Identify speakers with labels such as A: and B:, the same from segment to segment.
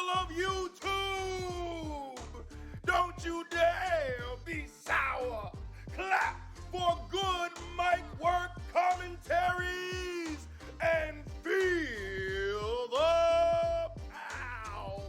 A: of YouTube. Don't you dare be sour. Clap for good mic work commentaries and feel the pow.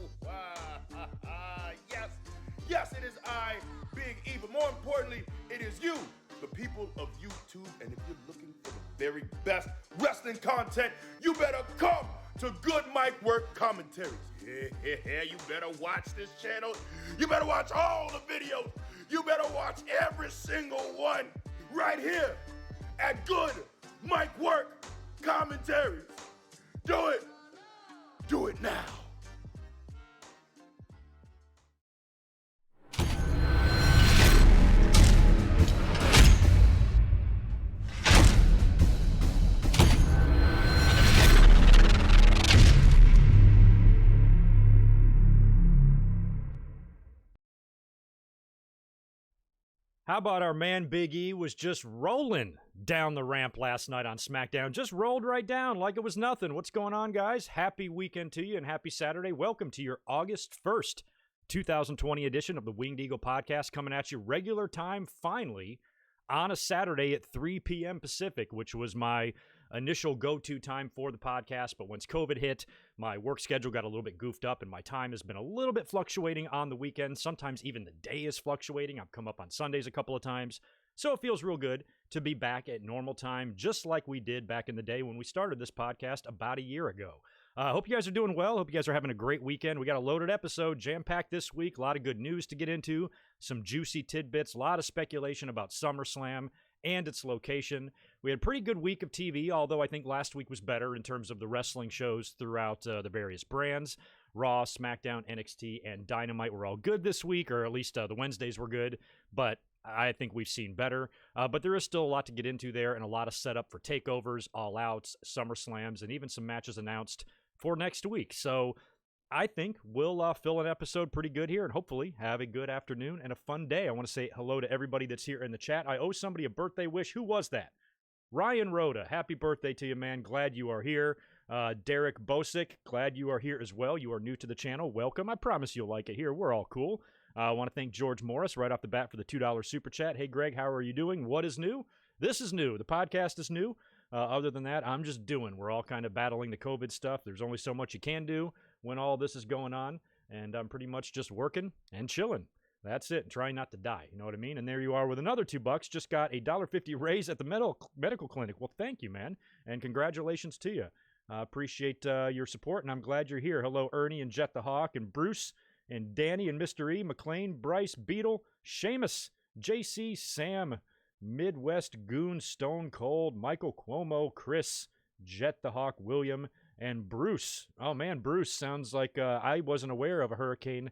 A: Yes, it is I, Big E, but more importantly, it is you, the people of YouTube. And if you're looking for the very best wrestling content, you better come to Good Mic Work Commentaries. Yeah, you better watch this channel. You better watch all the videos. You better watch every single one right here at Good Mic Work Commentaries. Do it. Do it now.
B: How about our man Big E was just rolling down the ramp last night on SmackDown? Just rolled right down like it was nothing. What's going on, guys? Happy weekend to you and happy Saturday. Welcome to your August 1st, 2020 edition of the Winged Eagle Podcast, coming at you regular time, finally, on a Saturday at 3 p.m. Pacific, which was my initial go-to time for the podcast. But once COVID hit, my work schedule got a little bit goofed up, and my time has been a little bit fluctuating on the weekends. Sometimes even the day is fluctuating. I've come up on Sundays a couple of times. So it feels real good to be back at normal time, just like we did back in the day when we started this podcast about a year ago. I hope you guys are doing well. Hope you guys are having a great weekend. We got a loaded episode, jam-packed this week. A lot of good news to get into, some juicy tidbits, a lot of speculation about SummerSlam and its location. We had a pretty good week of TV, although I think last week was better in terms of the wrestling shows throughout the various brands. Raw, SmackDown, NXT, and Dynamite were all good this week, or at least the Wednesdays were good, but I think we've seen better. But there is still a lot to get into there and a lot of setup for takeovers, all-outs, SummerSlams, and even some matches announced for next week. So I think we'll fill an episode pretty good here and hopefully have a good afternoon and a fun day. I want to say hello to everybody that's here in the chat. I owe somebody a birthday wish. Who was that? Ryan Rhoda, happy birthday to you, man. Glad you are here. Derek Bosick, glad you are here as well. You are new to the channel. Welcome. I promise you'll like it here. We're all cool. I want to thank George Morris right off the bat for the $2 super chat. Hey, Greg, how are you doing? What is new? This is new. The podcast is new. Other than that, I'm just doing. We're all kind of battling the COVID stuff. There's only so much you can do when all this is going on, and I'm pretty much just working and chilling. That's it, and trying not to die, you know what I mean? And there you are with another $2. Just got a $1.50 raise at the medical clinic. Well, thank you, man, and congratulations to you. Appreciate your support, and I'm glad you're here. Hello, Ernie and Jet the Hawk and Bruce and Danny and Mr. E, McLean, Bryce, Beetle, Seamus, JC, Sam, Midwest Goon, Stone Cold, Michael Cuomo, Chris, Jet the Hawk, William, and Bruce. Oh, man, Bruce sounds like I wasn't aware of a hurricane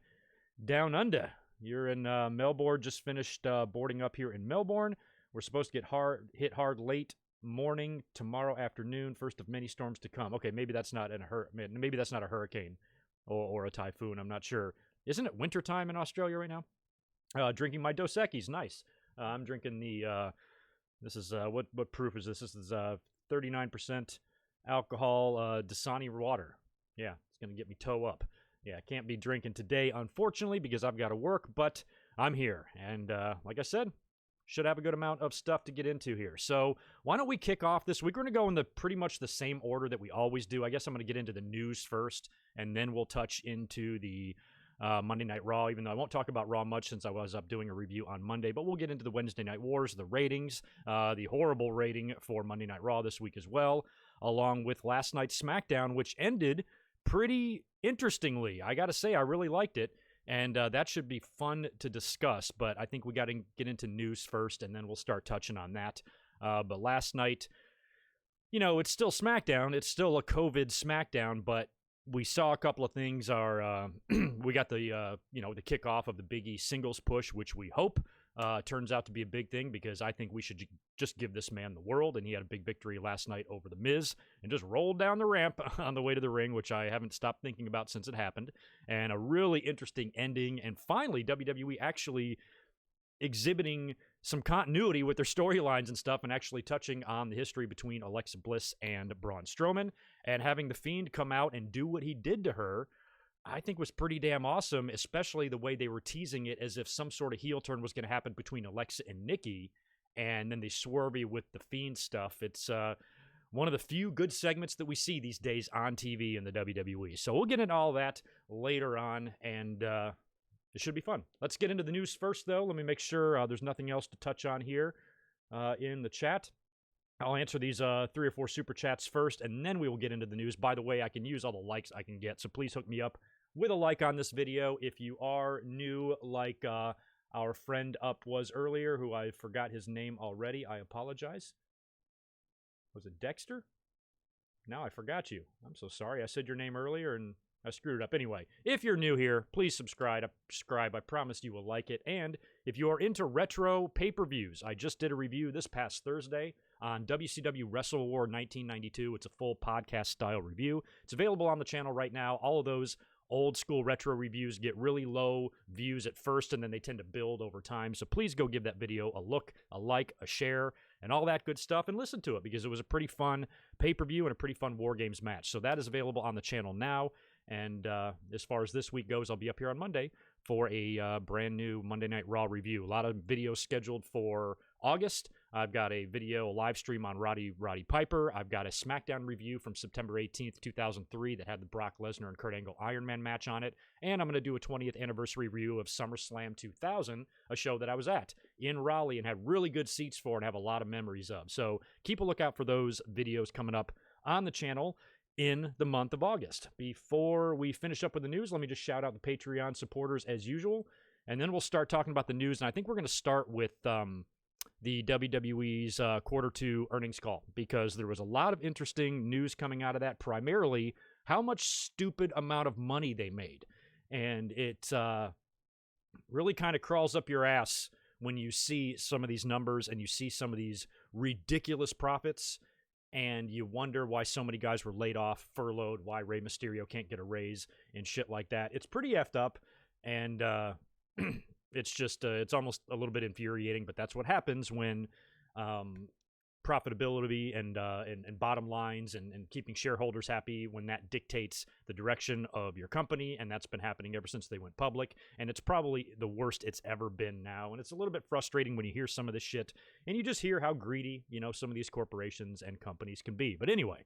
B: down under. You're in Melbourne, just finished boarding up here in Melbourne. We're supposed to get hit hard late morning tomorrow afternoon, first of many storms to come. Okay, maybe that's not maybe that's not a hurricane or a typhoon. I'm not sure. Isn't it wintertime in Australia right now? Drinking my Dos Equis, nice. I'm drinking the, this is, what proof is this? This is 39% alcohol Dasani water. Yeah, it's going to get me toe up. Yeah, I can't be drinking today, unfortunately, because I've got to work, but I'm here. And like I said, should have a good amount of stuff to get into here. So why don't we kick off this week? We're going to go in the pretty much the same order that we always do. I guess I'm going to get into the news first, and then we'll touch into the Monday Night Raw, even though I won't talk about Raw much since I was up doing a review on Monday, but we'll get into the Wednesday Night Wars, the ratings, the horrible rating for Monday Night Raw this week as well, along with last night's SmackDown, which ended pretty interestingly. I got to say, I really liked it, and that should be fun to discuss, but I think we got to get into news first, and then we'll start touching on that. But last night, you know, it's still SmackDown. It's still a COVID SmackDown, but we saw a couple of things. We got the the kickoff of the Big E singles push, which we hope turns out to be a big thing, because I think we should just give this man the world, and he had a big victory last night over The Miz and just rolled down the ramp on the way to the ring, which I haven't stopped thinking about since it happened, and a really interesting ending, and finally WWE actually exhibiting some continuity with their storylines and stuff, and actually touching on the history between Alexa Bliss and Braun Strowman, and having The Fiend come out and do what he did to her I think was pretty damn awesome, especially the way they were teasing it as if some sort of heel turn was going to happen between Alexa and Nikki, and then they swerve you with the Fiend stuff. It's one of the few good segments that we see these days on TV in the WWE. So we'll get into all that later on, and it should be fun. Let's get into the news first, though. Let me make sure there's nothing else to touch on here in the chat. I'll answer these 3 or 4 super chats first, and then we will get into the news. By the way, I can use all the likes I can get, so please hook me up with a like on this video. If you are new, like our friend up was earlier, who I forgot his name already, I apologize. Was it Dexter? Now I forgot you. I'm so sorry. I said your name earlier, and I screwed it up. Anyway, if you're new here, please subscribe. I promise you will like it. And if you are into retro pay-per-views, I just did a review this past Thursday on WCW Wrestle War 1992. It's a full podcast-style review. It's available on the channel right now. All of those old-school retro reviews get really low views at first, and then they tend to build over time. So please go give that video a look, a like, a share, and all that good stuff, and listen to it, because it was a pretty fun pay-per-view and a pretty fun War Games match. So that is available on the channel now. And as far as this week goes, I'll be up here on Monday for a brand new Monday Night Raw review. A lot of videos scheduled for August. I've got a video, a live stream on Roddy Piper. I've got a SmackDown review from September 18th, 2003 that had the Brock Lesnar and Kurt Angle Iron Man match on it. And I'm going to do a 20th anniversary review of SummerSlam 2000, a show that I was at in Raleigh and had really good seats for and have a lot of memories of. So keep a lookout for those videos coming up on the channel in the month of August. Before we finish up with the news, let me just shout out the Patreon supporters as usual, and then we'll start talking about the news. And I think we're going to start with the WWE's Q2 earnings call, because there was a lot of interesting news coming out of that, primarily how much stupid amount of money they made. And it really kind of crawls up your ass when you see some of these numbers and you see some of these ridiculous profits, and you wonder why so many guys were laid off, furloughed, why Rey Mysterio can't get a raise and shit like that. It's pretty effed up, and it's just, it's almost a little bit infuriating, but that's what happens when profitability and bottom lines and keeping shareholders happy, when that dictates the direction of your company. And that's been happening ever since they went public, and it's probably the worst it's ever been now. And it's a little bit frustrating when you hear some of this shit and you just hear how greedy, some of these corporations and companies can be. But anyway,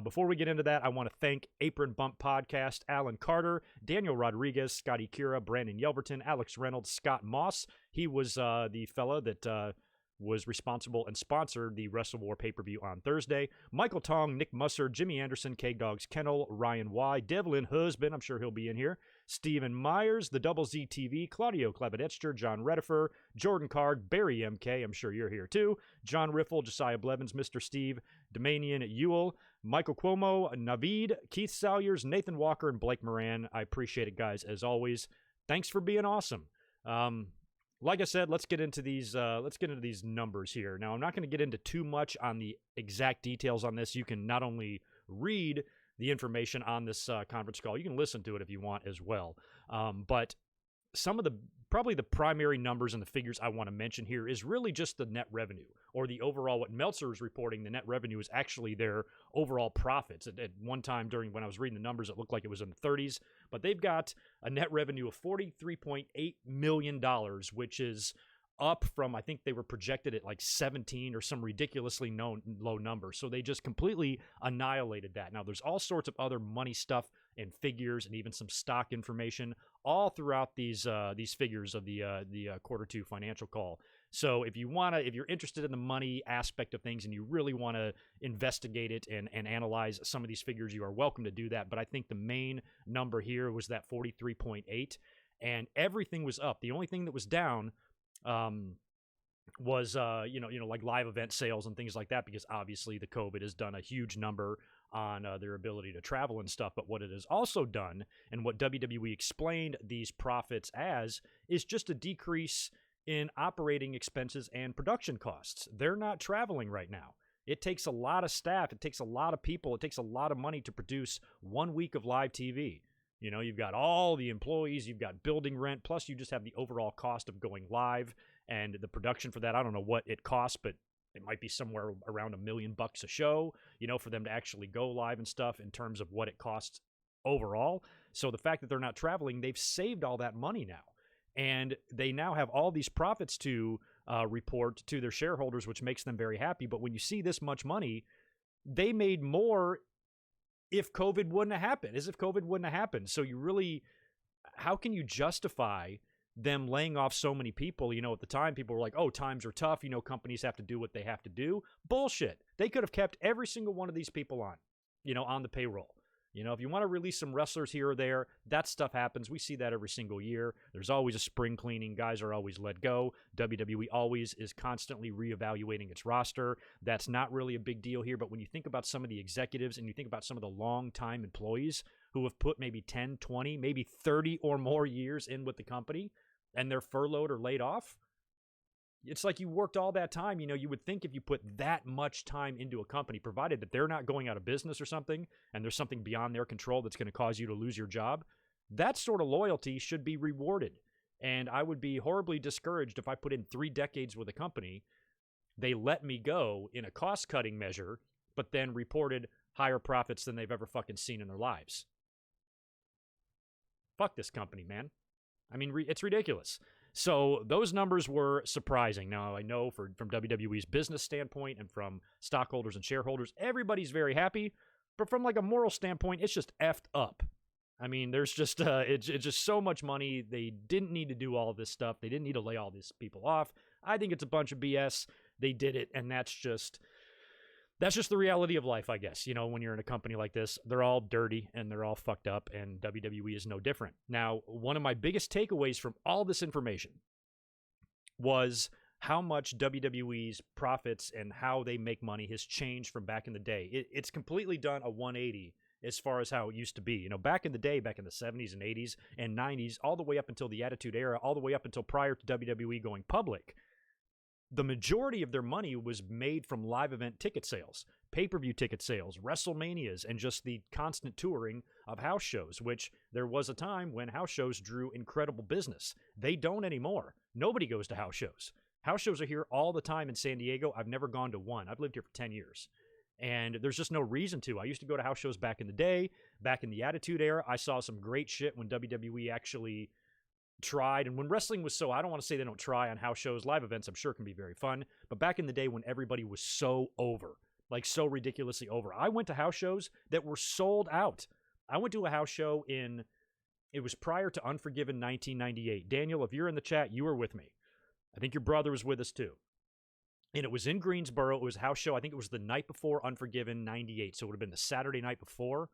B: before we get into that, I want to thank Apron Bump Podcast, Alan Carter, Daniel Rodriguez, Scotty Kira, Brandon Yelverton, Alex Reynolds, Scott Moss. He was the fella that was responsible and sponsored the Wrestle War pay-per-view on Thursday. Michael Tong, Nick Musser, Jimmy Anderson, K-Dog's Kennel, Ryan Y, Devlin Husband, I'm sure he'll be in here, Stephen Myers, the Double Z TV, Claudio Klebedetster, John Redifer, Jordan Card, Barry MK, I'm sure you're here too, John Riffle, Josiah Blevins, Mr. Steve, Domanian Ewell, Michael Cuomo, Navid, Keith Salyers, Nathan Walker, and Blake Moran. I appreciate it, guys, as always. Thanks for being awesome. Like I said, let's get into these numbers here. Now, I'm not going to get into too much on the exact details on this. You can not only read the information on this conference call, you can listen to it if you want as well. But some of probably the primary numbers and the figures I want to mention here is really just the net revenue, or the overall, what Meltzer is reporting, the net revenue is actually their overall profits. At one time when I was reading the numbers, it looked like it was in the 30s, but they've got a net revenue of $43.8 million, which is up from, I think they were projected at like 17 or some ridiculously low number. So they just completely annihilated that. Now, there's all sorts of other money stuff and figures and even some stock information all throughout these figures of the Q2 financial call. So if you're interested in the money aspect of things and you really want to investigate it and analyze some of these figures, you are welcome to do that. But I think the main number here was that 43.8, and everything was up. The only thing that was down was like live event sales and things like that, because obviously the COVID has done a huge number on their ability to travel and stuff. But what it has also done, and what WWE explained these profits as, is just a decrease in operating expenses and production costs. They're not traveling right now. It takes a lot of staff, it takes a lot of people, it takes a lot of money to produce 1 week of live TV. You've got all the employees, you've got building rent, plus you just have the overall cost of going live and the production for that. I don't know what it costs, but it might be somewhere around $1 million a show, for them to actually go live and stuff in terms of what it costs overall. So the fact that they're not traveling, they've saved all that money now. And they now have all these profits to report to their shareholders, which makes them very happy. But when you see this much money, they made more if COVID wouldn't have happened, as if COVID wouldn't have happened. So you really, how can you justify them laying off so many people? You know, at the time, people were like, oh, times are tough. You know, companies have to do what they have to do. Bullshit. They could have kept every single one of these people on, you know, on the payroll. You know, if you want to release some wrestlers here or there, that stuff happens. We see that every single year. There's always a spring cleaning. Guys are always let go. WWE always is constantly reevaluating its roster. That's not really a big deal here. But when you think about some of the executives and you think about some of the long-time employees who have put maybe 10, 20, maybe 30 or more years in with the company and they're furloughed or laid off, it's like you worked all that time. You know, you would think if you put that much time into a company, provided that they're not going out of business or something, and there's something beyond their control that's going to cause you to lose your job, that sort of loyalty should be rewarded. And I would be horribly discouraged if I put in 3 decades with a company, they let me go in a cost-cutting measure, but then reported higher profits than they've ever fucking seen in their lives. Fuck this company, man. I mean, it's ridiculous. So those numbers were surprising. Now, I know from WWE's business standpoint and from stockholders and shareholders, everybody's very happy. But from like a moral standpoint, it's just effed up. I mean, there's just it's just so much money. They didn't need to do all of this stuff. They didn't need to lay all these people off. I think it's a bunch of BS. They did it, and that's just the reality of life, I guess. You know, when you're in a company like this, they're all dirty and they're all fucked up, and WWE is no different. Now, one of my biggest takeaways from all this information was how much WWE's profits and how they make money has changed from back in the day. It's completely done a 180 as far as how it used to be. You know, back in the day, back in the 70s and 80s and 90s, all the way up until the Attitude Era, all the way up until prior to WWE going public, the majority of their money was made from live event ticket sales, pay-per-view ticket sales, WrestleManias, and just the constant touring of house shows, which there was a time when house shows drew incredible business. They don't anymore. Nobody goes to house shows. House shows are here all the time in San Diego. I've never gone to one. I've lived here for 10 years. And there's just no reason to. I used to go to house shows back in the day, back in the Attitude Era. I saw some great shit when WWE actually tried, and when wrestling was so, I don't want to say they don't try on house shows, live events I'm sure can be very fun, but back in the day when everybody was so over, like so ridiculously over, I went to house shows that were sold out. I went to a house show it was prior to Unforgiven 1998. Daniel, if you're in the chat, you were with me. I think your brother was with us too. And it was in Greensboro. It was a house show. I think it was the night before Unforgiven 98, so it would have been the Saturday night before.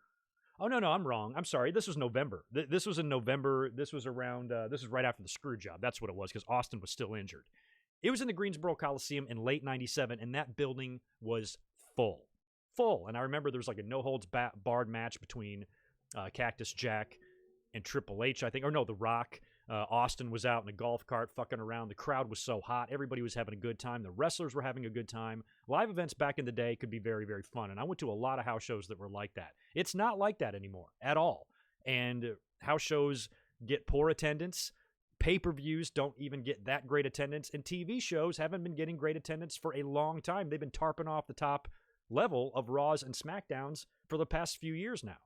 B: Oh, no, I'm wrong. I'm sorry. This was November. This was in November. This was around, this was right after the screw job. That's what it was, because Austin was still injured. It was in the Greensboro Coliseum in late 97, and that building was full. Full. And I remember there was like a no-holds-barred match between Cactus Jack and Triple H, I think. Or no, The Rock. Austin was out in a golf cart fucking around. The crowd was so hot. Everybody was having a good time. The wrestlers were having a good time. Live events back in the day could be very, very fun. And I went to a lot of house shows that were like that. It's not like that anymore at all. And house shows get poor attendance. Pay-per-views don't even get that great attendance. And TV shows haven't been getting great attendance for a long time. They've been tarping off the top level of Raws and SmackDowns for the past few years now.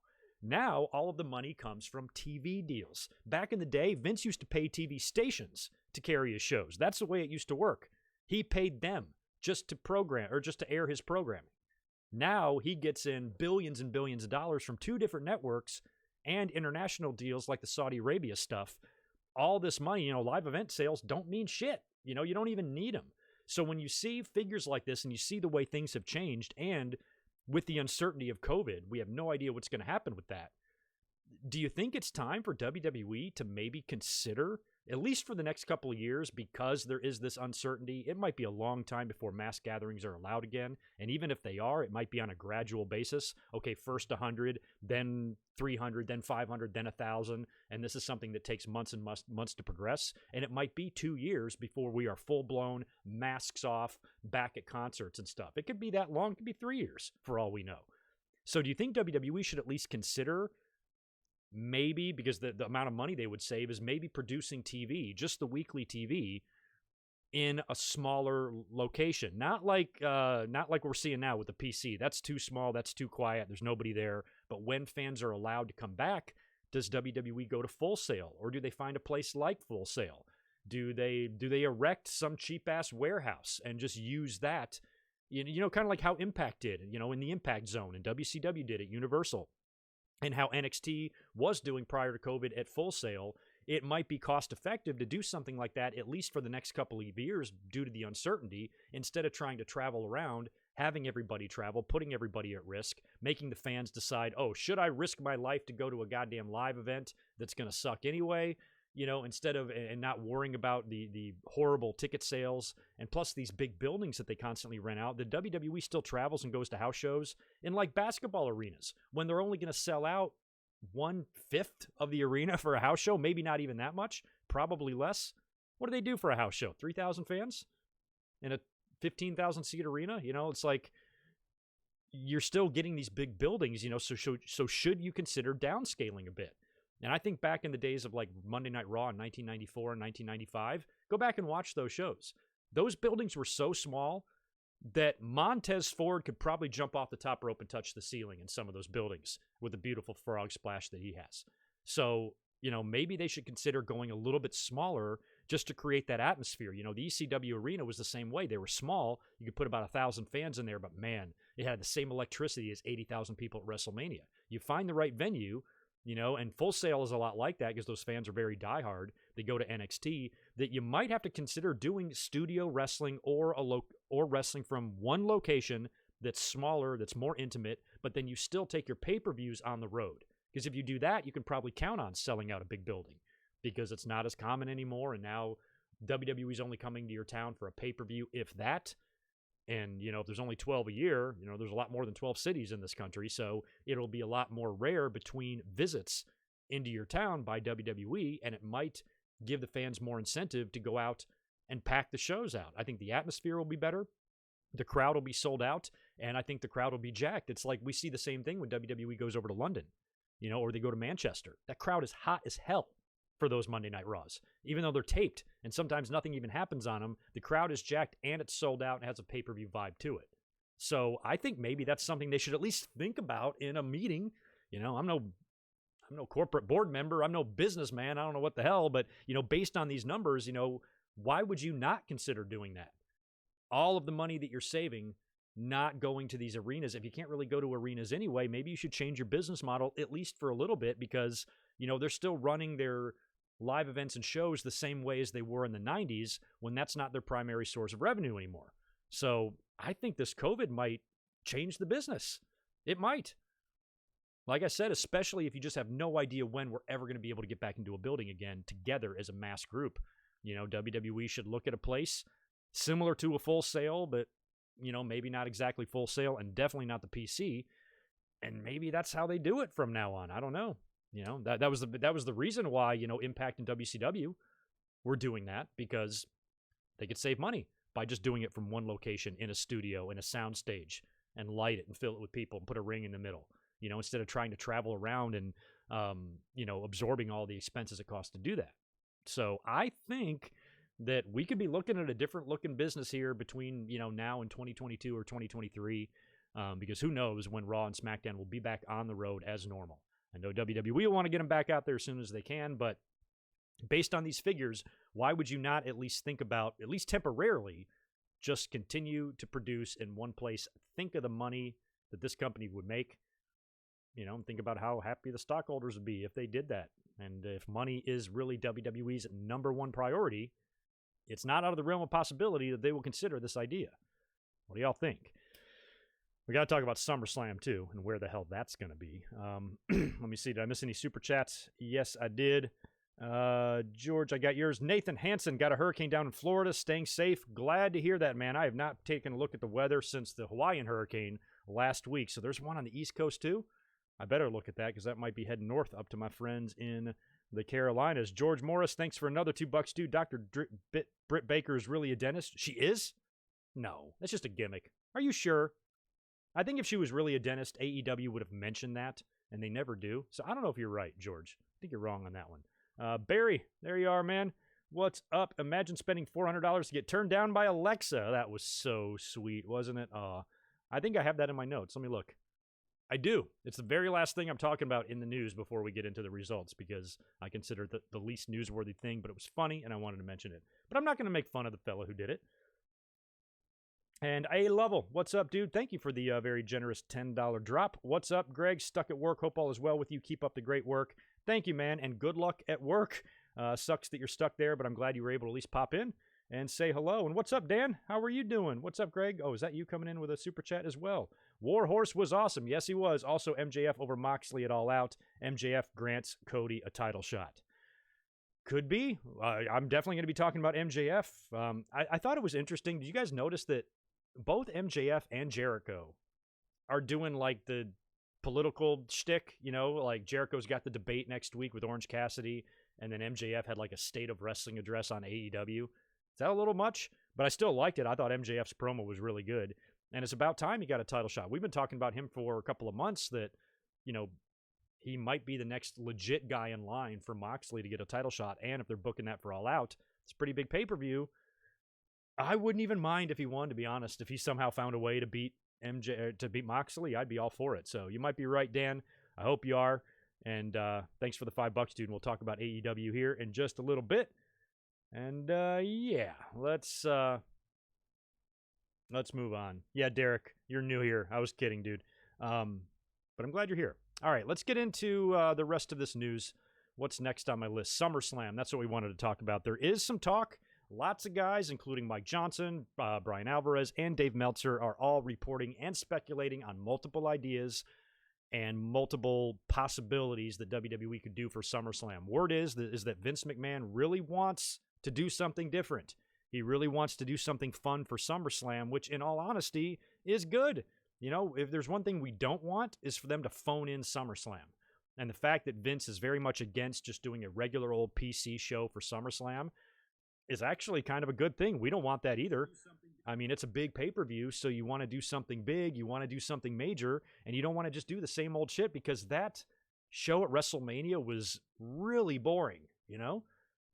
B: Now, all of the money comes from TV deals. Back in the day, Vince used to pay TV stations to carry his shows. That's the way it used to work. He paid them just to program, or just to air his programming. Now, he gets in billions and billions of dollars from 2 different networks and international deals like the Saudi Arabia stuff. All this money, you know, live event sales don't mean shit. You know, you don't even need them. So when you see figures like this and you see the way things have changed, and with the uncertainty of COVID, we have no idea what's going to happen with that. Do you think it's time for WWE to maybe consider, at least for the next couple of years, because there is this uncertainty? It might be a long time before mass gatherings are allowed again. And even if they are, it might be on a gradual basis. Okay, first 100, then 300, then 500, then 1,000. And this is something that takes months and months to progress. And it might be 2 years before we are full-blown, masks off, back at concerts and stuff. It could be that long. It could be 3 years for all we know. So do you think WWE should at least consider, maybe, because the amount of money they would save is maybe producing TV, just the weekly TV, in a smaller location? Not like we're seeing now with the PC. That's too small. That's too quiet. There's nobody there. But when fans are allowed to come back, Does WWE go to Full Sail, or do they find a place like Full Sail? Do they erect some cheap-ass warehouse and just use that? Kind of like how Impact did, in the Impact Zone, and WCW did at Universal, and how NXT was doing prior to COVID at Full Sail. It might be cost-effective to do something like that, at least for the next couple of years, due to the uncertainty, instead of trying to travel around, having everybody travel, putting everybody at risk, making the fans decide, oh, should I risk my life to go to a goddamn live event that's going to suck anyway? Instead of, and not worrying about the horrible ticket sales, and plus these big buildings that they constantly rent out. The WWE still travels and goes to house shows in like basketball arenas when they're only going to sell out 1/5 of the arena for a house show, maybe not even that much, probably less. What do they do for a house show? 3,000 fans in a 15,000 seat arena? It's like you're still getting these big buildings, so should you consider downscaling a bit? And I think back in the days of like Monday Night Raw in 1994 and 1995, go back and watch those shows. Those buildings were so small that Montez Ford could probably jump off the top rope and touch the ceiling in some of those buildings with the beautiful frog splash that he has. So, maybe they should consider going a little bit smaller just to create that atmosphere. The ECW arena was the same way. They were small. You could put about 1,000 fans in there, but man, it had the same electricity as 80,000 people at WrestleMania. You find the right venue, and Full Sail is a lot like that because those fans are very diehard. They go to NXT, that you might have to consider doing studio wrestling or wrestling from one location that's smaller, that's more intimate, but then you still take your pay-per-views on the road. Because if you do that, you can probably count on selling out a big building because it's not as common anymore, and now WWE's only coming to your town for a pay-per-view, if that. And, if there's only 12 a year, there's a lot more than 12 cities in this country, so it'll be a lot more rare between visits into your town by WWE, and it might give the fans more incentive to go out and pack the shows out. I think the atmosphere will be better. The crowd will be sold out, and I think the crowd will be jacked. It's like we see the same thing when WWE goes over to London, or they go to Manchester. That crowd is hot as hell for those Monday Night Raws. Even though they're taped and sometimes nothing even happens on them, the crowd is jacked and it's sold out and has a pay-per-view vibe to it. So I think maybe that's something they should at least think about in a meeting. I'm no corporate board member. I'm no businessman. I don't know what the hell, but, based on these numbers, why would you not consider doing that? All of the money that you're saving not going to these arenas. If you can't really go to arenas anyway, maybe you should change your business model at least for a little bit because, they're still running their live events and shows the same way as they were in the 90s when that's not their primary source of revenue anymore. So I think this COVID might change the business. It might. Like I said, especially if you just have no idea when we're ever going to be able to get back into a building again together as a mass group. WWE should look at a place similar to a Full Sail, but, maybe not exactly Full Sail and definitely not the PC. And maybe that's how they do it from now on. I don't know. That was the reason why, Impact and WCW were doing that, because they could save money by just doing it from one location in a studio, in a sound stage, and light it and fill it with people and put a ring in the middle, instead of trying to travel around and, absorbing all the expenses it costs to do that. So I think that we could be looking at a different looking business here between, now and 2022 or 2023, because who knows when Raw and SmackDown will be back on the road as normal. I know WWE will want to get them back out there as soon as they can, but based on these figures, why would you not at least think about, at least temporarily, just continue to produce in one place? Think of the money that this company would make, and think about how happy the stockholders would be if they did that. And if money is really WWE's number one priority, it's not out of the realm of possibility that they will consider this idea. What do y'all think? We got to talk about SummerSlam, too, and where the hell that's going to be. Let me see. Did I miss any super chats? Yes, I did. George, I got yours. Nathan Hansen got a hurricane down in Florida, staying safe. Glad to hear that, man. I have not taken a look at the weather since the Hawaiian hurricane last week. So there's one on the East Coast, too. I better look at that because that might be heading north up to my friends in the Carolinas. George Morris, thanks for another $2, too. Dr. Britt Baker is really a dentist. She is? No, that's just a gimmick. Are you sure? I think if she was really a dentist, AEW would have mentioned that, and they never do. So I don't know if you're right, George. I think you're wrong on that one. Barry, there you are, man. What's up? Imagine spending $400 to get turned down by Alexa. That was so sweet, wasn't it? I think I have that in my notes. Let me look. I do. It's the very last thing I'm talking about in the news before we get into the results, because I consider it the least newsworthy thing, but it was funny and I wanted to mention it. But I'm not going to make fun of the fella who did it. And A Level, what's up, dude? Thank you for the very generous $10 drop. What's up, Greg? Stuck at work. Hope all is well with you. Keep up the great work. Thank you, man, and good luck at work. Sucks that you're stuck there, but I'm glad you were able to at least pop in and say hello. And what's up, Dan? How are you doing? What's up, Greg? Oh, is that you coming in with a super chat as well? WARHORSE was awesome. Yes, he was. Also, MJF over Moxley at All Out. MJF grants Cody a title shot. Could be. I'm definitely going to be talking about MJF. I thought it was interesting. Did you guys notice that both MJF and Jericho are doing like the political shtick? You know, like Jericho's got the debate next week with Orange Cassidy, and then MJF had like a State of Wrestling address on AEW. Is that a little much? But I still liked it. I thought MJF's promo was really good. And it's about time he got a title shot. We've been talking about him for a couple of months that, you know, he might be the next legit guy in line for Moxley to get a title shot. And if they're booking that for All Out, it's a pretty big pay-per-view. I wouldn't even mind if he won, to be honest. If he somehow found a way to beat Moxley, I'd be all for it. So you might be right, Dan. I hope you are. And thanks for the $5, dude. And we'll talk about AEW here in just a little bit. And yeah, let's move on. Yeah, Derek, you're new here. I was kidding, dude. But I'm glad you're here. All right, let's get into the rest of this news. What's next on my list? SummerSlam. That's what we wanted to talk about. There is some talk. Lots of guys, including Mike Johnson, Brian Alvarez, and Dave Meltzer, are all reporting and speculating on multiple ideas and multiple possibilities that WWE could do for SummerSlam. Word is that Vince McMahon really wants to do something different. He really wants to do something fun for SummerSlam, which in all honesty is good. You know, if there's one thing we don't want is for them to phone in SummerSlam. And the fact that Vince is very much against just doing a regular old PC show for SummerSlam is actually kind of a good thing. We don't want that either. I mean, it's a big pay-per-view, so you want to do something big, you want to do something major, and you don't want to just do the same old shit, because that show at WrestleMania was really boring, you know?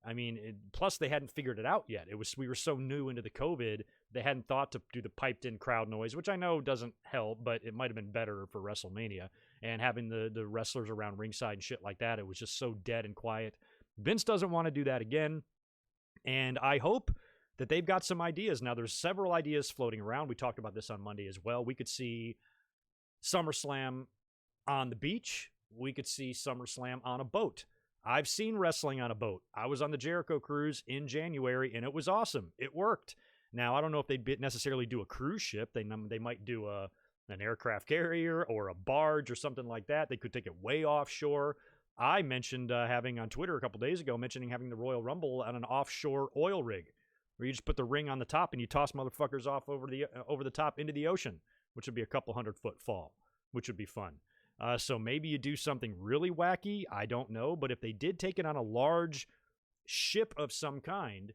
B: I mean, plus they hadn't figured it out yet. We were so new into the COVID, they hadn't thought to do the piped-in crowd noise, which I know doesn't help, but it might have been better for WrestleMania. And having the wrestlers around ringside and shit like that, it was just so dead and quiet. Vince doesn't want to do that again, and I hope that they've got some ideas. Now, there's several ideas floating around. We talked about this on Monday as well. We could see SummerSlam on the beach. We could see SummerSlam on a boat. I've seen wrestling on a boat. I was on the Jericho cruise in January, and it was awesome. It worked. Now, I don't know if they'd necessarily do a cruise ship. They might do an aircraft carrier or a barge or something like that. They could take it way offshore. I mentioned having on Twitter a couple days ago, having the Royal Rumble on an offshore oil rig, where you just put the ring on the top and you toss motherfuckers off over the top into the ocean, which would be a couple 100-foot fall, which would be fun. So maybe you do something really wacky. I don't know. But if they did take it on a large ship of some kind,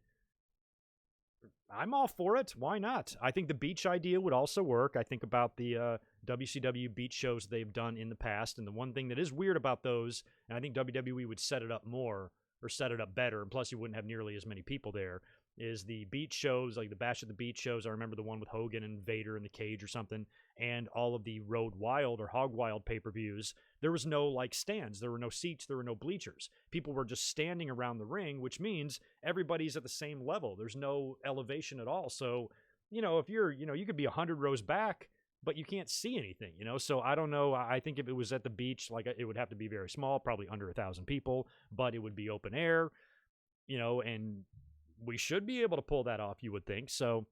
B: I'm all for it. Why not? I think the beach idea would also work. I think about the WCW beach shows they've done in the past. And the one thing that is weird about those, and I think WWE would set it up more or set it up better, and plus you wouldn't have nearly as many people there, is the beach shows, like the Bash at the Beach shows. I remember the one with Hogan and Vader in the cage or something, and all of the Road Wild or Hog Wild pay-per-views. There was no like stands, there were no seats, there were no bleachers. People were just standing around the ring, which means everybody's at the same level. There's no elevation at all. So, you know, if you're, you know, you could be 100 rows back, but you can't see anything, you know? So I don't know. I think if it was at the beach, like it would have to be very small, probably under 1,000 people, but it would be open air, you know, and we should be able to pull that off, you would think. So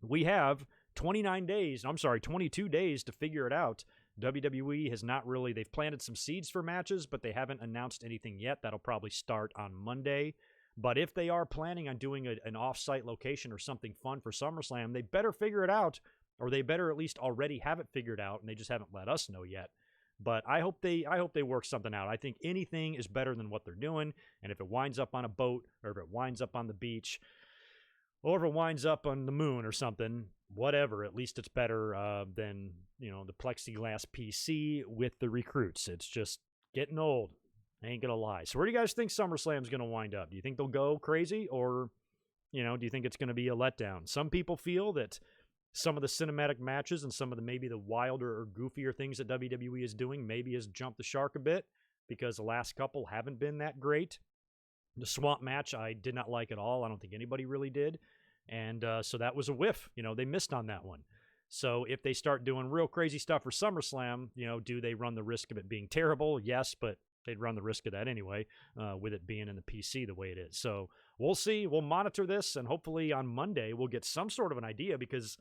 B: we have 22 days to figure it out. WWE has not really, they've planted some seeds for matches, but they haven't announced anything yet. That'll probably start on Monday. But if they are planning on doing an off-site location or something fun for SummerSlam, they better figure it out, or they better at least already have it figured out, and they just haven't let us know yet. But I hope they work something out. I think anything is better than what they're doing. And if it winds up on a boat, or if it winds up on the beach, or if it winds up on the moon or something, whatever, at least it's better than, you know, the plexiglass PC with the recruits. It's just getting old. I ain't gonna lie. So where do you guys think SummerSlam's gonna wind up? Do you think they'll go crazy, or, you know, do you think it's gonna be a letdown? Some people feel that some of the cinematic matches and some of the maybe the wilder or goofier things that WWE is doing maybe has jumped the shark a bit because the last couple haven't been that great. The Swamp match I did not like at all. I don't think anybody really did. And so that was a whiff. They missed on that one. So if they start doing real crazy stuff for SummerSlam, do they run the risk of it being terrible? Yes, but they'd run the risk of that anyway, with it being in the PC the way it is. So we'll see. We'll monitor this, and hopefully on Monday we'll get some sort of an idea because,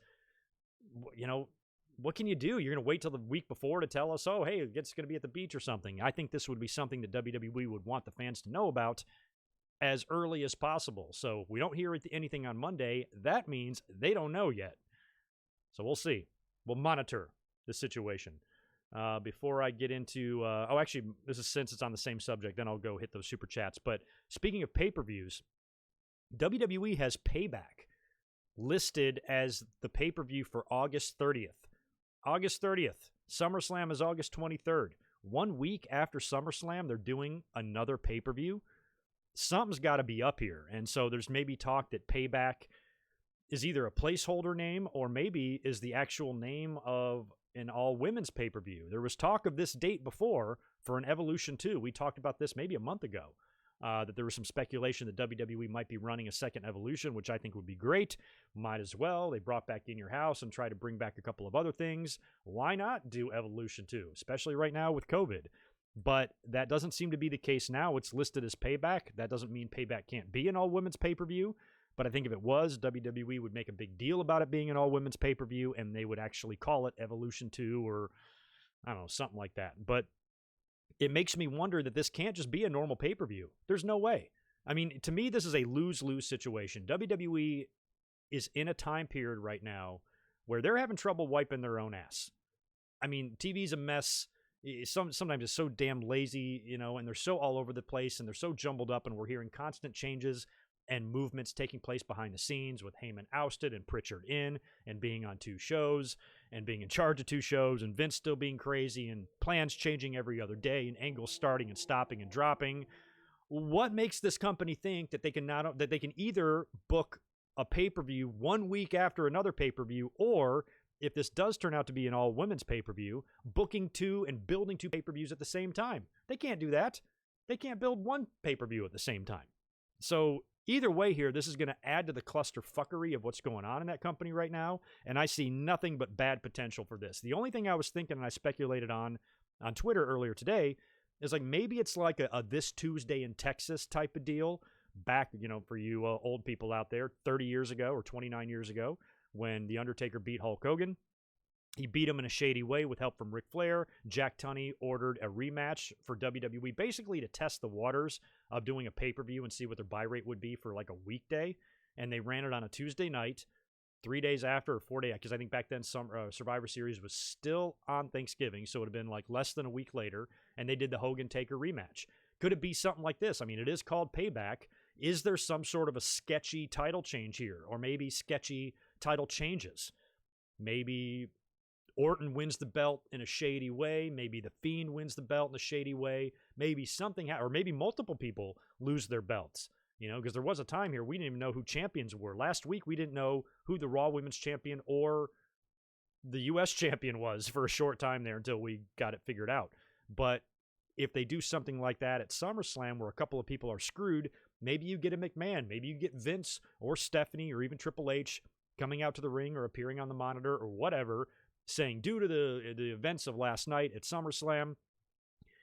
B: what can you do? You're going to wait till the week before to tell us, oh, hey, it's going to be at the beach or something. I think this would be something that WWE would want the fans to know about as early as possible. So if we don't hear anything on Monday, that means they don't know yet. So we'll see. We'll monitor the situation. Before I get into... actually, this is since it's on the same subject, then I'll go hit those super chats. But speaking of pay-per-views, WWE has Payback listed as the pay-per-view for August 30th. August 30th. SummerSlam is August 23rd. 1 week after SummerSlam, they're doing another pay-per-view. Something's got to be up here. And so there's maybe talk that Payback is either a placeholder name or maybe is the actual name of an all-women's pay-per-view. There was talk of this date before for an Evolution 2. We talked about this maybe a month ago, that there was some speculation that WWE might be running a second Evolution, which I think would be great. Might as well. They brought back In Your House and tried to bring back a couple of other things. Why not do Evolution 2, especially right now with COVID? But that doesn't seem to be the case now. It's listed as Payback. That doesn't mean Payback can't be an all-women's pay-per-view. But I think if it was, WWE would make a big deal about it being an all-women's pay-per-view, and they would actually call it Evolution 2 or, I don't know, something like that. But it makes me wonder that this can't just be a normal pay-per-view. There's no way. I mean, to me, this is a lose-lose situation. WWE is in a time period right now where they're having trouble wiping their own ass. I mean, TV's a mess. Sometimes it's so damn lazy, and they're so all over the place, and they're so jumbled up, and we're hearing constant changes and movements taking place behind the scenes with Heyman ousted and Pritchard in and being on 2 shows and being in charge of 2 shows and Vince still being crazy and plans changing every other day and angles starting and stopping and dropping. What makes this company think that they can either book a pay-per-view 1 week after another pay-per-view, or if this does turn out to be an all-women's pay-per-view, booking 2 and building 2 pay-per-views at the same time? They can't do that. They can't build 1 pay-per-view at the same time. So either way here, this is going to add to the clusterfuckery of what's going on in that company right now, and I see nothing but bad potential for this. The only thing I was thinking, and I speculated on Twitter earlier today, is like maybe it's like a This Tuesday in Texas type of deal back, for you old people out there, 30 years ago or 29 years ago, when The Undertaker beat Hulk Hogan. He beat him in a shady way with help from Ric Flair. Jack Tunney ordered a rematch for WWE, basically to test the waters of doing a pay-per-view and see what their buy rate would be for like a weekday. And they ran it on a Tuesday night, 3 days after, or 4 days, because I think back then Survivor Series was still on Thanksgiving, so it would have been like less than a week later, and they did the Hogan-Taker rematch. Could it be something like this? I mean, it is called Payback. Is there some sort of a sketchy title change here, or maybe sketchy title changes? Maybe Orton wins the belt in a shady way. Maybe The Fiend wins the belt in a shady way. Maybe something, or maybe multiple people lose their belts. Because there was a time here we didn't even know who champions were. Last week we didn't know who the Raw Women's Champion or the U.S. Champion was for a short time there until we got it figured out. But if they do something like that at SummerSlam where a couple of people are screwed, maybe you get a McMahon, maybe you get Vince or Stephanie or even Triple H coming out to the ring or appearing on the monitor or whatever, saying due to the events of last night at SummerSlam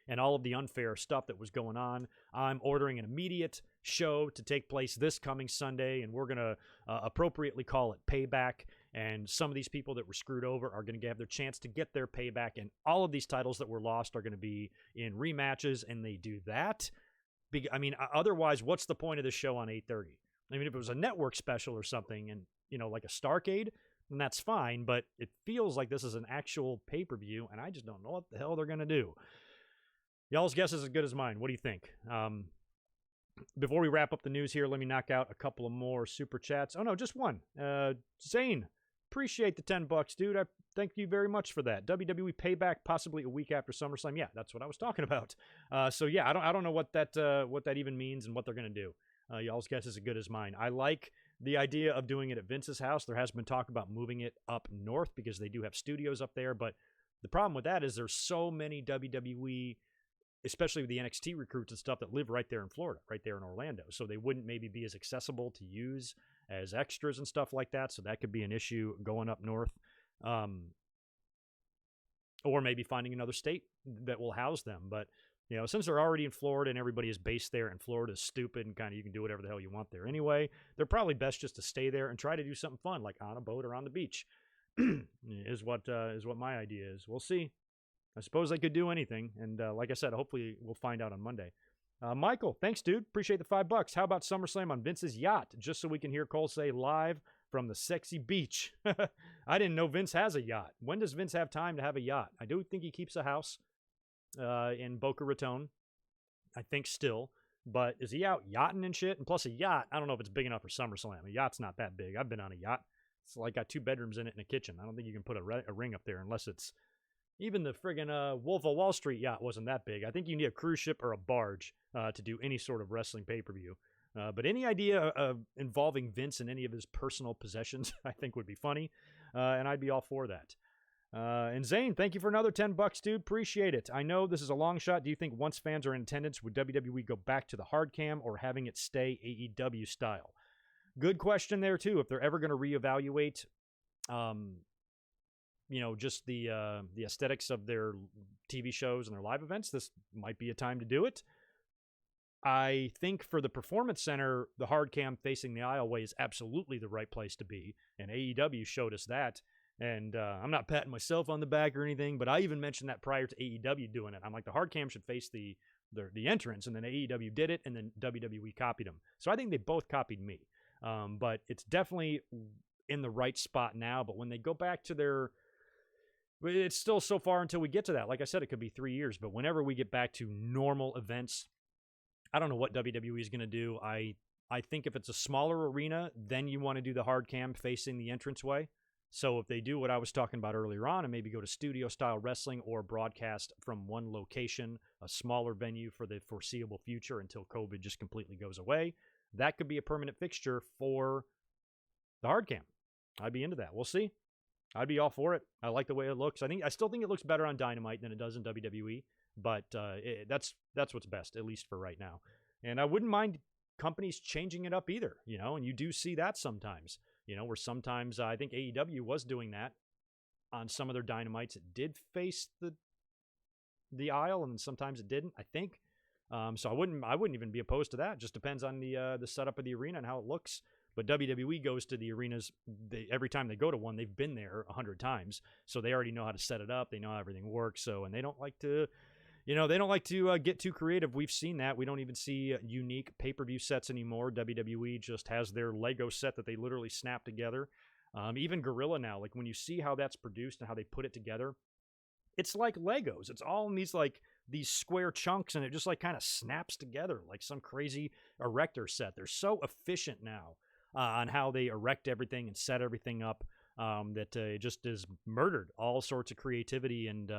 B: and all of the unfair stuff that was going on, I'm ordering an immediate show to take place this coming Sunday, and we're going to appropriately call it Payback. And some of these people that were screwed over are going to have their chance to get their payback, and all of these titles that were lost are going to be in rematches, and they do that. I mean, otherwise, what's the point of this show on 8:30? I mean, if it was a network special or something and, like a Starrcade, then that's fine, but it feels like this is an actual pay-per-view, and I just don't know what the hell they're going to do. Y'all's guess is as good as mine. What do you think? Before we wrap up the news here, let me knock out a couple of more super chats. Oh, no, just one. Zane, appreciate the $10, dude. I thank you very much for that. WWE Payback, possibly a week after SummerSlam. Yeah, that's what I was talking about. So yeah, I don't know what that even means and what they're going to do. Y'all's guess is as good as mine. I like the idea of doing it at Vince's house. There has been talk about moving it up north because they do have studios up there. But the problem with that is there's so many WWE, especially with the NXT recruits and stuff, that live right there in Florida, right there in Orlando. So they wouldn't maybe be as accessible to use as extras and stuff like that. So that could be an issue going up north. Or maybe finding another state that will house them. But, since they're already in Florida and everybody is based there, and Florida is stupid and kind of you can do whatever the hell you want there anyway, they're probably best just to stay there and try to do something fun, like on a boat or on the beach, is what my idea is. We'll see. I suppose they could do anything. And like I said, hopefully we'll find out on Monday. Michael, thanks, dude. Appreciate the $5. How about SummerSlam on Vince's yacht? Just so we can hear Cole say live from the sexy beach. I didn't know Vince has a yacht. When does Vince have time to have a yacht? I do think he keeps a house in Boca Raton. I think still. But is he out yachting and shit? And plus a yacht, I don't know if it's big enough for SummerSlam. A yacht's not that big. I've been on a yacht. It's like got 2 bedrooms in it and a kitchen. I don't think you can put a ring up there unless it's... Even the friggin' Wolf of Wall Street yacht wasn't that big. I think you need a cruise ship or a barge to do any sort of wrestling pay-per-view. But any idea of involving Vince in any of his personal possessions, I think would be funny. And I'd be all for that. And Zane, thank you for another $10, dude. Appreciate it. I know this is a long shot. Do you think once fans are in attendance, would WWE go back to the hard cam or having it stay AEW style? Good question there, too. If they're ever going to reevaluate... just the aesthetics of their TV shows and their live events, this might be a time to do it. I think for the Performance Center, the hard cam facing the aisleway is absolutely the right place to be, and AEW showed us that. And I'm not patting myself on the back or anything, but I even mentioned that prior to AEW doing it. I'm like, the hard cam should face the entrance, and then AEW did it, and then WWE copied them. So I think they both copied me. But it's definitely in the right spot now. But when they go back to their... It's still so far until we get to that. Like I said, it could be 3 years. But whenever we get back to normal events, I don't know what WWE is going to do. I think if it's a smaller arena, then you want to do the hard cam facing the entranceway. So if they do what I was talking about earlier on and maybe go to studio-style wrestling or broadcast from one location, a smaller venue for the foreseeable future until COVID just completely goes away, that could be a permanent fixture for the hard cam. I'd be into that. We'll see. I'd be all for it. I like the way it looks. I still think it looks better on Dynamite than it does in WWE, but that's what's best, at least for right now. And I wouldn't mind companies changing it up either, and you do see that sometimes, where sometimes I think AEW was doing that on some of their Dynamites. It did face the aisle, and sometimes it didn't, I think. So I wouldn't even be opposed to that. It just depends on the setup of the arena and how it looks. But WWE goes to the arenas, every time they go to one, they've been there 100 times. So they already know how to set it up. They know how everything works. And they don't like to, get too creative. We've seen that. We don't even see unique pay-per-view sets anymore. WWE just has their Lego set that they literally snap together. Even Gorilla now, like when you see how that's produced and how they put it together, it's like Legos. It's all in these square chunks, and it just kind of snaps together like some crazy erector set. They're so efficient now. On how they erect everything and set everything up, that it just is murdered all sorts of creativity and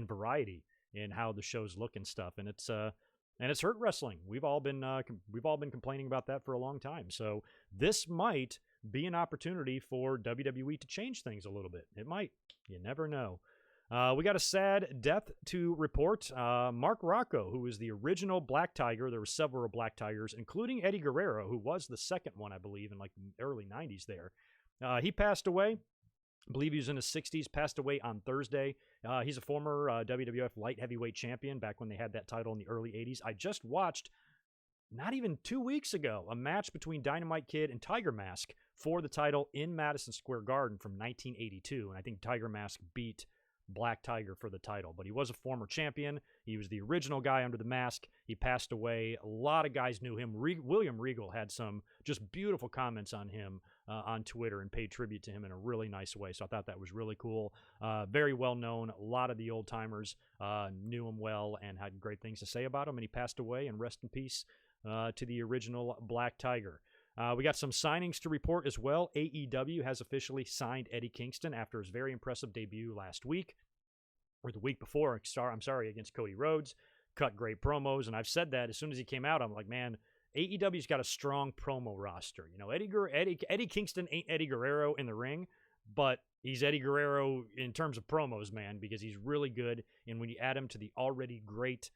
B: variety in how the shows look and stuff, and it's hurt wrestling. We've all been complaining about that for a long time. So this might be an opportunity for WWE to change things a little bit. It might. You never know. We got a sad death to report. Mark Rocco, who was the original Black Tiger. There were several Black Tigers, including Eddie Guerrero, who was the second one, I believe, in the early 90s there. He passed away. I believe he was in his 60s, passed away on Thursday. He's a former WWF light heavyweight champion back when they had that title in the early 80s. I just watched, not even 2 weeks ago, a match between Dynamite Kid and Tiger Mask for the title in Madison Square Garden from 1982. And I think Tiger Mask beat Black Tiger for the title, but he was a former champion. He was the original guy under the mask. He passed away. A lot of guys knew him. William Regal had some just beautiful comments on him on Twitter and paid tribute to him in a really nice way. So I thought that was really cool. Very well known. A lot of the old timers knew him well and had great things to say about him. And he passed away. And rest in peace to the original Black Tiger. We got some signings to report as well. AEW has officially signed Eddie Kingston after his very impressive debut last week, or the week before, against Cody Rhodes. Cut great promos, and I've said that as soon as he came out, I'm like, man, AEW's got a strong promo roster. You know, Eddie Kingston ain't Eddie Guerrero in the ring, but he's Eddie Guerrero in terms of promos, man, because he's really good. And when you add him to the already great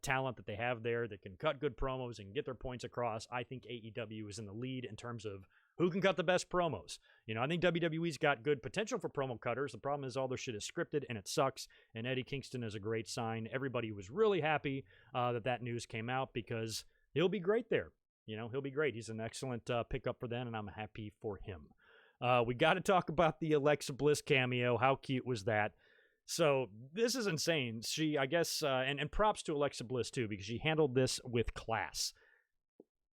B: talent that they have there that can cut good promos and get their points across, I think AEW is in the lead in terms of who can cut the best promos. You know, I think WWE's got good potential for promo cutters. The problem is all their shit is scripted and it sucks. And Eddie Kingston is a great sign. Everybody was really happy that news came out because he'll be great there. You know, he'll be great. He's an excellent pickup for them, and I'm happy for him. We got to talk about the Alexa Bliss cameo. How cute was that? So this is insane. She, I guess, and props to Alexa Bliss too, because she handled this with class.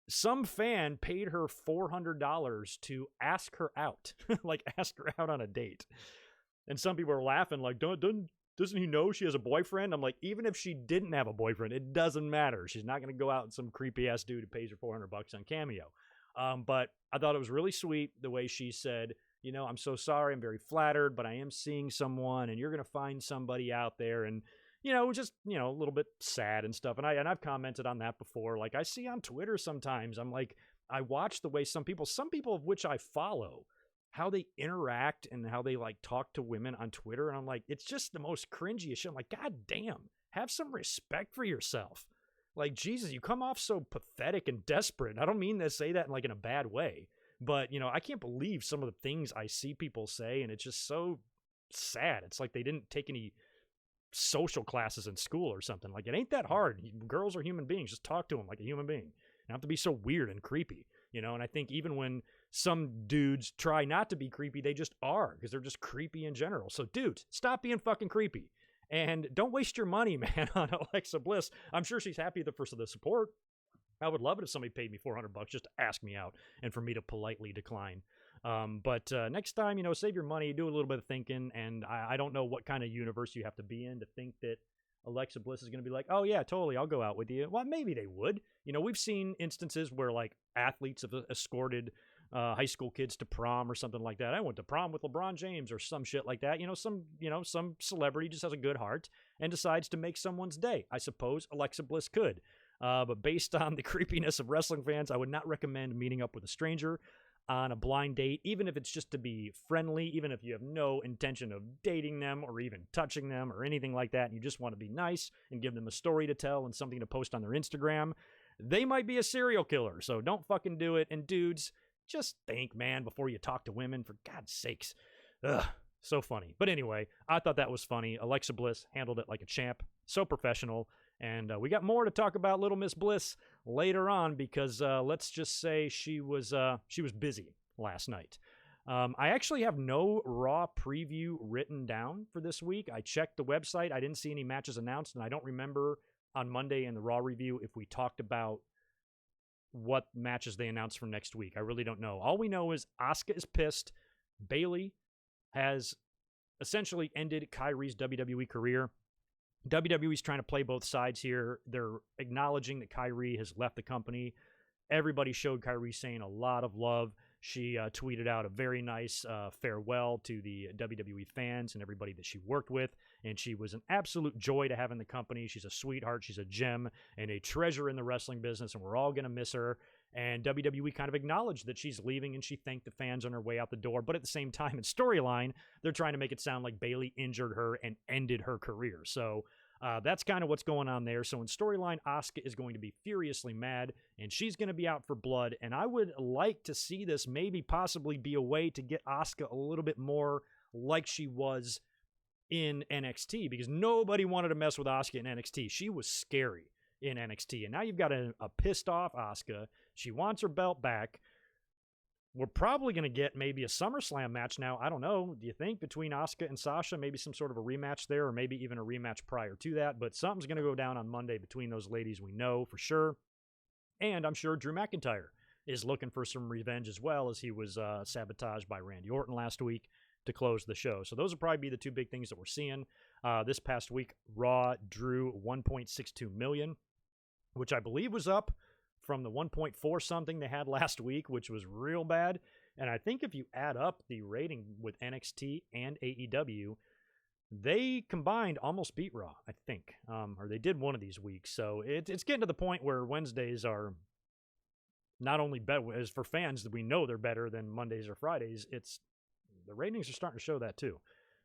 B: Some fan paid her $400 to ask her out, like ask her out on a date. And some people are laughing like, doesn't he know she has a boyfriend? I'm like, even if she didn't have a boyfriend, it doesn't matter. She's not going to go out with some creepy ass dude who pays her $400 on Cameo. But I thought it was really sweet the way she said, you know, I'm so sorry, I'm very flattered, but I am seeing someone, and you're going to find somebody out there, and, you know, just, you know, a little bit sad and stuff. And I've commented on that before. Like, I see on Twitter sometimes, I'm like, I watch the way some people of which I follow, how they interact and how they, like, talk to women on Twitter, and I'm like, it's just the most cringiest shit. I'm like, God damn, have some respect for yourself. Like, Jesus, you come off so pathetic and desperate. And I don't mean to say that in a bad way. But, you know, I can't believe some of the things I see people say, and it's just so sad. It's like they didn't take any social classes in school or something. Like, it ain't that hard. Girls are human beings. Just talk to them like a human being. You don't have to be so weird and creepy, you know? And I think even when some dudes try not to be creepy, they just are, because they're just creepy in general. So, dudes, stop being fucking creepy. And don't waste your money, man, on Alexa Bliss. I'm sure she's happy for the support. I would love it if somebody paid me $400 just to ask me out and for me to politely decline. But next time, you know, save your money, do a little bit of thinking. And I don't know what kind of universe you have to be in to think that Alexa Bliss is going to be like, oh, yeah, totally, I'll go out with you. Well, maybe they would. You know, we've seen instances where, like, athletes have escorted high school kids to prom or something like that. I went to prom with LeBron James or some shit like that. Some celebrity just has a good heart and decides to make someone's day. I suppose Alexa Bliss could. But based on the creepiness of wrestling fans, I would not recommend meeting up with a stranger on a blind date, even if it's just to be friendly, even if you have no intention of dating them or even touching them or anything like that, and you just want to be nice and give them a story to tell and something to post on their Instagram. They might be a serial killer, so don't fucking do it. And dudes, just think, man, before you talk to women, for God's sakes. Ugh, so funny. But anyway, I thought that was funny. Alexa Bliss handled it like a champ. So professional. And we got more to talk about Little Miss Bliss later on because let's just say she was busy last night. I actually have no Raw preview written down for this week. I checked the website. I didn't see any matches announced, and I don't remember on Monday in the Raw review if we talked about what matches they announced for next week. I really don't know. All we know is Asuka is pissed. Bayley has essentially ended Kairi's WWE career. WWE's trying to play both sides here. They're acknowledging that Kairi has left the company. Everybody showed Kairi saying a lot of love. She tweeted out a very nice farewell to the WWE fans and everybody that she worked with, and she was an absolute joy to have in the company. She's a sweetheart, she's a gem, and a treasure in the wrestling business, and we're all going to miss her. And WWE kind of acknowledged that she's leaving, and she thanked the fans on her way out the door. But at the same time, in storyline, they're trying to make it sound like Bayley injured her and ended her career. So that's kind of what's going on there. So in storyline, Asuka is going to be furiously mad, and she's going to be out for blood. And I would like to see this maybe possibly be a way to get Asuka a little bit more like she was in NXT, because nobody wanted to mess with Asuka in NXT. She was scary in NXT. And now you've got a pissed off Asuka. She wants her belt back. We're probably going to get maybe a SummerSlam match now. I don't know. Do you think between Asuka and Sasha, maybe some sort of a rematch there, or maybe even a rematch prior to that? But something's going to go down on Monday between those ladies, we know for sure. And I'm sure Drew McIntyre is looking for some revenge as well, as he was sabotaged by Randy Orton last week to close the show. So those will probably be the two big things that we're seeing. This past week, Raw drew 1.62 million, which I believe was up from the 1.4 something they had last week, which was real bad. And I think if you add up the rating with NXT and AEW, they combined almost beat Raw, I think. Or they did one of these weeks. So it's getting to the point where Wednesdays are not only as for fans that we know they're better than Mondays or Fridays, it's the ratings are starting to show that too.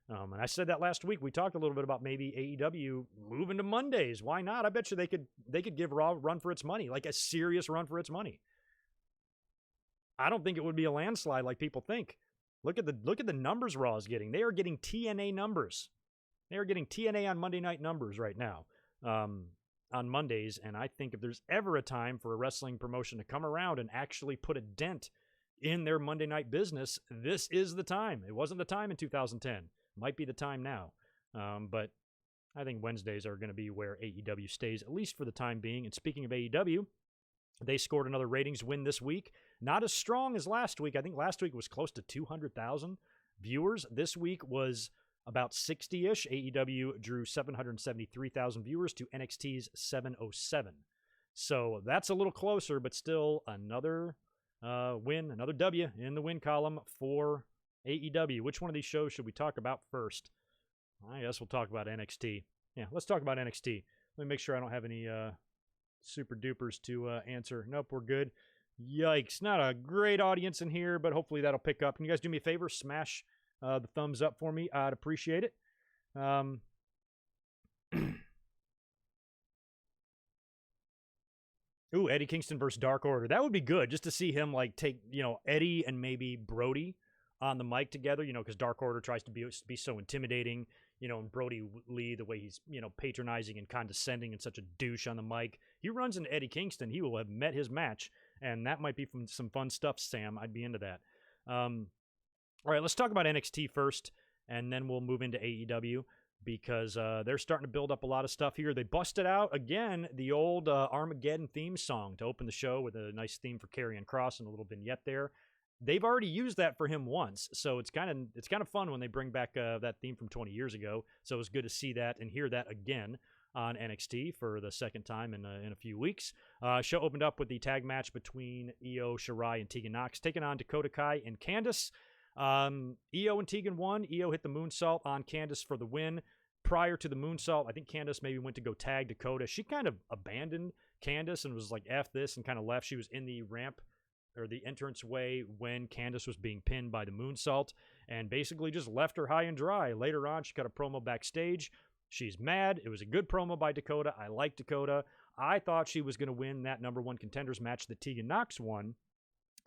B: And I said that last week. We talked a little bit about maybe AEW moving to Mondays. Why not? I bet you they could give Raw a run for its money, like a serious run for its money. I don't think it would be a landslide like people think. Look at the numbers Raw is getting. They are getting TNA numbers. They are getting TNA on Monday night numbers right now on Mondays. And I think if there's ever a time for a wrestling promotion to come around and actually put a dent in their Monday night business, this is the time. It wasn't the time in 2010. Might be the time now. But I think Wednesdays are going to be where AEW stays, at least for the time being. And speaking of AEW, they scored another ratings win this week. Not as strong as last week. I think last week was close to 200,000 viewers. This week was about 60-ish. AEW drew 773,000 viewers to NXT's 707. So that's a little closer, but still another win, another W in the win column for AEW. Which one of these shows should we talk about first? I guess we'll talk about NXT. Yeah, let's talk about NXT. Let me make sure I don't have any super dupers to answer. Nope, we're good. Yikes, not a great audience in here, but hopefully that'll pick up. Can you guys do me a favor? Smash the thumbs up for me. I'd appreciate it. Ooh, Eddie Kingston versus Dark Order. That would be good, just to see him like take, Eddie and maybe Brody on the mic together, because Dark Order tries to be so intimidating, and Brody Lee, the way he's, patronizing and condescending and such a douche on the mic. He runs into Eddie Kingston. He will have met his match, and that might be from some fun stuff, Sam. I'd be into that. All right, let's talk about NXT first, and then we'll move into AEW, because they're starting to build up a lot of stuff here. They busted out, again, the old Armageddon theme song to open the show with a nice theme for Karrion Kross and a little vignette there. They've already used that for him once, so it's kind of fun when they bring back that theme from 20 years ago. So it was good to see that and hear that again on NXT for the second time in a few weeks. Show opened up with the tag match between Io Shirai and Tegan Nox, taking on Dakota Kai and Candice. Io and Tegan won. Io hit the moonsault on Candice for the win. Prior to the moonsault, I think Candice maybe went to go tag Dakota. She kind of abandoned Candice and was like, F this, and kind of left. She was in the ramp or the entrance way when Candice was being pinned by the moonsault, and basically just left her high and dry. Later on, she cut a promo backstage. She's mad. It was a good promo by Dakota. I like Dakota. I thought she was going to win that number one contenders match that Tegan Nox won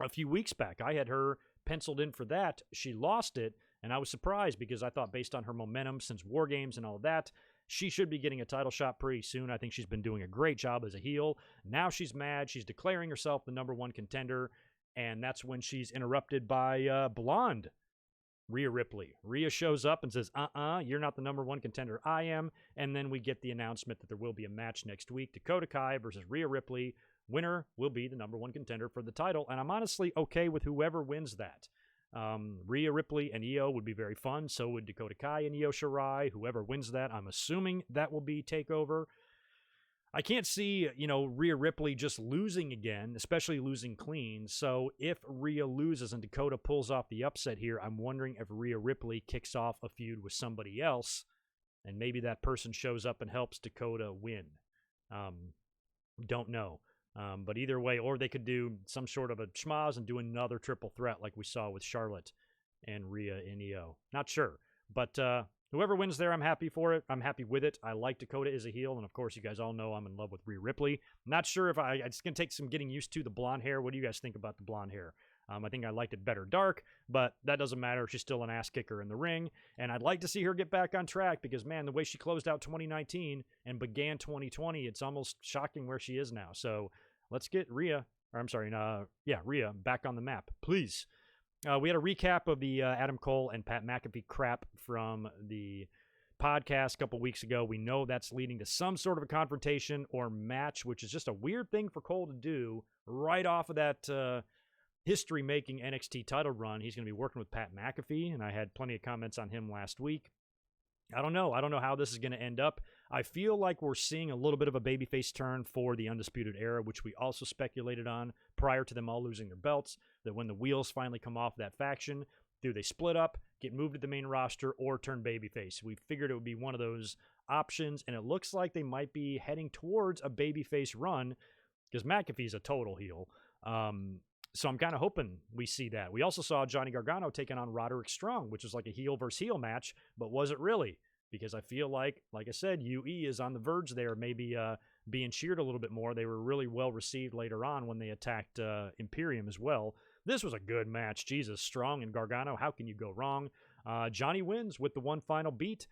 B: a few weeks back. I had her penciled in for that. She lost it, and I was surprised because I thought based on her momentum since War Games and all of that, she should be getting a title shot pretty soon. I think she's been doing a great job as a heel. Now she's mad. She's declaring herself the number one contender, and that's when she's interrupted by blonde Rhea Ripley. Rhea shows up and says, you're not the number one contender. I am. And then we get the announcement that there will be a match next week. Dakota Kai versus Rhea Ripley. Winner will be the number one contender for the title, and I'm honestly okay with whoever wins that. Rhea Ripley and Io would be very fun. So would Dakota Kai and Io Shirai. Whoever wins that, I'm assuming that will be TakeOver. I can't see, Rhea Ripley just losing again, especially losing clean. So if Rhea loses and Dakota pulls off the upset here, I'm wondering if Rhea Ripley kicks off a feud with somebody else, and maybe that person shows up and helps Dakota win. Don't know. But either way, or they could do some sort of a schmoz and do another triple threat like we saw with Charlotte and Rhea and Io. Not sure. But whoever wins there, I'm happy for it. I'm happy with it. I like Dakota as a heel. And of course, you guys all know I'm in love with Rhea Ripley. Not sure if it's going to take some getting used to the blonde hair. What do you guys think about the blonde hair? I think I liked it better dark, but that doesn't matter. She's still an ass kicker in the ring. And I'd like to see her get back on track because, man, the way she closed out 2019 and began 2020, it's almost shocking where she is now. So let's get Rhea back on the map, please. We had a recap of the Adam Cole and Pat McAfee crap from the podcast a couple weeks ago. We know that's leading to some sort of a confrontation or match, which is just a weird thing for Cole to do right off of that history-making NXT title run. He's going to be working with Pat McAfee, and I had plenty of comments on him last week. I don't know how this is going to end up. I feel like we're seeing a little bit of a babyface turn for the Undisputed Era, which we also speculated on prior to them all losing their belts, that when the wheels finally come off that faction, do they split up, get moved to the main roster, or turn babyface? We figured it would be one of those options, and it looks like they might be heading towards a babyface run because McAfee's a total heel. So I'm kind of hoping we see that. We also saw Johnny Gargano taking on Roderick Strong, which was like a heel versus heel match, but was it really? Because I feel like I said, UE is on the verge there, maybe being cheered a little bit more. They were really well received later on when they attacked Imperium as well. This was a good match. Jesus, Strong and Gargano, how can you go wrong? Johnny wins with the one final beat,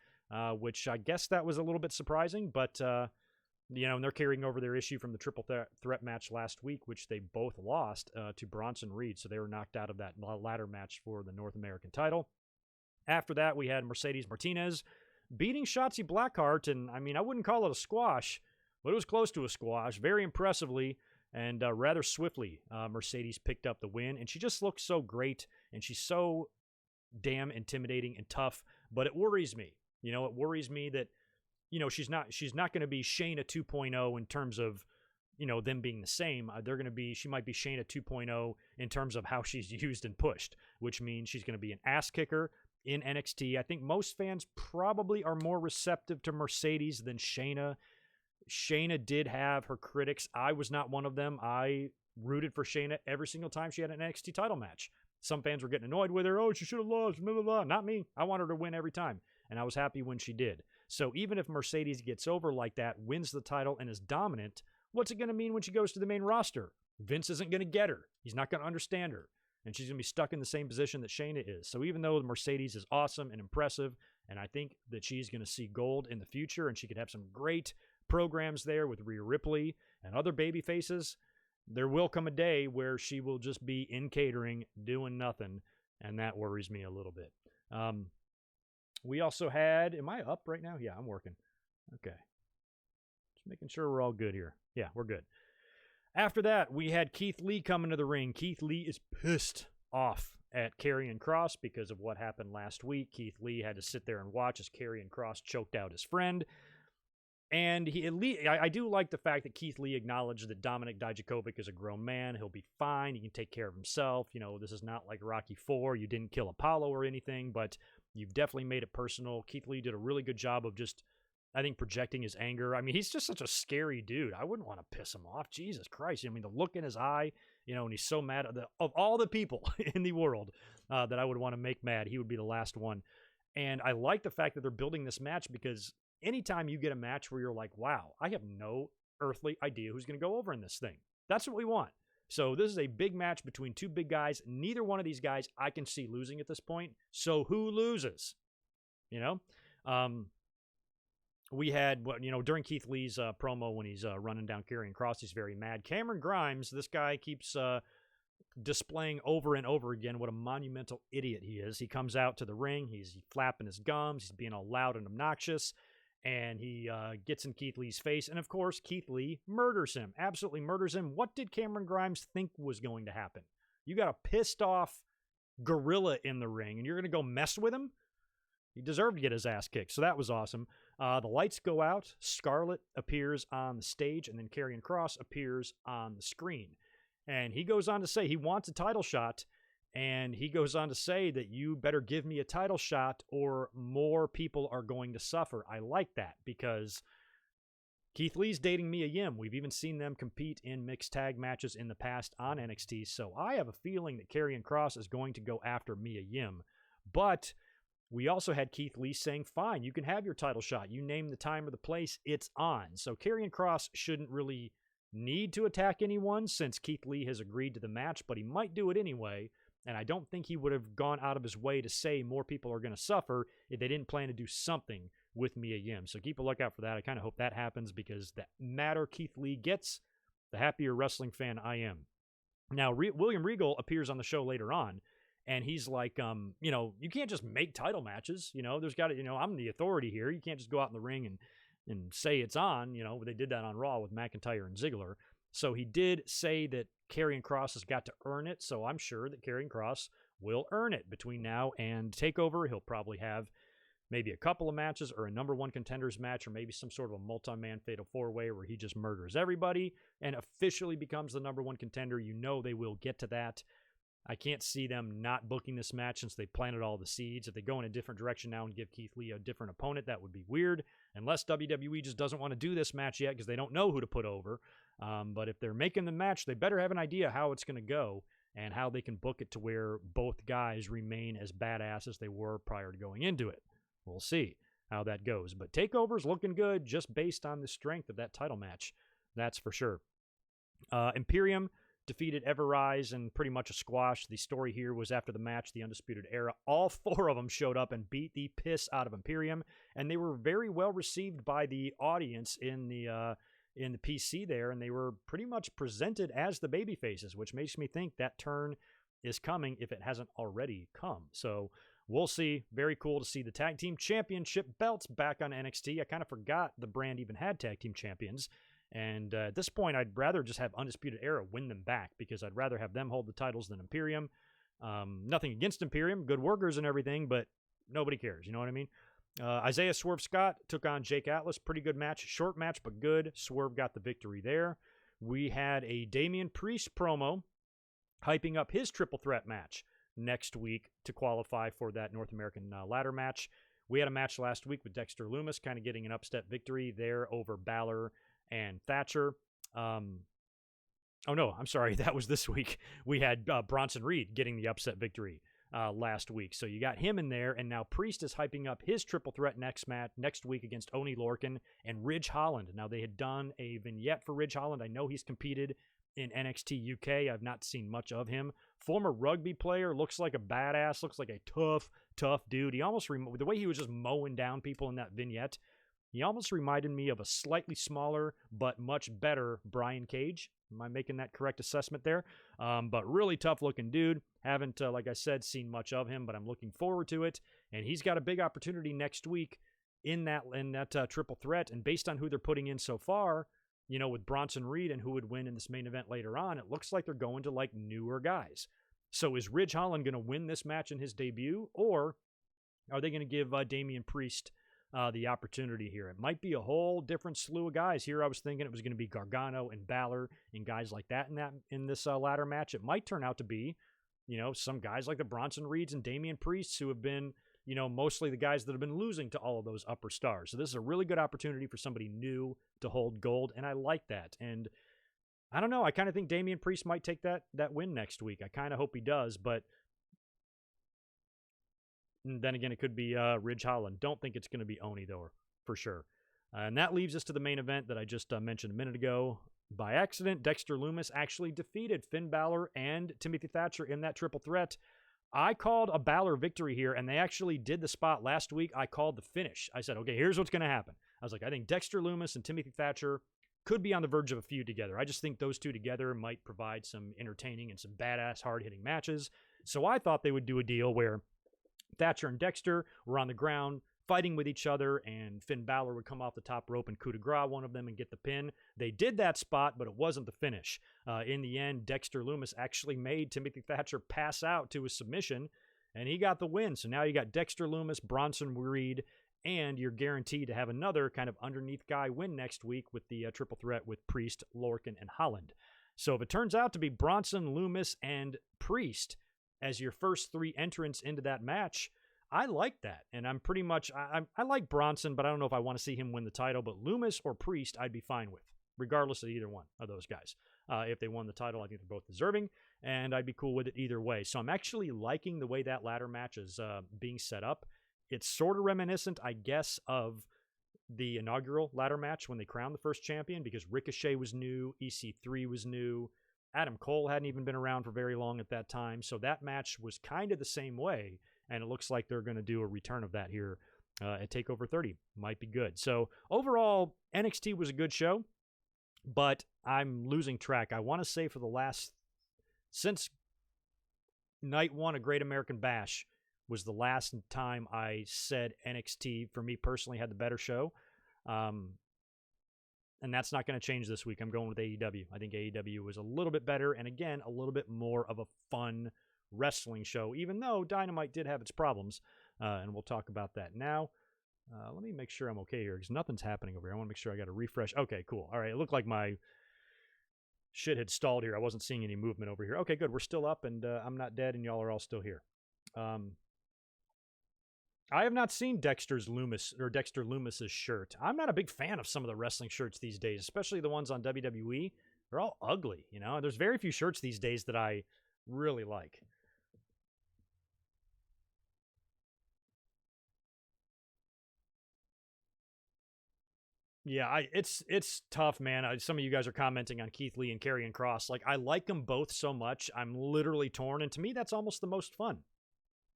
B: which I guess that was a little bit surprising, but and they're carrying over their issue from the triple threat match last week, which they both lost to Bronson Reed. So they were knocked out of that ladder match for the North American title. After that, we had Mercedes Martinez beating Shotzi Blackheart. And I mean, I wouldn't call it a squash, but it was close to a squash. Very impressively and rather swiftly, Mercedes picked up the win. And she just looks so great. And she's so damn intimidating and tough. But it worries me. It worries me that she's not going to be Shayna 2.0 in terms of, them being the same. She might be Shayna 2.0 in terms of how she's used and pushed, which means she's going to be an ass kicker in NXT. I think most fans probably are more receptive to Mercedes than Shayna. Shayna did have her critics. I was not one of them. I rooted for Shayna every single time she had an NXT title match. Some fans were getting annoyed with her. Oh, she should have lost, blah, blah, blah. Not me. I wanted her to win every time, and I was happy when she did. So even if Mercedes gets over like that, wins the title, and is dominant, what's it going to mean when she goes to the main roster? Vince isn't going to get her. He's not going to understand her. And she's going to be stuck in the same position that Shayna is. So even though Mercedes is awesome and impressive, and I think that she's going to see gold in the future, and she could have some great programs there with Rhea Ripley and other baby faces, there will come a day where she will just be in catering, doing nothing, and that worries me a little bit. We also had, am I up right now? Yeah, I'm working. Okay. Just making sure we're all good here. Yeah, we're good. After that, we had Keith Lee come into the ring. Keith Lee is pissed off at Karrion Kross because of what happened last week. Keith Lee had to sit there and watch as Karrion Kross choked out his friend. And I do like the fact that Keith Lee acknowledged that Dominik Dijakovic is a grown man. He'll be fine. He can take care of himself. This is not like Rocky IV. You didn't kill Apollo or anything, but you've definitely made it personal. Keith Lee did a really good job of just, I think, projecting his anger. I mean, he's just such a scary dude. I wouldn't want to piss him off. Jesus Christ. I mean, the look in his eye, and he's so mad. Of all the people in the world that I would want to make mad, he would be the last one. And I like the fact that they're building this match because anytime you get a match where you're like, wow, I have no earthly idea who's going to go over in this thing. That's what we want. So this is a big match between two big guys. Neither one of these guys I can see losing at this point. So who loses? We had, during Keith Lee's promo when he's running down Karrion Kross, he's very mad. Cameron Grimes, this guy keeps displaying over and over again what a monumental idiot he is. He comes out to the ring. He's flapping his gums. He's being all loud and obnoxious. And he gets in Keith Lee's face. And, of course, Keith Lee murders him. Absolutely murders him. What did Cameron Grimes think was going to happen? You got a pissed off gorilla in the ring, and you're going to go mess with him? He deserved to get his ass kicked. So that was awesome. The lights go out. Scarlett appears on the stage, and then Karrion Kross appears on the screen. And he goes on to say he wants a title shot. And he goes on to say that you better give me a title shot or more people are going to suffer. I like that because Keith Lee's dating Mia Yim. We've even seen them compete in mixed tag matches in the past on NXT. So I have a feeling that Karrion Kross is going to go after Mia Yim. But we also had Keith Lee saying, fine, you can have your title shot. You name the time or the place, it's on. So Karrion Kross shouldn't really need to attack anyone since Keith Lee has agreed to the match, but he might do it anyway. And I don't think he would have gone out of his way to say more people are going to suffer if they didn't plan to do something with Mia Yim. So keep a lookout for that. I kind of hope that happens because the madder Keith Lee gets, the happier wrestling fan I am. Now, William Regal appears on the show later on, and he's like, you can't just make title matches. There's got to, I'm the authority here. You can't just go out in the ring and say it's on. They did that on Raw with McIntyre and Ziggler. So he did say that Karrion Kross has got to earn it, so I'm sure that Karrion Kross will earn it between now and TakeOver. He'll probably have maybe a couple of matches or a number one contenders match or maybe some sort of a multi-man fatal four-way where he just murders everybody and officially becomes the number one contender. They will get to that. I can't see them not booking this match since they planted all the seeds. If they go in a different direction now and give Keith Lee a different opponent, that would be weird, unless WWE just doesn't want to do this match yet because they don't know who to put over. But if they're making the match, they better have an idea how it's going to go and how they can book it to where both guys remain as badass as they were prior to going into it. We'll see how that goes. But TakeOver's looking good just based on the strength of that title match. That's for sure. Imperium defeated Everrise in pretty much a squash. The story here was after the match, the Undisputed Era, all 4 of them showed up and beat the piss out of Imperium, and they were very well received by the audience in the PC there, and they were pretty much presented as the baby faces, which makes me think that turn is coming if it hasn't already come. So we'll see. Very cool to see the Tag Team Championship belts back on NXT. I kind of forgot the brand even had Tag Team Champions. And at this point, I'd rather just have Undisputed Era win them back because I'd rather have them hold the titles than Imperium. Nothing against Imperium, good workers and everything, but nobody cares. You know what I mean? Isaiah Swerve Scott took on Jake Atlas. Pretty good match. Short match, but good. Swerve got the victory there. We had a Damian Priest promo hyping up his triple threat match next week to qualify for that North American ladder match. We had a match last week with Dexter Lumis kind of getting an upset victory there over Balor and Thatcher. Oh, no, I'm sorry. That was this week. We had Bronson Reed getting the upset victory last week. So you got him in there, and now Priest is hyping up his triple threat next week against Oney Lorcan and Ridge Holland. Now, they had done a vignette for Ridge Holland. I know he's competed in NXT UK. I've not seen much of him. Former rugby player, looks like a badass, looks like a tough dude. He almost, the way he was just mowing down people in that vignette, he almost reminded me of a slightly smaller but much better Brian Cage. Am I making that correct assessment there? But really tough-looking dude. Haven't, like I said, seen much of him, but I'm looking forward to it. And he's got a big opportunity next week in that triple threat. And based on who they're putting in so far, you know, with Bronson Reed and who would win in this main event later on, it looks like they're going to, like, newer guys. So is Ridge Holland going to win this match in his debut, or are they going to give Damian Priest the opportunity here? It might be a whole different slew of guys. Here I was thinking it was going to be Gargano and Balor and guys like that in this ladder match. It might turn out to be, you know, some guys like the Bronson Reeds and Damian Priests who have been, you know, mostly the guys that have been losing to all of those upper stars. So this is a really good opportunity for somebody new to hold gold, and I like that. And I don't know, I kind of think Damian Priest might take that win next week. I kind of hope he does, but then again, it could be Ridge Holland. Don't think it's going to be Oney, though, for sure. And that leaves us to the main event that I just mentioned a minute ago. By accident, Dexter Lumis actually defeated Finn Balor and Timothy Thatcher in that triple threat. I called a Balor victory here, and they actually did the spot last week. I called the finish. I said, okay, here's what's going to happen. I was like, I think Dexter Lumis and Timothy Thatcher could be on the verge of a feud together. I just think those two together might provide some entertaining and some badass, hard-hitting matches. So I thought they would do a deal where Thatcher and Dexter were on the ground fighting with each other, and Finn Balor would come off the top rope and coup de grace one of them and get the pin. They did that spot, but it wasn't the finish. In the end, Dexter Lumis actually made Timothy Thatcher pass out to his submission, and he got the win. So now you got Dexter Lumis, Bronson Reed, and you're guaranteed to have another kind of underneath guy win next week with the triple threat with Priest, Lorcan, and Holland. So if it turns out to be Bronson, Lumis, and Priest as your first 3 entrants into that match, I like that. And I'm pretty much, I like Bronson, but I don't know if I want to see him win the title. But Lumis or Priest, I'd be fine with, regardless of either one of those guys. If they won the title, I think they're both deserving, and I'd be cool with it either way. So I'm actually liking the way that ladder match is being set up. It's sort of reminiscent, I guess, of the inaugural ladder match when they crowned the first champion, because Ricochet was new, EC3 was new, Adam Cole hadn't even been around for very long at that time. So that match was kind of the same way, and it looks like they're going to do a return of that here at TakeOver 30. Might be good. So overall, NXT was a good show, but I'm losing track. I want to say since night 1 of Great American Bash was the last time I said NXT, for me personally, had the better show. And that's not going to change this week. I'm going with AEW. I think AEW was a little bit better, and again, a little bit more of a fun wrestling show, even though Dynamite did have its problems, and we'll talk about that now. Let me make sure I'm okay here, because nothing's happening over here. I want to make sure I got a refresh. Okay, cool. All right, it looked like my Shit had stalled here. I wasn't seeing any movement over here. Okay, good. We're still up, and I'm not dead, and y'all are all still here. I have not seen Dexter Loomis's shirt. I'm not a big fan of some of the wrestling shirts these days, especially the ones on WWE. They're all ugly, you know? There's very few shirts these days that I really like. Yeah, it's tough, man. Some of you guys are commenting on Keith Lee and Karrion Kross. Like, I like them both so much. I'm literally torn, and to me, that's almost the most fun.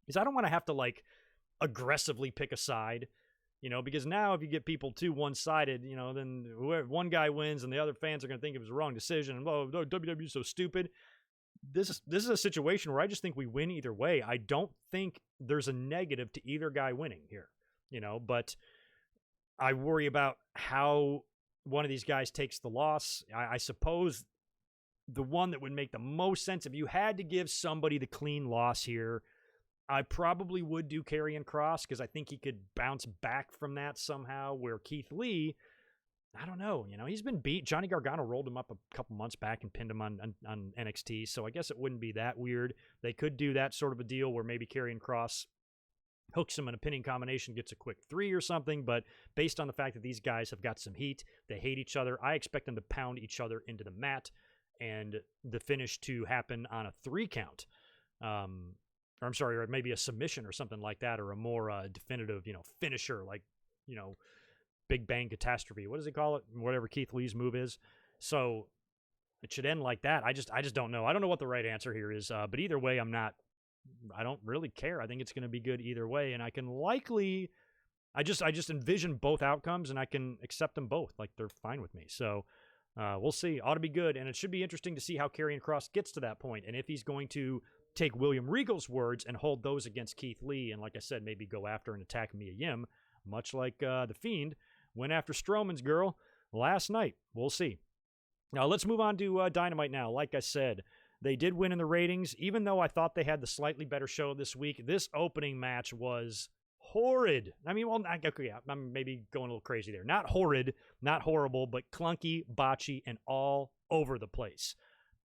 B: Because I don't want to have to, like, aggressively pick a side, you know, because now if you get people too one-sided, you know, then one guy wins and the other fans are going to think it was a wrong decision, and WWE is so stupid. This is a situation where I just think we win either way. I don't think there's a negative to either guy winning here, you know, but I worry about how one of these guys takes the loss. I suppose the one that would make the most sense, if you had to give somebody the clean loss here, I probably would do Karrion Kross, because I think he could bounce back from that somehow, where Keith Lee, I don't know, you know, he's been beat. Johnny Gargano rolled him up a couple months back and pinned him on NXT, so I guess it wouldn't be that weird. They could do that sort of a deal where maybe Karrion Kross hooks him in a pinning combination, gets a quick 3 or something, but based on the fact that these guys have got some heat, they hate each other, I expect them to pound each other into the mat, and the finish to happen on a 3 count. Or I'm sorry, or maybe a submission or something like that, or a more definitive, you know, finisher, like, you know, Big Bang Catastrophe. What does he call it? Whatever Keith Lee's move is. So it should end like that. I just don't know. I don't know what the right answer here is. But either way, I don't really care. I think it's going to be good either way, and I can likely, I just envision both outcomes, and I can accept them both. Like, they're fine with me. So we'll see. Ought to be good, and it should be interesting to see how Karrion Kross gets to that point, and if he's going to take William Regal's words and hold those against Keith Lee, and like I said, maybe go after and attack Mia Yim, much like The Fiend went after Strowman's girl last night. We'll see. Now, let's move on to Dynamite now. Like I said, they did win in the ratings, even though I thought they had the slightly better show this week. This opening match was horrid. I mean, well, okay, yeah, I'm maybe going a little crazy there. Not horrid, not horrible, but clunky, botchy, and all over the place.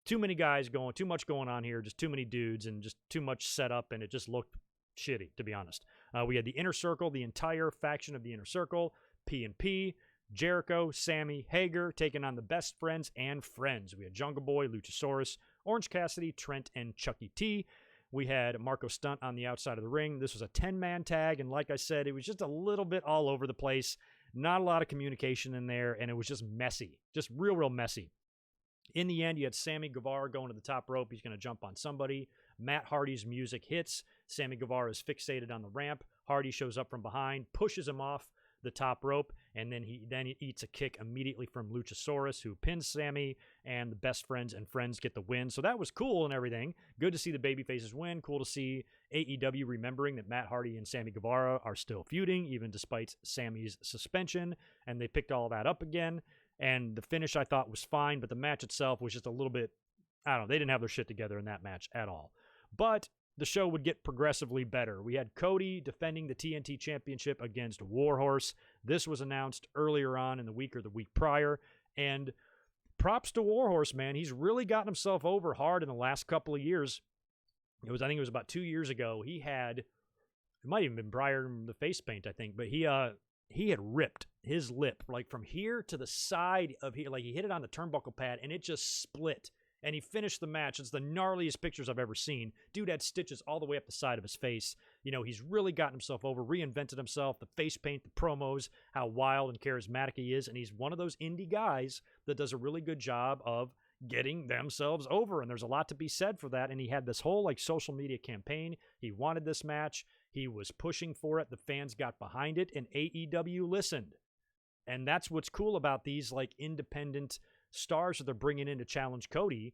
B: Too many guys going, too much going on here, just too many dudes, and just too much setup, and it just looked shitty, to be honest. We had the Inner Circle, the entire faction of the Inner Circle, P&P, Jericho, Sammy, Hager, taking on the Best Friends and Friends. We had Jungle Boy, Luchasaurus, Orange Cassidy, Trent, and Chucky T. We had Marco Stunt on the outside of the ring. This was a 10-man tag, and like I said, it was just a little bit all over the place. Not a lot of communication in there, and it was just messy. Just real messy. In the end, you had Sammy Guevara going to the top rope. He's going to jump on somebody. Matt Hardy's music hits. Sammy Guevara is fixated on the ramp. Hardy shows up from behind, pushes him off the top rope, and then he eats a kick immediately from Luchasaurus, who pins Sammy, and the Best Friends and Friends get the win. So that was cool and everything. Good to see the babyfaces win. Cool to see AEW remembering that Matt Hardy and Sammy Guevara are still feuding, even despite Sammy's suspension, and they picked all that up again. And the finish I thought was fine, but the match itself was just a little bit, I don't know, they didn't have their shit together in that match at all. But the show would get progressively better. We had Cody defending the TNT Championship against WARHORSE. This was announced earlier on in the week or the week prior. And props to WARHORSE, man. He's really gotten himself over hard in the last couple of years. I think it was about 2 years ago. He had, it might even been prior to the face paint, I think, but he had ripped his lip, like from here to the side of here. Like, he hit it on the turnbuckle pad, and it just split. And he finished the match. It's the gnarliest pictures I've ever seen. Dude had stitches all the way up the side of his face. You know, he's really gotten himself over, reinvented himself, the face paint, the promos, how wild and charismatic he is. And he's one of those indie guys that does a really good job of getting themselves over. And there's a lot to be said for that. And he had this whole, like, social media campaign. He wanted this match. He was pushing for it. The fans got behind it, and AEW listened. And that's what's cool about these, like, independent stars that they're bringing in to challenge Cody,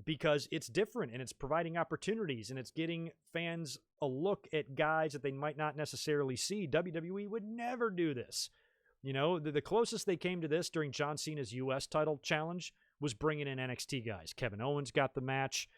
B: because it's different and it's providing opportunities and it's getting fans a look at guys that they might not necessarily see. WWE would never do this. You know, the closest they came to this during John Cena's U.S. title challenge was bringing in NXT guys. Kevin Owens got the match.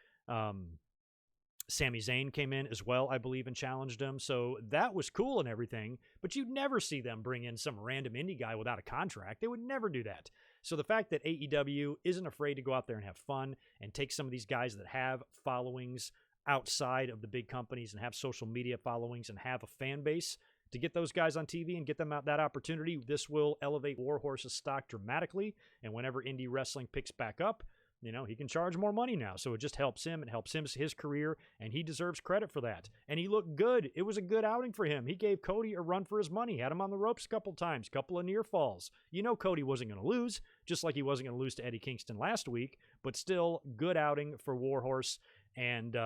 B: Sami Zayn came in as well, I believe, and challenged him. So that was cool and everything, but you'd never see them bring in some random indie guy without a contract. They would never do that. So the fact that AEW isn't afraid to go out there and have fun and take some of these guys that have followings outside of the big companies and have social media followings and have a fan base to get those guys on TV and get them out that opportunity, this will elevate WARHORSE's stock dramatically. And whenever indie wrestling picks back up, he can charge more money now. So it just helps him. It helps his career, and he deserves credit for that. And he looked good. It was a good outing for him. He gave Cody a run for his money. Had him on the ropes a couple times, couple of near falls. Cody wasn't going to lose, just like he wasn't going to lose to Eddie Kingston last week, but still good outing for WARHORSE. And,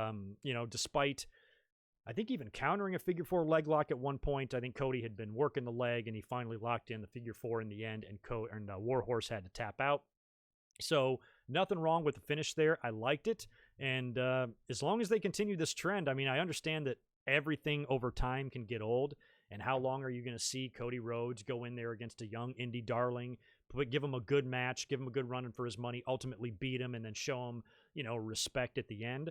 B: despite, I think, even countering a figure four leg lock at one point, I think Cody had been working the leg, and he finally locked in the figure four in the end, and WARHORSE had to tap out. So nothing wrong with the finish there. I liked it. And as long as they continue this trend, I understand that everything over time can get old. And how long are you going to see Cody Rhodes go in there against a young indie darling, give him a good match, give him a good run for his money, ultimately beat him, and then show him, respect at the end?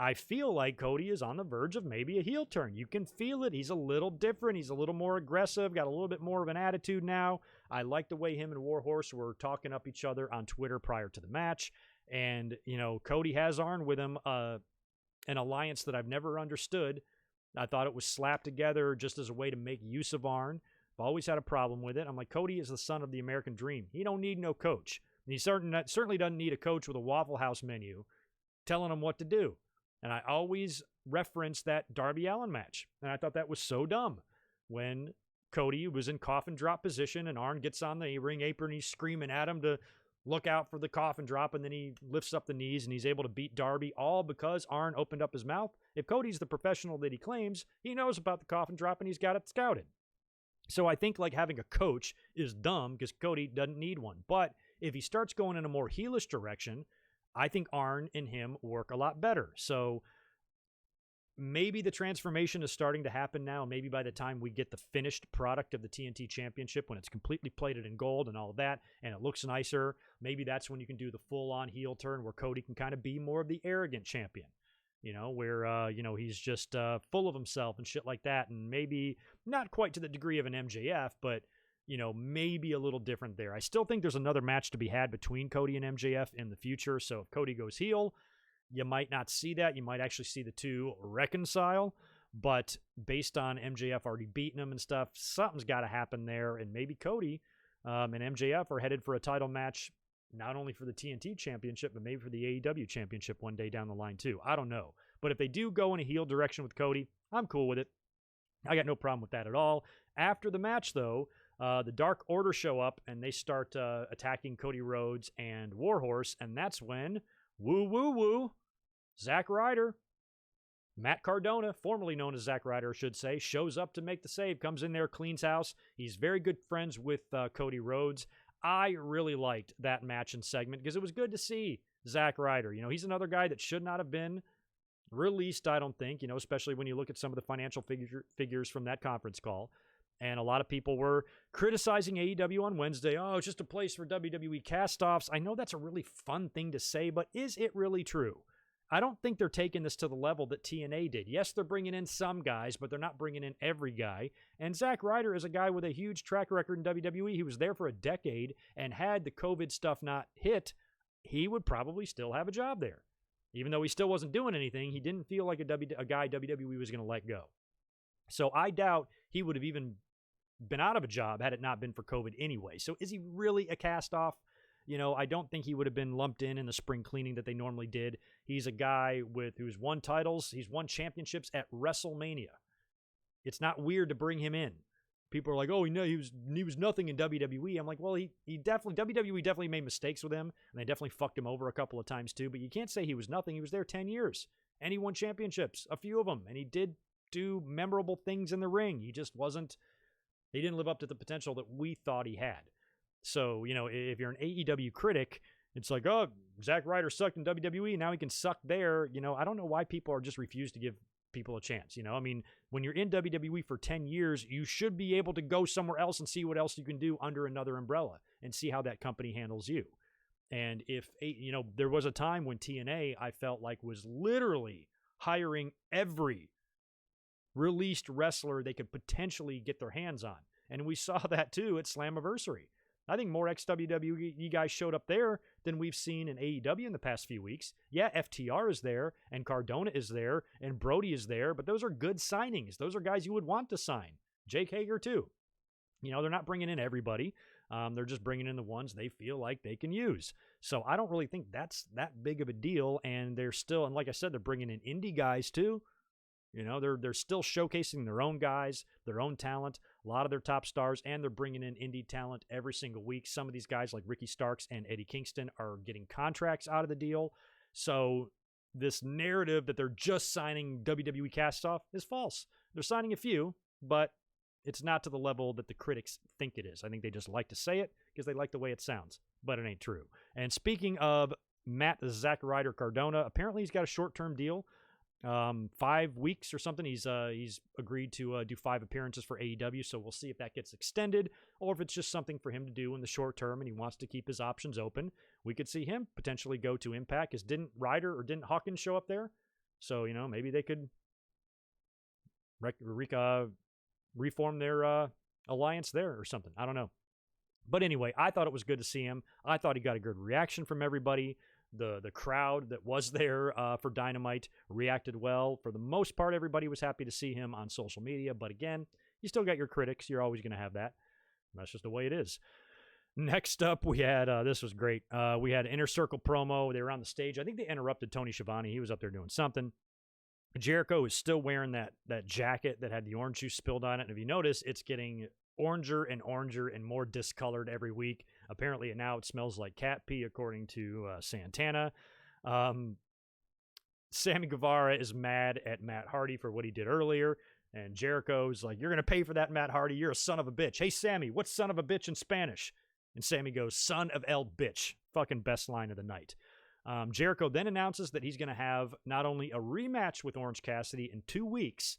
B: I feel like Cody is on the verge of maybe a heel turn. You can feel it. He's a little different. He's a little more aggressive, got a little bit more of an attitude now. I like the way him and WARHORSE were talking up each other on Twitter prior to the match. And, Cody has Arn with him, an alliance that I've never understood. I thought it was slapped together just as a way to make use of Arn. I've always had a problem with it. I'm like, Cody is the son of the American dream. He don't need no coach. And he certainly doesn't need a coach with a Waffle House menu telling him what to do. And I always reference that Darby Allin match. And I thought that was so dumb when Cody was in coffin drop position and Arn gets on the ring apron. He's screaming at him to look out for the coffin drop. And then he lifts up the knees and he's able to beat Darby, all because Arn opened up his mouth. If Cody's the professional that he claims, he knows about the coffin drop and he's got it scouted. So I think like having a coach is dumb because Cody doesn't need one. But if he starts going in a more heelish direction, I think Arn and him work a lot better. So maybe the transformation is starting to happen now. Maybe by the time we get the finished product of the TNT Championship, when it's completely plated in gold and all of that, and it looks nicer, maybe that's when you can do the full-on heel turn where Cody can kind of be more of the arrogant champion, where, he's just full of himself and shit like that. And maybe not quite to the degree of an MJF, but maybe a little different there. I still think there's another match to be had between Cody and MJF in the future. So if Cody goes heel, you might not see that. You might actually see the two reconcile. But based on MJF already beating him and stuff, something's got to happen there. And maybe Cody and MJF are headed for a title match, not only for the TNT Championship, but maybe for the AEW Championship one day down the line too. I don't know. But if they do go in a heel direction with Cody, I'm cool with it. I got no problem with that at all. After the match, though, the Dark Order show up and they start attacking Cody Rhodes and WARHORSE, and that's when Zack Ryder, Matt Cardona, formerly known as Zack Ryder, I should say, shows up to make the save, comes in there, cleans house. He's very good friends with Cody Rhodes. I really liked that match and segment because it was good to see Zack Ryder. He's another guy that should not have been released, I don't think, especially when you look at some of the financial figures from that conference call. And a lot of people were criticizing AEW on Wednesday. Oh, it's just a place for WWE cast-offs. I know that's a really fun thing to say, but is it really true? I don't think they're taking this to the level that TNA did. Yes, they're bringing in some guys, but they're not bringing in every guy. And Zack Ryder is a guy with a huge track record in WWE. He was there for a decade, and had the COVID stuff not hit, he would probably still have a job there. Even though he still wasn't doing anything, he didn't feel like a guy WWE was going to let go. So I doubt he would have even been out of a job had it not been for COVID anyway. So is he really a cast-off? I don't think he would have been lumped in the spring cleaning that they normally did. He's a guy who's won titles. He's won championships at WrestleMania. It's not weird to bring him in. People are like, oh, he was nothing in WWE. I'm like, well, WWE definitely made mistakes with him, and they definitely fucked him over a couple of times too, but you can't say he was nothing. He was there 10 years, and he won championships, a few of them, and he did do memorable things in the ring. He didn't live up to the potential that we thought he had. So, if you're an AEW critic, it's like, oh, Zack Ryder sucked in WWE, now he can suck there. I don't know why people are just refused to give people a chance. When you're in WWE for 10 years, you should be able to go somewhere else and see what else you can do under another umbrella and see how that company handles you. And if, there was a time when TNA, I felt like was literally hiring every released wrestler they could potentially get their hands on. And we saw that too at Slammiversary. I think more ex-WWE guys showed up there than we've seen in AEW in the past few weeks. Yeah, FTR is there, and Cardona is there, and Brody is there, but those are good signings. Those are guys you would want to sign. Jake Hager too. You know, they're not bringing in everybody. They're just bringing in the ones they feel like they can use. So I don't really think that's that big of a deal. And they're still, and like I said, they're bringing in indie guys too. You know, they're still showcasing their own guys, their own talent, a lot of their top stars, and they're bringing in indie talent every single week. Some of these guys like Ricky Starks and Eddie Kingston are getting contracts out of the deal. So this narrative that they're just signing WWE cast-off is false. They're signing a few, but it's not to the level that the critics think it is. I think they just like to say it because they like the way it sounds, but it ain't true. And speaking of Matt Zachariah Cardona, apparently he's got a short-term deal. 5 weeks or something. He's agreed to do 5 appearances for AEW, so we'll see if that gets extended or if it's just something for him to do in the short term and he wants to keep his options open. We could see him potentially go to Impact, because didn't Ryder or didn't Hawkins show up there? So, you know, maybe they could reform their alliance there or something. I don't know. But anyway, I thought it was good to see him. I thought he got a good reaction from everybody. The crowd that was there for Dynamite reacted well. For the most part, everybody was happy to see him on social media. But again, you still got your critics. You're always going to have that. That's just the way it is. Next up, we had, this was great. We had Inner Circle promo. They were on the stage. I think they interrupted Tony Schiavone. He was up there doing something. Jericho is still wearing that jacket that had the orange juice spilled on it. And if you notice, it's getting oranger and oranger and more discolored every week. Apparently now it smells like cat pee, according to Santana. Sammy Guevara is mad at Matt Hardy for what he did earlier. And Jericho's like, "You're going to pay for that, Matt Hardy. You're a son of a bitch." "Hey, Sammy, what's son of a bitch in Spanish?" And Sammy goes, "Son of el bitch." Fucking best line of the night. Jericho then announces that he's going to have not only a rematch with Orange Cassidy in 2 weeks,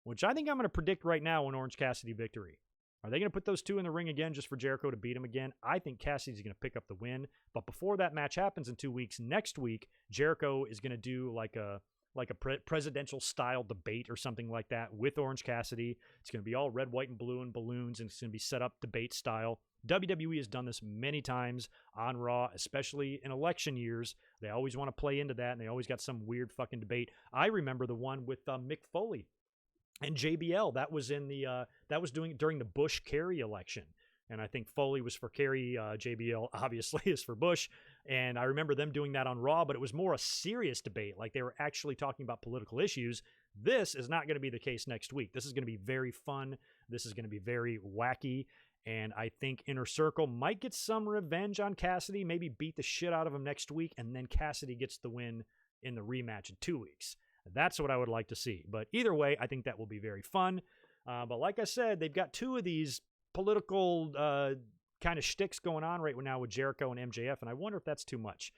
B: which I think I'm going to predict right now an Orange Cassidy victory. Are they going to put those two in the ring again just for Jericho to beat him again? I think Cassidy's going to pick up the win. But before that match happens in 2 weeks, next week, Jericho is going to do like a presidential style debate or something like that with Orange Cassidy. It's going to be all red, white, and blue and balloons, and it's going to be set up debate style. WWE has done this many times on Raw, especially in election years. They always want to play into that, and they always got some weird fucking debate. I remember the one with Mick Foley and JBL. That was during the Bush-Kerry election. And I think Foley was for Kerry, JBL obviously is for Bush. And I remember them doing that on Raw, but it was more a serious debate. Like they were actually talking about political issues. This is not going to be the case next week. This is going to be very fun. This is going to be very wacky. And I think Inner Circle might get some revenge on Cassidy, maybe beat the shit out of him next week, and then Cassidy gets the win in the rematch in 2 weeks. That's what I would like to see. But either way, I think that will be very fun. But like I said, they've got two of these political kind of shticks going on right now with Jericho and MJF, and I wonder if that's too much.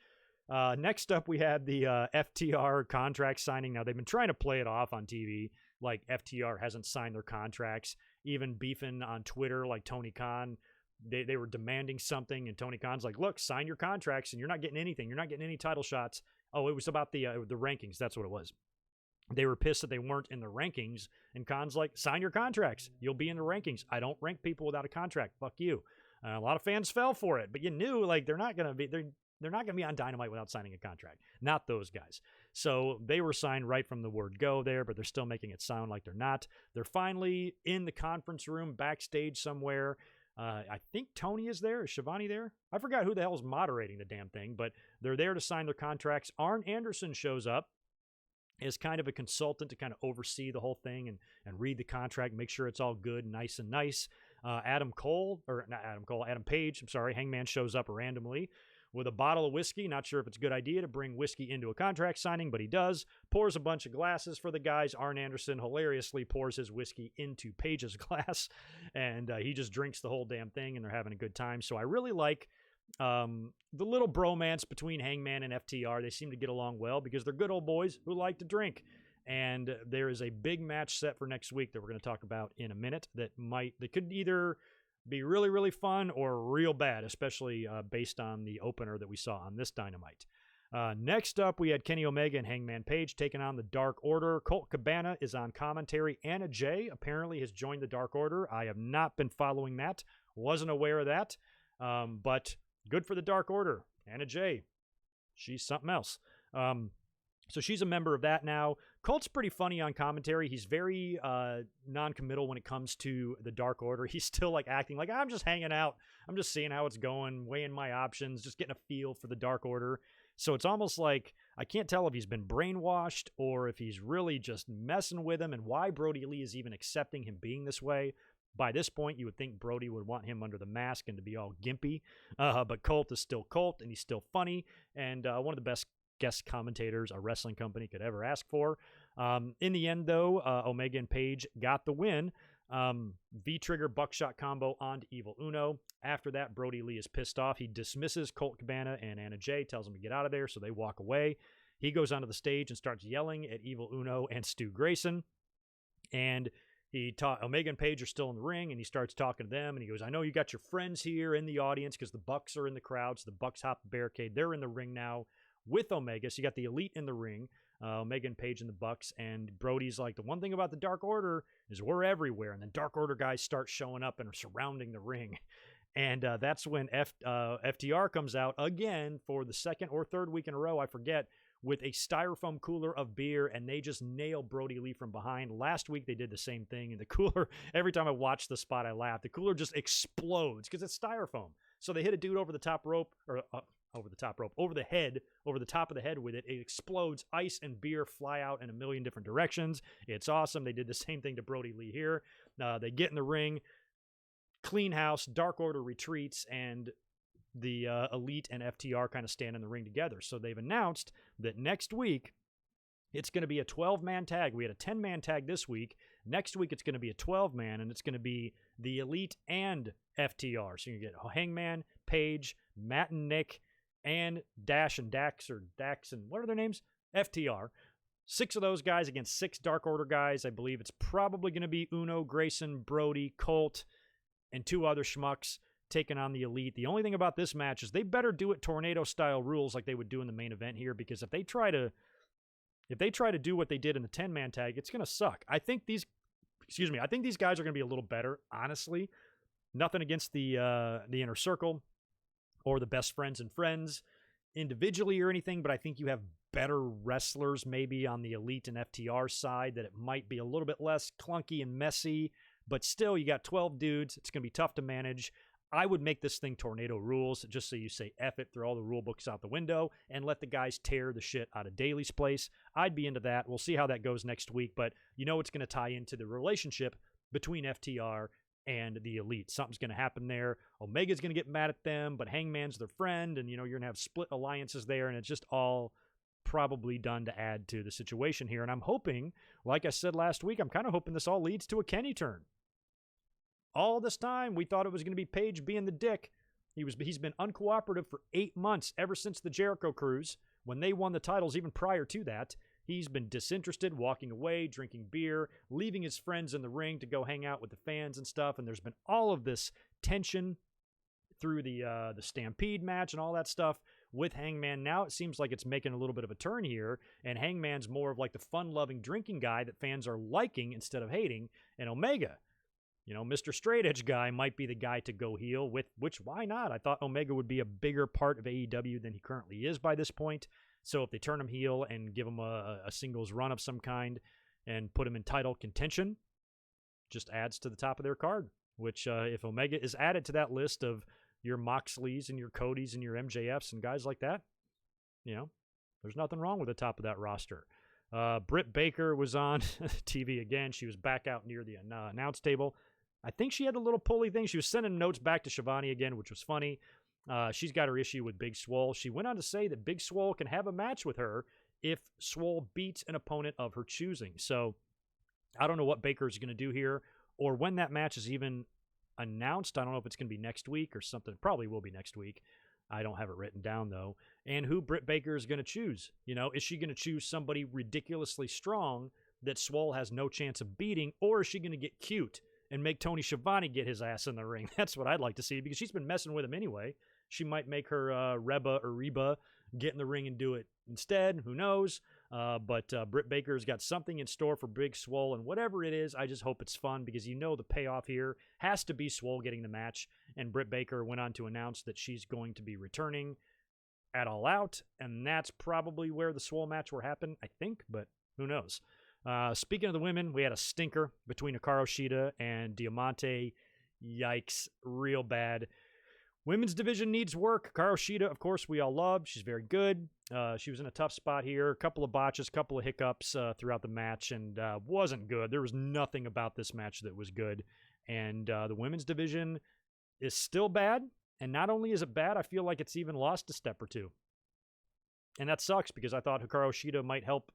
B: Next up, we had the FTR contract signing. Now, they've been trying to play it off on TV like FTR hasn't signed their contracts, even beefing on Twitter like Tony Khan. They were demanding something, and Tony Khan's like, "Look, sign your contracts, and you're not getting anything. You're not getting any title shots." Oh, it was about the rankings. That's what it was. They were pissed that they weren't in the rankings, and Khan's like, "Sign your contracts. You'll be in the rankings. I don't rank people without a contract. Fuck you." A lot of fans fell for it, but you knew like they're not going to be on Dynamite without signing a contract. Not those guys. So they were signed right from the word go there, but they're still making it sound like they're not. They're finally in the conference room backstage somewhere. I think Tony is there. Is Schiavone there? I forgot who the hell is moderating the damn thing, but they're there to sign their contracts. Arn Anderson shows up as kind of a consultant to kind of oversee the whole thing and read the contract, make sure it's all good, nice and nice. Adam Page, Hangman shows up randomly with a bottle of whiskey. Not sure if it's a good idea to bring whiskey into a contract signing, but he does. Pours a bunch of glasses for the guys. Arn Anderson hilariously pours his whiskey into Page's glass, and he just drinks the whole damn thing, and they're having a good time. So I really like the little bromance between Hangman and FTR. They seem to get along well because they're good old boys who like to drink. And there is a big match set for next week that we're going to talk about in a minute that could either be really, really fun or real bad, especially based on the opener that we saw on this Dynamite. Next up, we had Kenny Omega and Hangman Page taking on the Dark Order. Colt Cabana is on commentary. Anna Jay apparently has joined the Dark Order. I have not been following that. Wasn't aware of that. But good for the Dark Order. Anna Jay. She's something else. So she's a member of that now. Colt's pretty funny on commentary. He's very non-committal when it comes to the Dark Order. He's still like acting like, I'm just hanging out. I'm just seeing how it's going, weighing my options, just getting a feel for the Dark Order. So it's almost like I can't tell if he's been brainwashed or if he's really just messing with him and why Brody Lee is even accepting him being this way. By this point, you would think Brody would want him under the mask and to be all gimpy. But Colt is still Colt, and he's still funny. And one of the best guest commentators a wrestling company could ever ask for. In the end, though, Omega and Page got the win. V-trigger buckshot combo onto Evil Uno. After that, Brody Lee is pissed off. He dismisses Colt Cabana and Anna Jay, tells him to get out of there, so they walk away. He goes onto the stage and starts yelling at Evil Uno and Stu Grayson. And Omega and Page are still in the ring, and he starts talking to them, and he goes, I know you got your friends here in the audience because the Bucks are in the crowd, so the Bucks hop the barricade. They're in the ring now with Omega, so you got the Elite in the ring, Omega and Page and the Bucks, and Brody's like, the one thing about the Dark Order is we're everywhere, and the Dark Order guys start showing up and are surrounding the ring. And that's when FTR comes out again for the second or third week in a row, I forget, with a styrofoam cooler of beer, and they just nail Brody Lee from behind. Last week, they did the same thing, and the cooler, every time I watch the spot, I laugh. The cooler just explodes because it's styrofoam. So they hit a dude over the top rope, or over the top of the head with it. It explodes. Ice and beer fly out in a million different directions. It's awesome. They did the same thing to Brody Lee here. They get in the ring, clean house, Dark Order retreats, and the Elite and FTR kind of stand in the ring together. So they've announced that next week it's going to be a 12-man tag. We had a 10-man tag this week. Next week it's going to be a 12-man, and it's going to be the Elite and FTR. So you get Hangman, Page, Matt and Nick, and Dash and Dax, or Dax and what are their names? FTR. 6 of those guys against 6 Dark Order guys. I believe it's probably going to be Uno, Grayson, Brody, Colt, and 2 other schmucks taking on the Elite. The only thing about this match is they better do it tornado-style rules like they would do in the main event here, because if they try to do what they did in the 10-man tag, it's going to suck. I think these guys are going to be a little better, honestly. Nothing against the Inner Circle or the Best Friends and Friends individually or anything, but I think you have better wrestlers maybe on the Elite and FTR side, that it might be a little bit less clunky and messy, but still, you got 12 dudes. It's going to be tough to manage. I would make this thing tornado rules, just so you say F it, throw all the rule books out the window, and let the guys tear the shit out of Daly's place. I'd be into that. We'll see how that goes next week, but you know it's going to tie into the relationship between FTR and the Elite. Something's going to happen there. Omega's going to get mad at them, but Hangman's their friend, and you're going to have split alliances there, and it's just all probably done to add to the situation here. And I'm hoping, like I said last week, I'm kind of hoping this all leads to a Kenny turn. All this time, we thought it was going to be Page being the dick. He's been uncooperative for 8 months, ever since the Jericho Cruise, when they won the titles. Even prior to that, he's been disinterested, walking away, drinking beer, leaving his friends in the ring to go hang out with the fans and stuff. And there's been all of this tension through the Stampede match and all that stuff with Hangman. Now it seems like it's making a little bit of a turn here, and Hangman's more of like the fun-loving drinking guy that fans are liking instead of hating. And Omega, Mr. Straight Edge guy, might be the guy to go heel with, which, why not? I thought Omega would be a bigger part of AEW than he currently is by this point. So if they turn him heel and give him a singles run of some kind and put him in title contention, just adds to the top of their card, which if Omega is added to that list of your Moxleys and your Codys and your MJFs and guys like that, there's nothing wrong with the top of that roster. Britt Baker was on TV again. She was back out near the announce table. I think she had a little pulley thing. She was sending notes back to Shivani again, which was funny. She's got her issue with Big Swole. She went on to say that Big Swole can have a match with her if Swole beats an opponent of her choosing. So I don't know what Baker's going to do here, or when that match is even announced. I don't know if it's going to be next week or something. It probably will be next week. I don't have it written down, though. And who Britt Baker is going to choose. Is she going to choose somebody ridiculously strong that Swole has no chance of beating, or is she going to get cute and make Tony Schiavone get his ass in the ring? That's what I'd like to see, because she's been messing with him anyway. she might make her Reba or Reba get in the ring and do it instead. Who knows? But Britt Baker's got something in store for Big Swole, and whatever it is, I just hope it's fun, because the payoff here has to be Swole getting the match. And Britt Baker went on to announce that she's going to be returning at All Out, and that's probably where the Swole match will happen, I think, but who knows? Speaking of the women, we had a stinker between Hikaru Shida and Diamante. Yikes, real bad. Women's division needs work. Hikaru Shida, of course, we all love. She's very good. She was in a tough spot here. A couple of botches, a couple of hiccups throughout the match, and wasn't good. There was nothing about this match that was good. And the women's division is still bad. And not only is it bad, I feel like it's even lost a step or two. And that sucks, because I thought Hikaru Shida might help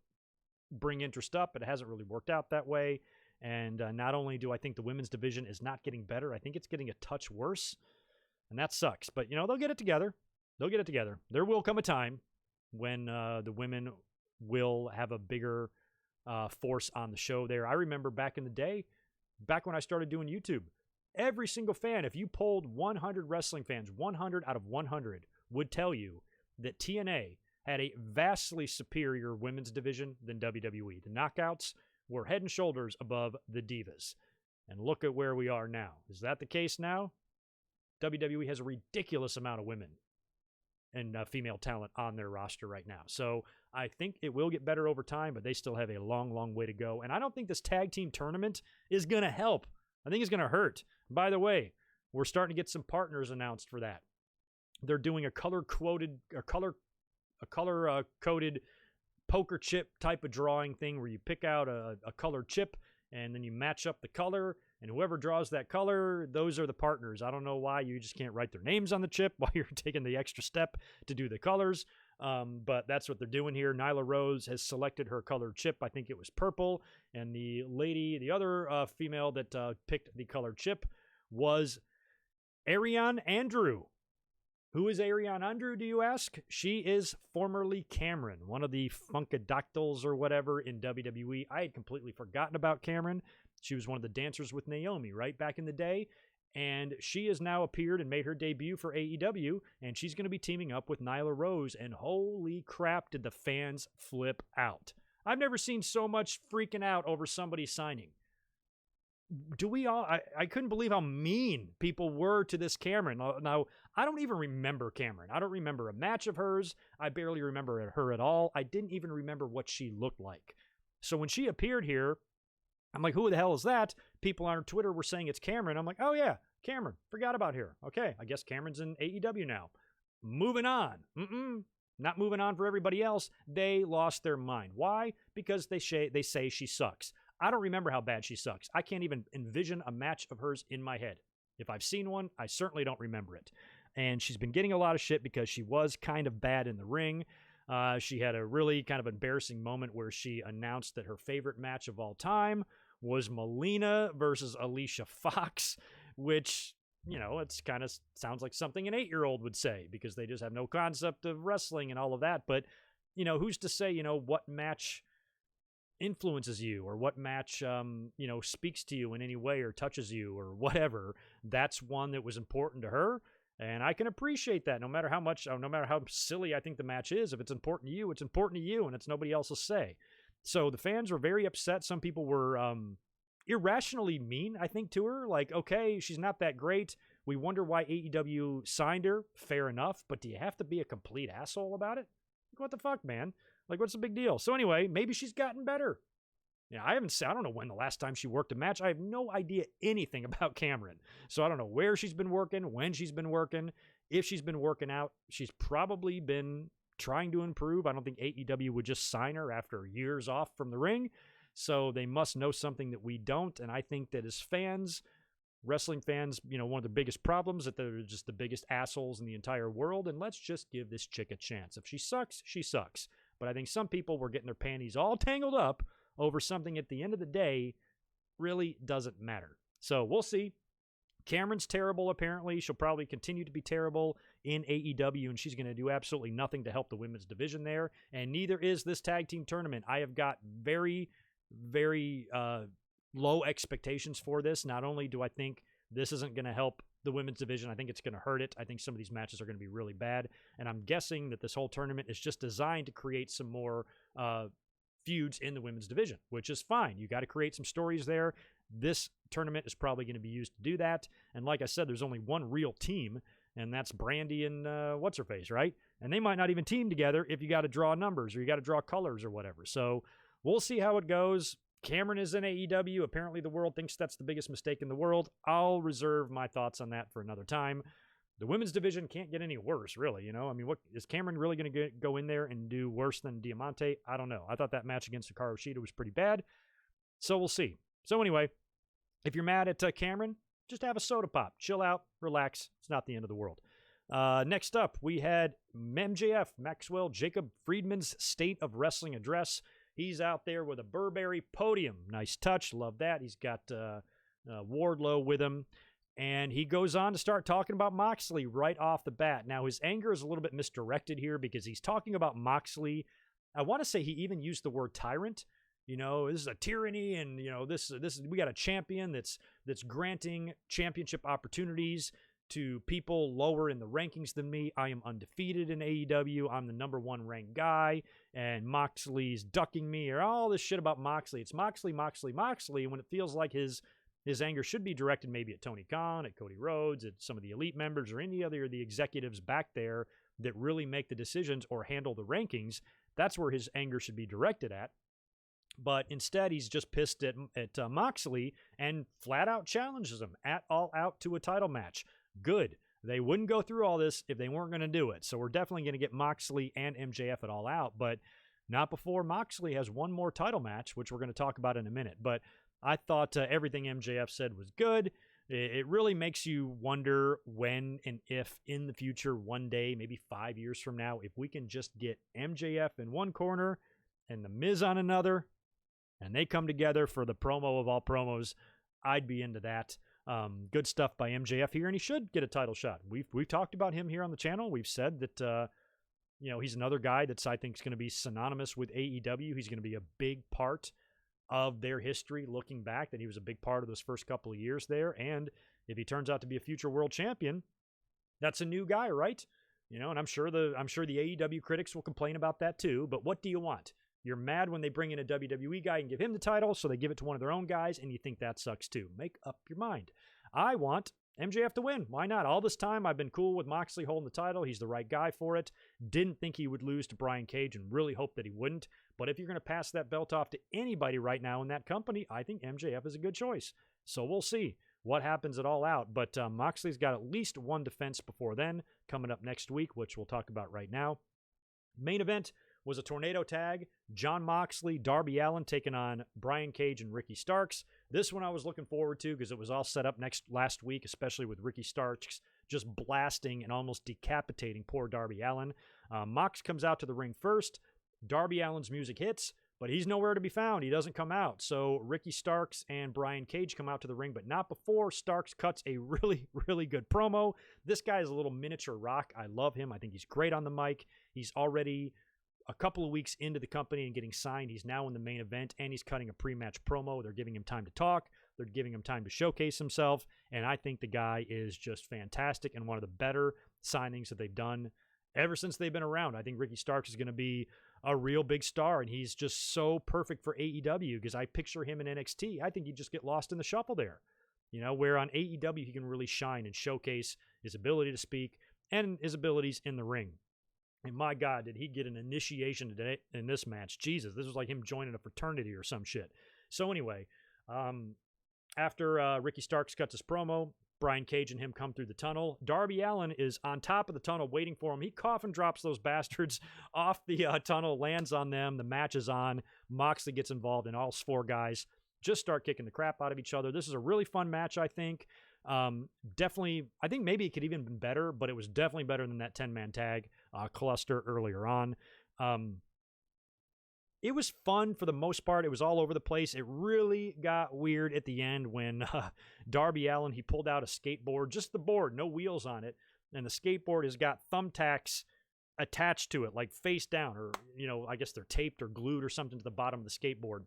B: bring interest up, but it hasn't really worked out that way. And not only do I think the women's division is not getting better, I think it's getting a touch worse. And that sucks. But, they'll get it together. They'll get it together. There will come a time when the women will have a bigger force on the show there. I remember back in the day, back when I started doing YouTube, every single fan, if you polled 100 wrestling fans, 100 out of 100 would tell you that TNA had a vastly superior women's division than WWE. The Knockouts were head and shoulders above the Divas. And look at where we are now. Is that the case now? WWE has a ridiculous amount of women and female talent on their roster right now. So I think it will get better over time, but they still have a long, long way to go. And I don't think this tag team tournament is going to help. I think it's going to hurt. By the way, we're starting to get some partners announced for that. They're doing a color-coded poker chip type of drawing thing where you pick out a colored chip and then you match up the color, and whoever draws that color, those are the partners. I don't know why you just can't write their names on the chip while you're taking the extra step to do the colors, but that's what they're doing here. Nyla Rose has selected her colored chip. I think it was purple, and the other female that picked the colored chip was Ariane Andrew. Who is Ariane Andrew, do you ask? She is formerly Cameron, one of the Funkadactyls or whatever in WWE. I had completely forgotten about Cameron. She was one of the dancers with Naomi, right, back in the day. And she has now appeared and made her debut for AEW, and she's going to be teaming up with Nyla Rose. And holy crap, did the fans flip out. I've never seen so much freaking out over somebody signing. Do we all? I couldn't believe how mean people were to this Cameron. Now, I don't even remember Cameron. I don't remember a match of hers. I barely remember her at all. I didn't even remember what she looked like. So when she appeared here, I'm like, who the hell is that? People on Twitter were saying it's Cameron. I'm like, oh yeah, Cameron. Forgot about her. Okay, I guess Cameron's in AEW now. Moving on. Not moving on for everybody else. They lost their mind. Why? Because they say she sucks. I don't remember how bad she sucks. I can't even envision a match of hers in my head. If I've seen one, I certainly don't remember it. And she's been getting a lot of shit because she was kind of bad in the ring. She had a really kind of embarrassing moment where she announced that her favorite match of all time was Melina versus Alicia Fox, which, it's kind of sounds like something an 8-year-old would say because they just have no concept of wrestling and all of that. But, who's to say, what match influences you or what match speaks to you in any way or touches you or whatever. That's one that was important to her, and I can appreciate that no matter how silly I think the match is. If it's important to you, it's important to you, and it's nobody else's say. So the fans were very upset. Some people were irrationally mean, I think, to her. Like, okay, she's not that great. We wonder why AEW signed her. Fair enough, but do you have to be a complete asshole about it? What the fuck, man? Like, what's the big deal? So anyway, maybe she's gotten better. I don't know when the last time she worked a match. I have no idea anything about Cameron. So I don't know where she's been working, when she's been working. If she's been working out, she's probably been trying to improve. I don't think AEW would just sign her after years off from the ring. So they must know something that we don't. And I think that as fans, wrestling fans, one of the biggest problems that they're just the biggest assholes in the entire world. And let's just give this chick a chance. If she sucks, she sucks. But I think some people were getting their panties all tangled up over something at the end of the day really doesn't matter. So we'll see. Cameron's terrible, apparently. She'll probably continue to be terrible in AEW, and she's going to do absolutely nothing to help the women's division there. And neither is this tag team tournament. I have got very, very low expectations for this. Not only do I think This isn't going to help the women's division. I think it's going to hurt it. I think some of these matches are going to be really bad. And I'm guessing that this whole tournament is just designed to create some more feuds in the women's division, which is fine. You got to create some stories there. This tournament is probably going to be used to do that. And like I said, there's only one real team, and that's Brandy and what's-her-face, right? And they might not even team together if you got to draw numbers or you got to draw colors or whatever. So we'll see how it goes. Cameron is in AEW. Apparently the world thinks that's the biggest mistake in the world. I'll reserve my thoughts on that for another time. The women's division can't get any worse, really. I mean, what is Cameron really going to go in there and do worse than Diamante? I don't know. I thought that match against Hikaru Shida was pretty bad. So we'll see. So anyway, if you're mad at Cameron, just have a soda pop. Chill out. Relax. It's not the end of the world. Next up, we had MJF, Maxwell Jacob Friedman's State of Wrestling address. He's out there with a Burberry podium. Nice touch. Love that. He's got Wardlow with him. And he goes on to start talking about Moxley right off the bat. Now, his anger is a little bit misdirected here because he's talking about Moxley. I want to say he even used the word tyrant. This is a tyranny, and this we got a champion that's granting championship opportunities to people lower in the rankings than me. I am undefeated in AEW. I'm the number 1 ranked guy, and Moxley's ducking me, or all this shit about Moxley. It's Moxley, when it feels like his anger should be directed maybe at Tony Khan, at Cody Rhodes, at some of the elite members, or any other of the executives back there that really make the decisions or handle the rankings. That's where his anger should be directed at. But instead, he's just pissed at Moxley and flat out challenges him at All Out to a title match. Good. They wouldn't go through all this if they weren't going to do it. So we're definitely going to get Moxley and MJF at All Out, but not before Moxley has one more title match, which we're going to talk about in a minute. But I thought everything MJF said was good. It really makes you wonder when and if in the future, one day, maybe 5 years from now, if we can just get MJF in one corner and The Miz on another, and they come together for the promo of all promos, I'd be into that. Good stuff by MJF here, and he should get a title shot. We've talked about him here on the channel. We've said that he's another guy that's I think is going to be synonymous with AEW. He's going to be a big part of their history looking back, that he was a big part of those first couple of years there. And if he turns out to be a future world champion, that's a new guy, right? And I'm sure the AEW critics will complain about that too. But what do you want? You're mad when they bring in a WWE guy and give him the title, so they give it to one of their own guys, and you think that sucks too. Make up your mind. I want MJF to win. Why not? All this time, I've been cool with Moxley holding the title. He's the right guy for it. Didn't think he would lose to Brian Cage and really hope that he wouldn't. But if you're going to pass that belt off to anybody right now in that company, I think MJF is a good choice. So we'll see what happens at All Out. But Moxley's got at least one defense before then, coming up next week, which we'll talk about right now. Main event was a tornado tag. Jon Moxley, Darby Allin taking on Brian Cage and Ricky Starks. This one I was looking forward to because it was all set up last week, especially with Ricky Starks just blasting and almost decapitating poor Darby Allin. Mox comes out to the ring first. Darby Allin's music hits, but he's nowhere to be found. He doesn't come out. So Ricky Starks and Brian Cage come out to the ring, but not before Starks cuts a really, really good promo. This guy is a little miniature Rock. I love him. I think he's great on the mic. He's already a couple of weeks into the company and getting signed. He's now in the main event, and he's cutting a pre-match promo. They're giving him time to talk. They're giving him time to showcase himself, and I think the guy is just fantastic and one of the better signings that they've done ever since they've been around. I think Ricky Starks is going to be a real big star, and he's just so perfect for AEW because I picture him in NXT. I think he'd just get lost in the shuffle there, where on AEW he can really shine and showcase his ability to speak and his abilities in the ring. And my God, did he get an initiation today in this match. Jesus, this was like him joining a fraternity or some shit. So anyway, after Ricky Starks cuts his promo, Brian Cage and him come through the tunnel. Darby Allin is on top of the tunnel waiting for him. He coffin drops those bastards off the tunnel, lands on them. The match is on. Moxley gets involved, and all 4 guys just start kicking the crap out of each other. This is a really fun match, I think. Definitely, I think maybe it could even been better, but it was definitely better than that 10-man tag cluster earlier on. It was fun for the most part. It was all over the place. It really got weird at the end when Darby Allin, he pulled out a skateboard, just the board, no wheels on it, and the skateboard has got thumbtacks attached to it, like face down, or, I guess they're taped or glued or something to the bottom of the skateboard.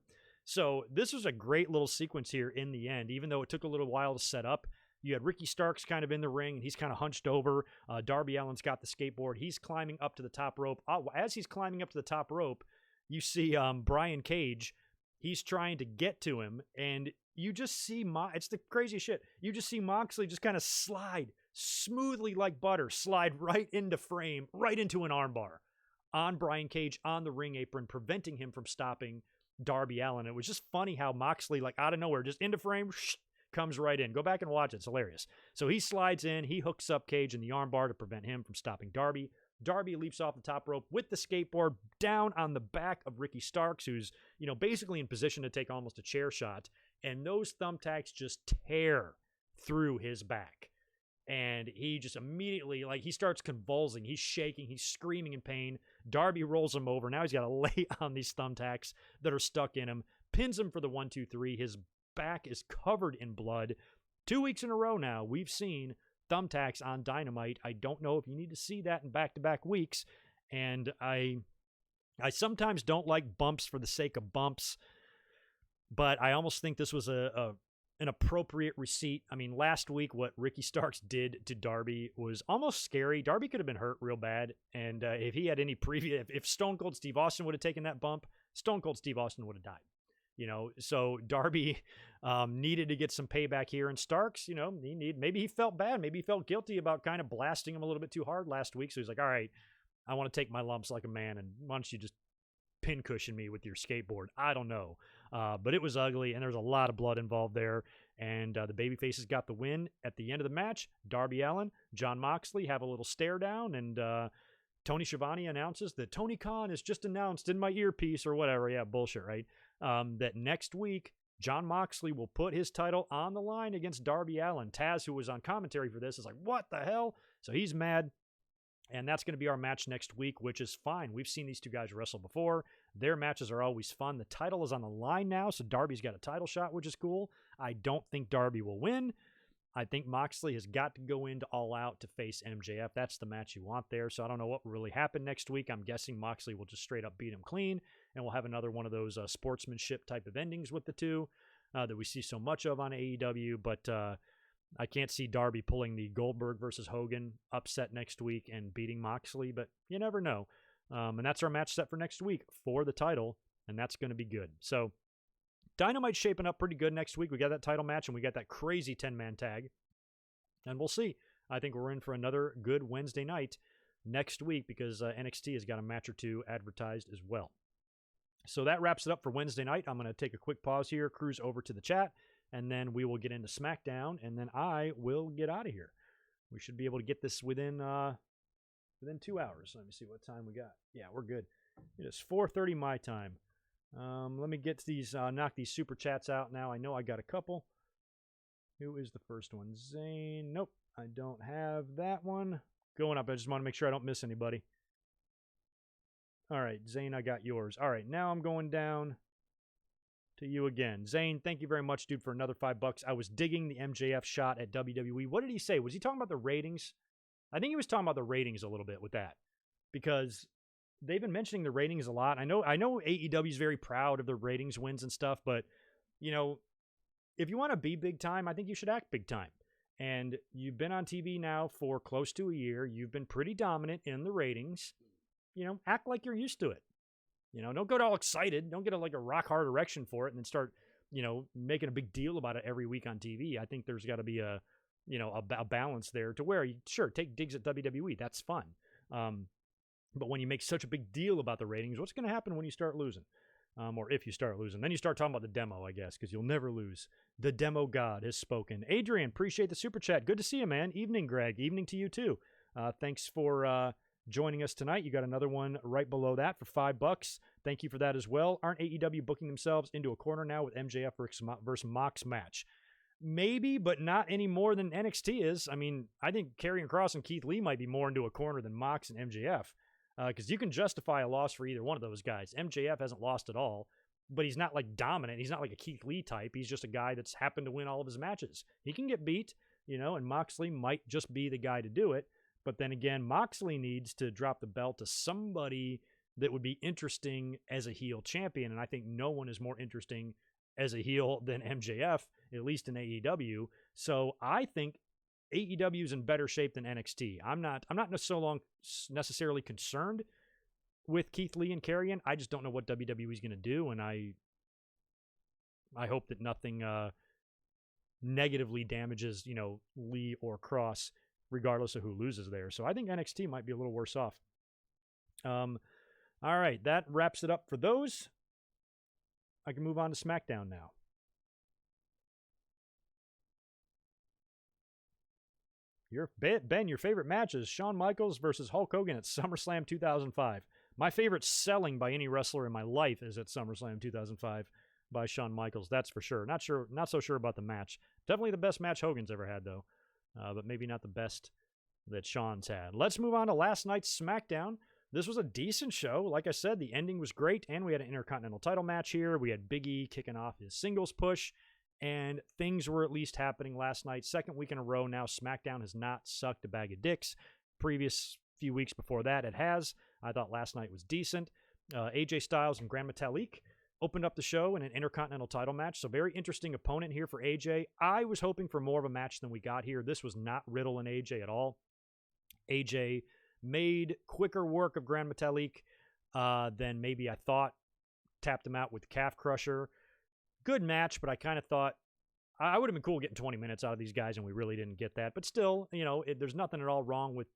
B: So this was a great little sequence here in the end, even though it took a little while to set up. You had Ricky Starks kind of in the ring, and he's kind of hunched over. Darby Allin's got the skateboard. He's climbing up to the top rope. As he's climbing up to the top rope, you see Brian Cage. He's trying to get to him, and you just see it's the craziest shit. You just see Moxley just kind of slide smoothly like butter, slide right into frame, right into an armbar on Brian Cage on the ring apron, preventing him from stopping Darby Allin. It was just funny how Moxley, like out of nowhere, just into frame, comes right in. Go back and watch it. It's hilarious. So he slides in, he hooks up Cage in the armbar to prevent him from stopping Darby. Darby leaps off the top rope with the skateboard down on the back of Ricky Starks, who's, basically in position to take almost a chair shot. And those thumbtacks just tear through his back. And he just immediately, he starts convulsing. He's shaking. He's screaming in pain. Darby rolls him over. Now he's got to lay on these thumbtacks that are stuck in him. Pins him for the 1-2-3. His back is covered in blood. 2 weeks in a row now, we've seen thumbtacks on Dynamite. I don't know if you need to see that in back-to-back weeks. And I sometimes don't like bumps for the sake of bumps. But I almost think this was an appropriate receipt. I mean, last week, what Ricky Starks did to Darby was almost scary. Darby could have been hurt real bad. And if he had any if Stone Cold Steve Austin would have taken that bump, Stone Cold Steve Austin would have died. So Darby needed to get some payback here. And Starks, maybe he felt bad. Maybe he felt guilty about kind of blasting him a little bit too hard last week. So he's like, all right, I want to take my lumps like a man. And why don't you just pincushion me with your skateboard? I don't know. But it was ugly, and there was a lot of blood involved there. And the babyfaces got the win at the end of the match. Darby Allin, Jon Moxley have a little stare down, and Tony Schiavone announces that Tony Khan is just announced in my earpiece or whatever. Yeah, bullshit, right? That next week, Jon Moxley will put his title on the line against Darby Allin. Taz, who was on commentary for this, is like, what the hell? So he's mad. And that's going to be our match next week, which is fine. We've seen these two guys wrestle before. Their matches are always fun. The title is on the line now, so Darby's got a title shot, which is cool. I don't think Darby will win. I think Moxley has got to go into All Out to face MJF. That's the match you want there. So I don't know what will really happen next week. I'm guessing Moxley will just straight up beat him clean, and we'll have another one of those sportsmanship type of endings with the two that we see so much of on AEW. But I can't see Darby pulling the Goldberg versus Hogan upset next week and beating Moxley, but you never know. And that's our match set for next week for the title, and that's going to be good. So Dynamite's shaping up pretty good next week. We got that title match, and we got that crazy 10-man tag, and we'll see. I think we're in for another good Wednesday night next week because NXT has got a match or two advertised as well. So that wraps it up for Wednesday night. I'm going to take a quick pause here, cruise over to the chat, and then we will get into SmackDown, and then I will get out of here. We should be able to get this within 2 hours. Let me see what time we got. Yeah, we're good. It is 4:30 my time. Let me get these, knock these super chats out now. I know I got a couple. Who is the first one? Zane. Nope, I don't have that one. Going up. I just want to make sure I don't miss anybody. All right, Zane, I got yours. All right, now I'm going down to you again. Zane, thank you very much, dude, for another $5. I was digging the MJF shot at WWE. What did he say? Was he talking about the ratings? I think he was talking about the ratings a little bit with that, because they've been mentioning the ratings a lot. I know AEW is very proud of their ratings wins and stuff, but if you want to be big time, I think you should act big time. And you've been on TV now for close to a year. You've been pretty dominant in the ratings. Act like you're used to it. Don't get all excited. Don't get a rock hard erection for it and then start, making a big deal about it every week on TV. I think there's got to be a balance there to where you take digs at WWE. That's fun. But when you make such a big deal about the ratings, what's going to happen when you start losing? Or if you start losing, then you start talking about the demo, I guess, because you'll never lose. The demo god has spoken. Adrian, appreciate the super chat. Good to see you, man. Evening, Greg. Evening to you too. Thanks for joining us tonight. You got another one right below that for $5. Thank you for that as well. Aren't AEW booking themselves into a corner now with MJF versus Mox match? Maybe, but not any more than NXT is. I mean, I think Karrion Kross and Keith Lee might be more into a corner than Mox and MJF, because you can justify a loss for either one of those guys. MJF hasn't lost at all, but he's not dominant. He's not like a Keith Lee type. He's just a guy that's happened to win all of his matches. He can get beat, and Moxley might just be the guy to do it. But then again, Moxley needs to drop the belt to somebody that would be interesting as a heel champion. And I think no one is more interesting as a heel than MJF, at least in AEW. So I think AEW is in better shape than NXT. I'm not necessarily concerned with Keith Lee and Karrion. I just don't know what WWE is going to do, and I hope that nothing negatively damages, Lee or Cross, regardless of who loses there. So I think NXT might be a little worse off. All right, that wraps it up for those. I can move on to SmackDown now. Ben, your favorite match is Shawn Michaels versus Hulk Hogan at SummerSlam 2005. My favorite selling by any wrestler in my life is at SummerSlam 2005 by Shawn Michaels. That's for sure. Not so sure about the match. Definitely the best match Hogan's ever had, though. But maybe not the best that Shawn's had. Let's move on to last night's SmackDown. This was a decent show. Like I said, the ending was great, and we had an Intercontinental title match here. We had Big E kicking off his singles push, and things were at least happening last night. Second week in a row now, SmackDown has not sucked a bag of dicks. Previous few weeks before that, it has. I thought last night was decent. AJ Styles and Grand Metalik opened up the show in an Intercontinental title match, so very interesting opponent here for AJ. I was hoping for more of a match than we got here. This was not Riddle and AJ at all. AJ made quicker work of Grand Metalik than maybe I thought. Tapped him out with Calf Crusher. Good match, but I kind of thought I would have been cool getting 20 minutes out of these guys, and we really didn't get that. But still, there's nothing at all wrong with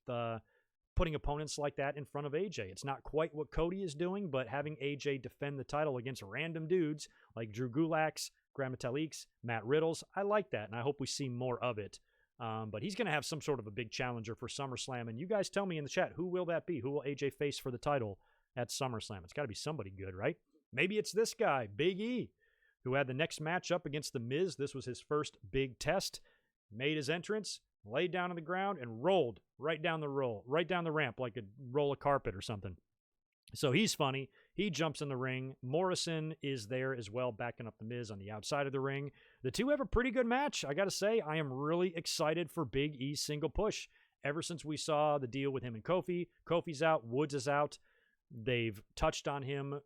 B: putting opponents like that in front of AJ. It's not quite what Cody is doing, but having AJ defend the title against random dudes like Drew Gulak's, Grand Metalik's, Matt Riddle's, I like that, and I hope we see more of it. But he's going to have some sort of a big challenger for SummerSlam, and you guys tell me in the chat, who will that be? Who will AJ face for the title at SummerSlam? It's got to be somebody good, right? Maybe it's this guy, Big E, who had the next match up against The Miz. This was his first big test. Made his entrance, laid down on the ground, and rolled right down the ramp like a roll of carpet or something. So he's funny. He jumps in the ring. Morrison is there as well, backing up The Miz on the outside of the ring. The two have a pretty good match. I got to say, I am really excited for Big E's single push. Ever since we saw the deal with him and Kofi, Kofi's out, Woods is out. They've touched on him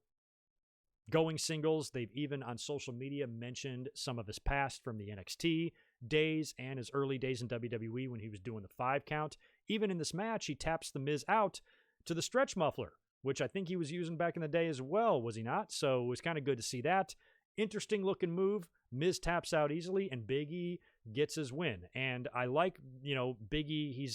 B: going singles. They've even on social media mentioned some of his past from the NXT days and his early days in WWE when he was doing the 5 count. Even in this match, he taps The Miz out to the stretch muffler, which I think he was using back in the day as well, was he not? So it was kind of good to see that. Interesting looking move. Miz taps out easily, and Big E gets his win. And I like, Big E,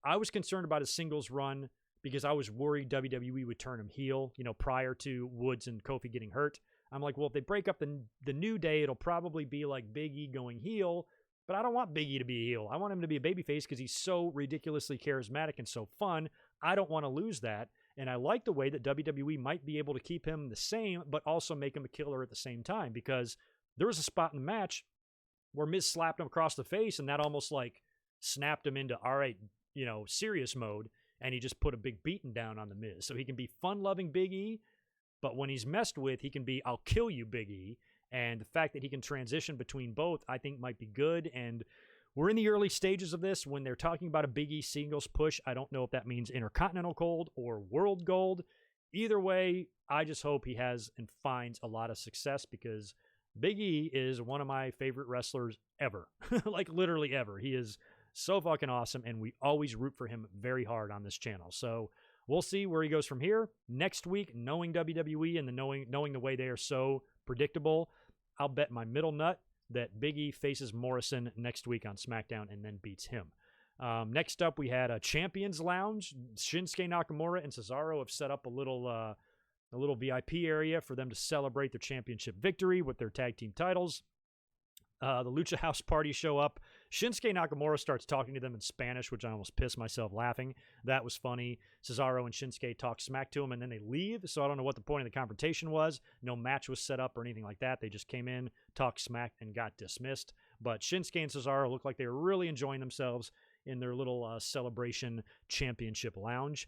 B: I was concerned about his singles run because I was worried WWE would turn him heel, prior to Woods and Kofi getting hurt. I'm like, well, if they break up the New Day, it'll probably be like Big E going heel, but I don't want Big E to be a heel. I want him to be a babyface because he's so ridiculously charismatic and so fun. I don't want to lose that. And I like the way that WWE might be able to keep him the same, but also make him a killer at the same time, because there was a spot in the match where Miz slapped him across the face, and that almost like snapped him into, all right, serious mode, and he just put a big beating down on the Miz. So he can be fun-loving Big E, but when he's messed with, he can be, I'll kill you, Big E. And the fact that he can transition between both, I think might be good. And we're in the early stages of this. When they're talking about a Big E singles push, I don't know if that means Intercontinental Gold or World Gold. Either way, I just hope he has and finds a lot of success, because Big E is one of my favorite wrestlers ever. Like literally ever. He is so fucking awesome, and we always root for him very hard on this channel. So we'll see where he goes from here. Next week, knowing WWE and knowing the way they are so predictable, I'll bet my middle nut that Big E faces Morrison next week on SmackDown and then beats him. Next up, we had a Champions Lounge. Shinsuke Nakamura and Cesaro have set up a little VIP area for them to celebrate their championship victory with their tag team titles. The Lucha House Party show up. Shinsuke Nakamura starts talking to them in Spanish, which I almost pissed myself laughing. That was funny. Cesaro and Shinsuke talk smack to him, and then they leave, so I don't know what the point of the confrontation was. No match was set up or anything like that. They just came in, talked smack, and got dismissed. But Shinsuke and Cesaro looked like they were really enjoying themselves in their little celebration championship lounge.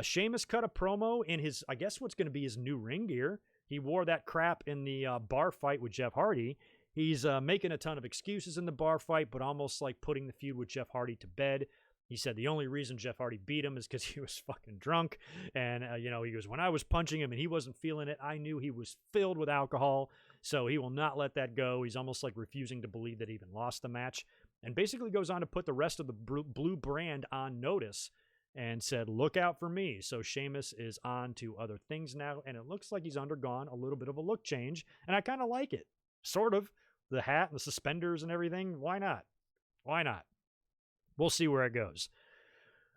B: Sheamus cut a promo in his, I guess what's going to be his new ring gear. He wore that crap in the bar fight with Jeff Hardy. He's making a ton of excuses in the bar fight, but almost like putting the feud with Jeff Hardy to bed. He said the only reason Jeff Hardy beat him is because he was fucking drunk. And, he goes, when I was punching him and he wasn't feeling it, I knew he was filled with alcohol. So he will not let that go. He's almost like refusing to believe that he even lost the match, and basically goes on to put the rest of the blue brand on notice and said, look out for me. So Sheamus is on to other things now, and it looks like he's undergone a little bit of a look change, and I kind of like it. Sort of. The hat and the suspenders and everything. Why not? Why not? We'll see where it goes.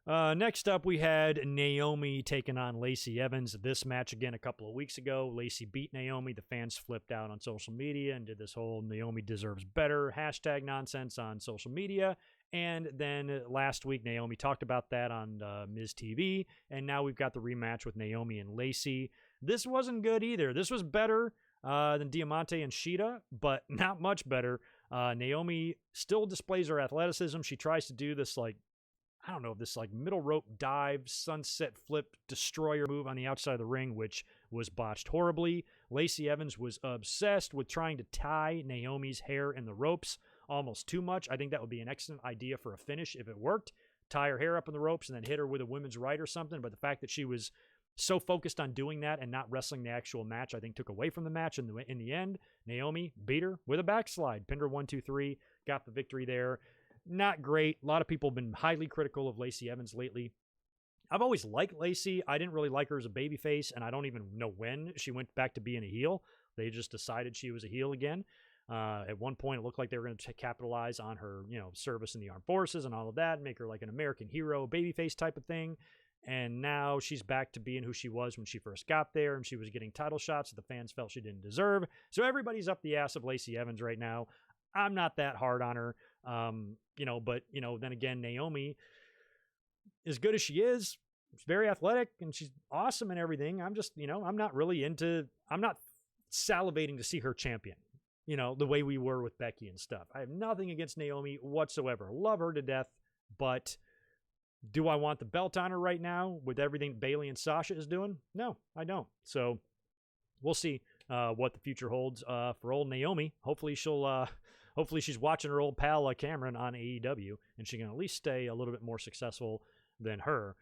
B: Next up, we had Naomi taking on Lacey Evans. This match, again, a couple of weeks ago. Lacey beat Naomi. The fans flipped out on social media and did this whole Naomi deserves better hashtag nonsense on social media. And then last week, Naomi talked about that on Ms. TV. And now we've got the rematch with Naomi and Lacey. This wasn't good either. This was better than Diamante and Shida, but not much better. Naomi still displays her athleticism. She tries to do this, like, I don't know, this like middle rope dive, sunset flip, destroyer move on the outside of the ring, which was botched horribly. Lacey Evans was obsessed with trying to tie Naomi's hair in the ropes almost too much. I think that would be an excellent idea for a finish if it worked. Tie her hair up in the ropes and then hit her with a women's right or something. But the fact that she was so focused on doing that and not wrestling the actual match, I think took away from the match. In the end, Naomi beat her with a backslide. Pinned her 1-2-3, got the victory there. Not great. A lot of people have been highly critical of Lacey Evans lately. I've always liked Lacey. I didn't really like her as a babyface, and I don't even know when she went back to being a heel. They just decided she was a heel again. At one point, it looked like they were going to capitalize on her, service in the armed forces and all of that, and make her like an American hero, babyface type of thing. And now she's back to being who she was when she first got there, and she was getting title shots that the fans felt she didn't deserve. So everybody's up the ass of Lacey Evans right now. I'm not that hard on her. But then again, Naomi, as good as she is, she's very athletic and she's awesome and everything. I'm just, I'm not salivating to see her champion, the way we were with Becky and stuff. I have nothing against Naomi whatsoever. Love her to death, but do I want the belt on her right now with everything Bayley and Sasha is doing? No, I don't. So we'll see what the future holds for old Naomi. Hopefully she's watching her old pal Cameron on AEW, and she can at least stay a little bit more successful than her.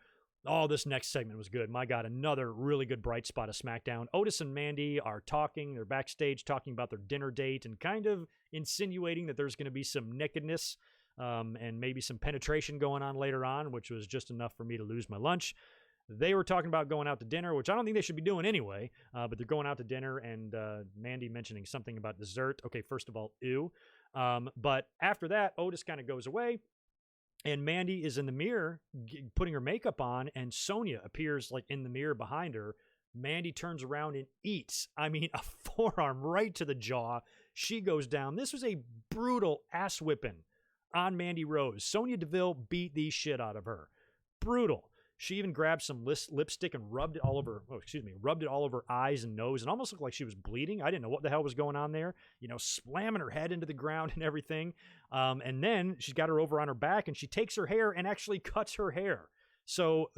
B: Oh, this next segment was good. My God, another really good bright spot of SmackDown. Otis and Mandy are talking. They're backstage talking about their dinner date and kind of insinuating that there's going to be some nakedness and maybe some penetration going on later on, which was just enough for me to lose my lunch. They were talking about going out to dinner, which I don't think they should be doing anyway, but they're going out to dinner, and Mandy mentioning something about dessert. Okay, first of all, ew. But after that, Otis kind of goes away, and Mandy is in the mirror putting her makeup on, and Sonya appears like in the mirror behind her. Mandy turns around and eats. I mean, a forearm right to the jaw. She goes down. This was a brutal ass whipping on Mandy Rose. Sonya Deville beat the shit out of her. Brutal. She even grabbed some lipstick and rubbed it all over her eyes and nose, and almost looked like she was bleeding. I didn't know what the hell was going on there. Slamming her head into the ground and everything. And then she's got her over on her back, and she takes her hair and actually cuts her hair. So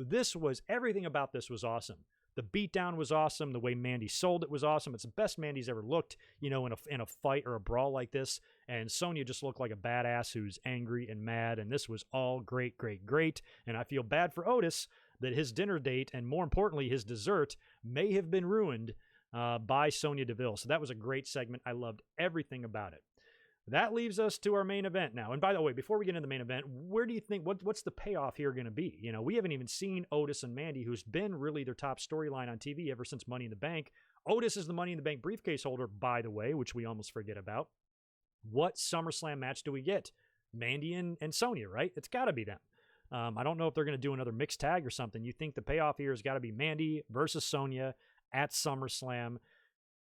B: everything about this was awesome. The beatdown was awesome. The way Mandy sold it was awesome. It's the best Mandy's ever looked, in a fight or a brawl like this. And Sonya just looked like a badass who's angry and mad. And this was all great, great, great. And I feel bad for Otis that his dinner date, and more importantly, his dessert, may have been ruined by Sonya Deville. So that was a great segment. I loved everything about it. That leaves us to our main event now. And by the way, before we get into the main event, where do you think, what's the payoff here going to be? We haven't even seen Otis and Mandy, who's been really their top storyline on TV ever since Money in the Bank. Otis is the Money in the Bank briefcase holder, by the way, which we almost forget about. What SummerSlam match do we get? Mandy and Sonya, right? It's got to be them. I don't know if they're going to do another mixed tag or something. You think the payoff here has got to be Mandy versus Sonya at SummerSlam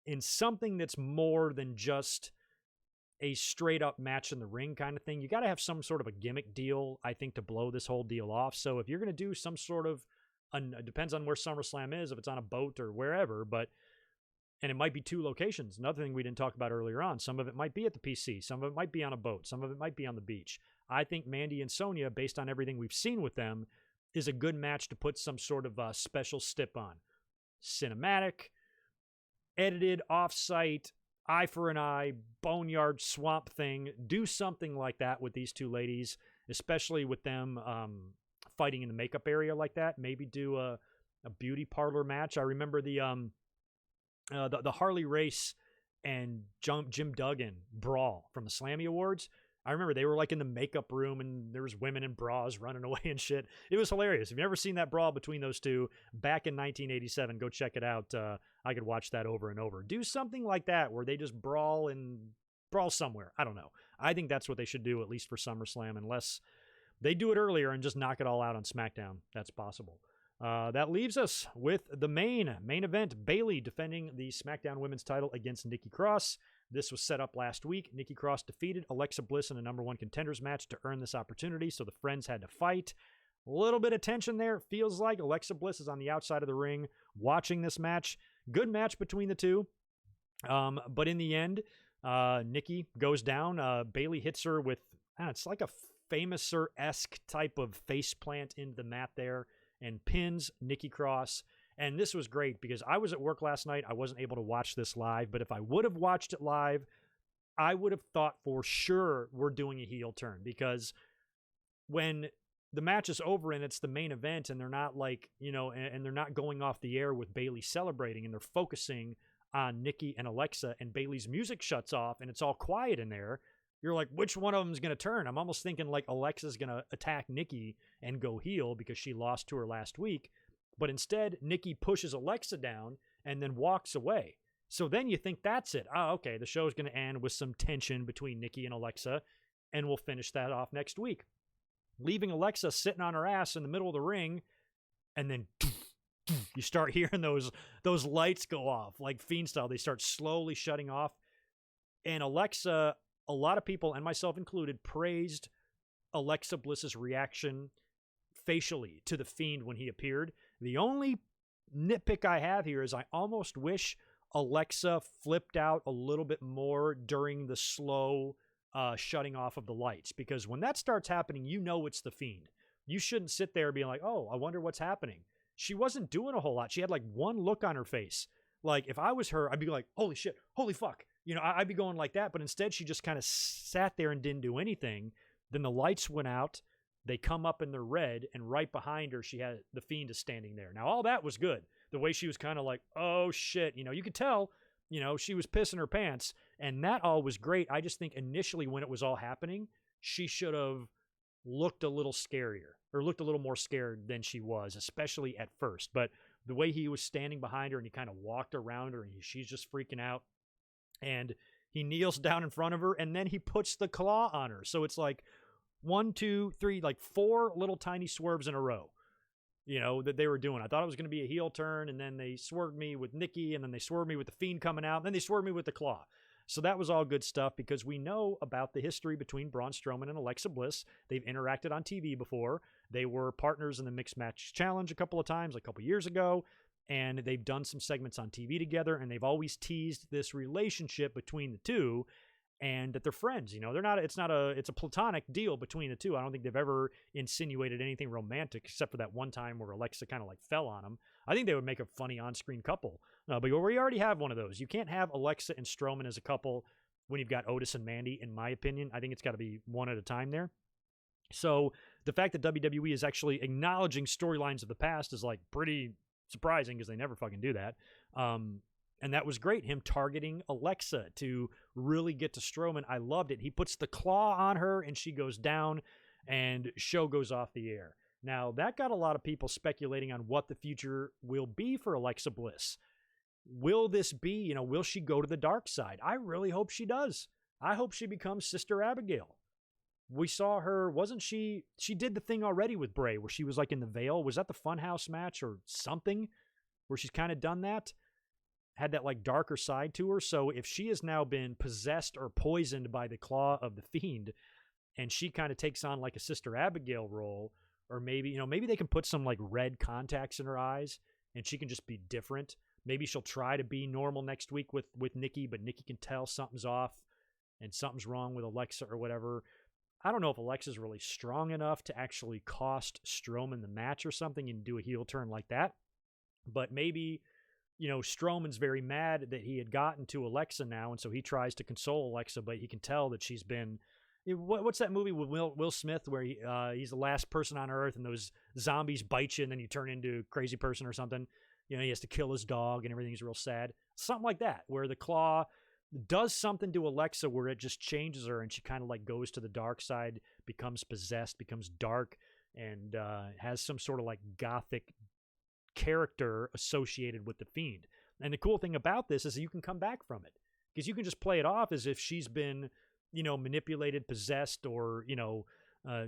B: in something that's more than just a straight up match in the ring kind of thing. You got to have some sort of a gimmick deal, I think, to blow this whole deal off. So if you're going to do some sort of, it depends on where SummerSlam is, if it's on a boat or wherever, and it might be 2 locations. Another thing we didn't talk about earlier on, some of it might be at the PC, some of it might be on a boat, some of it might be on the beach. I think Mandy and Sonya, based on everything we've seen with them, is a good match to put some sort of special stip on. Cinematic, edited, off-site, eye for an eye, boneyard swamp thing. Do something like that with these 2 ladies, especially with them fighting in the makeup area like that. Maybe do a beauty parlor match. I remember the Harley Race and Jim Duggan brawl from the Slammy Awards. I remember they were like in the makeup room and there was women in bras running away and shit. It was hilarious. If you've never seen that brawl between those two back in 1987, go check it out. I could watch that over and over. Do something like that where they just brawl somewhere. I don't know. I think that's what they should do, at least for SummerSlam, unless they do it earlier and just knock it all out on SmackDown. That's possible. That leaves us with the main event, Bayley defending the SmackDown Women's title against Nikki Cross. This was set up last week. Nikki Cross defeated Alexa Bliss in a number one contenders match to earn this opportunity, so the friends had to fight. A little bit of tension there. Feels like Alexa Bliss is on the outside of the ring watching this match. Good match between the two. But in the end, Nikki goes down. Bayley hits her with, it's like a Famouser-esque type of face plant into the mat there and pins Nikki Cross. And this was great because I was at work last night. I wasn't able to watch this live, but if I would have watched it live, I would have thought for sure we're doing a heel turn, because when the match is over and it's the main event and they're not like, and they're not going off the air with Bayley celebrating and they're focusing on Nikki and Alexa and Bayley's music shuts off and it's all quiet in there, you're like, which one of them is going to turn? I'm almost thinking like Alexa's going to attack Nikki and go heel because she lost to her last week. But instead, Nikki pushes Alexa down and then walks away. So then you think that's it. Oh, okay, the show's going to end with some tension between Nikki and Alexa, and we'll finish that off next week. Leaving Alexa sitting on her ass in the middle of the ring, and then you start hearing those lights go off, like Fiend style. They start slowly shutting off. And Alexa, a lot of people, and myself included, praised Alexa Bliss's reaction facially to the Fiend when he appeared. The only nitpick I have here is I almost wish Alexa flipped out a little bit more during the slow shutting off of the lights, because when that starts happening, it's the Fiend. You shouldn't sit there being like, oh, I wonder what's happening. She wasn't doing a whole lot. She had like one look on her face. Like if I was her, I'd be like, holy shit, holy fuck. I'd be going like that, but instead she just kind of sat there and didn't do anything. Then the lights went out. They come up and they're red, and right behind her, she had the Fiend is standing there. Now, all that was good. The way she was kind of like, oh, shit. You could tell, she was pissing her pants, and that all was great. I just think initially when it was all happening, she should have looked a little scarier, or looked a little more scared than she was, especially at first. But the way he was standing behind her and he kind of walked around her and she's just freaking out, and he kneels down in front of her, and then he puts the claw on her. So it's like, 1, 2, 3, like 4 little tiny swerves in a row, that they were doing. I thought it was going to be a heel turn, and then they swerved me with Nikki, and then they swerved me with the Fiend coming out, and then they swerved me with the claw. So that was all good stuff, because we know about the history between Braun Strowman and Alexa Bliss. They've interacted on TV before. They were partners in the Mixed Match Challenge a couple of times, a couple years ago, and they've done some segments on TV together, and they've always teased this relationship between the two, and that they're friends. It's a platonic deal between the two. I don't think they've ever insinuated anything romantic, except for that one time where Alexa kind of like fell on him. I think they would make a funny on-screen couple. But we already have one of those. You can't have Alexa and Strowman as a couple when you've got Otis and Mandy, in my opinion. I think it's got to be one at a time there. So the fact that WWE is actually acknowledging storylines of the past is like pretty surprising, because they never fucking do that. And that was great, him targeting Alexa to really get to Strowman. I loved it. He puts the claw on her, and she goes down, and show goes off the air. Now, that got a lot of people speculating on what the future will be for Alexa Bliss. Will this be, will she go to the dark side? I really hope she does. I hope she becomes Sister Abigail. We saw her, she did the thing already with Bray, where she was like in the veil. Was that the Funhouse match or something, where she's kind of done that? Had that like darker side to her. So if she has now been possessed or poisoned by the claw of the Fiend, and she kind of takes on like a Sister Abigail role, or maybe they can put some like red contacts in her eyes and she can just be different. Maybe she'll try to be normal next week with Nikki, but Nikki can tell something's off and something's wrong with Alexa or whatever. I don't know if Alexa's really strong enough to actually cost Strowman the match or something and do a heel turn like that. But maybe, Strowman's very mad that he had gotten to Alexa now, and so he tries to console Alexa, but he can tell that she's been... What's that movie with Will Smith where he's the last person on Earth and those zombies bite you and then you turn into a crazy person or something? He has to kill his dog and everything's real sad. Something like that, where the claw does something to Alexa where it just changes her and she kind of like goes to the dark side, becomes possessed, becomes dark, and has some sort of like gothic character associated with the Fiend. And the cool thing about this is that you can come back from it, because you can just play it off as if she's been, manipulated, possessed, or,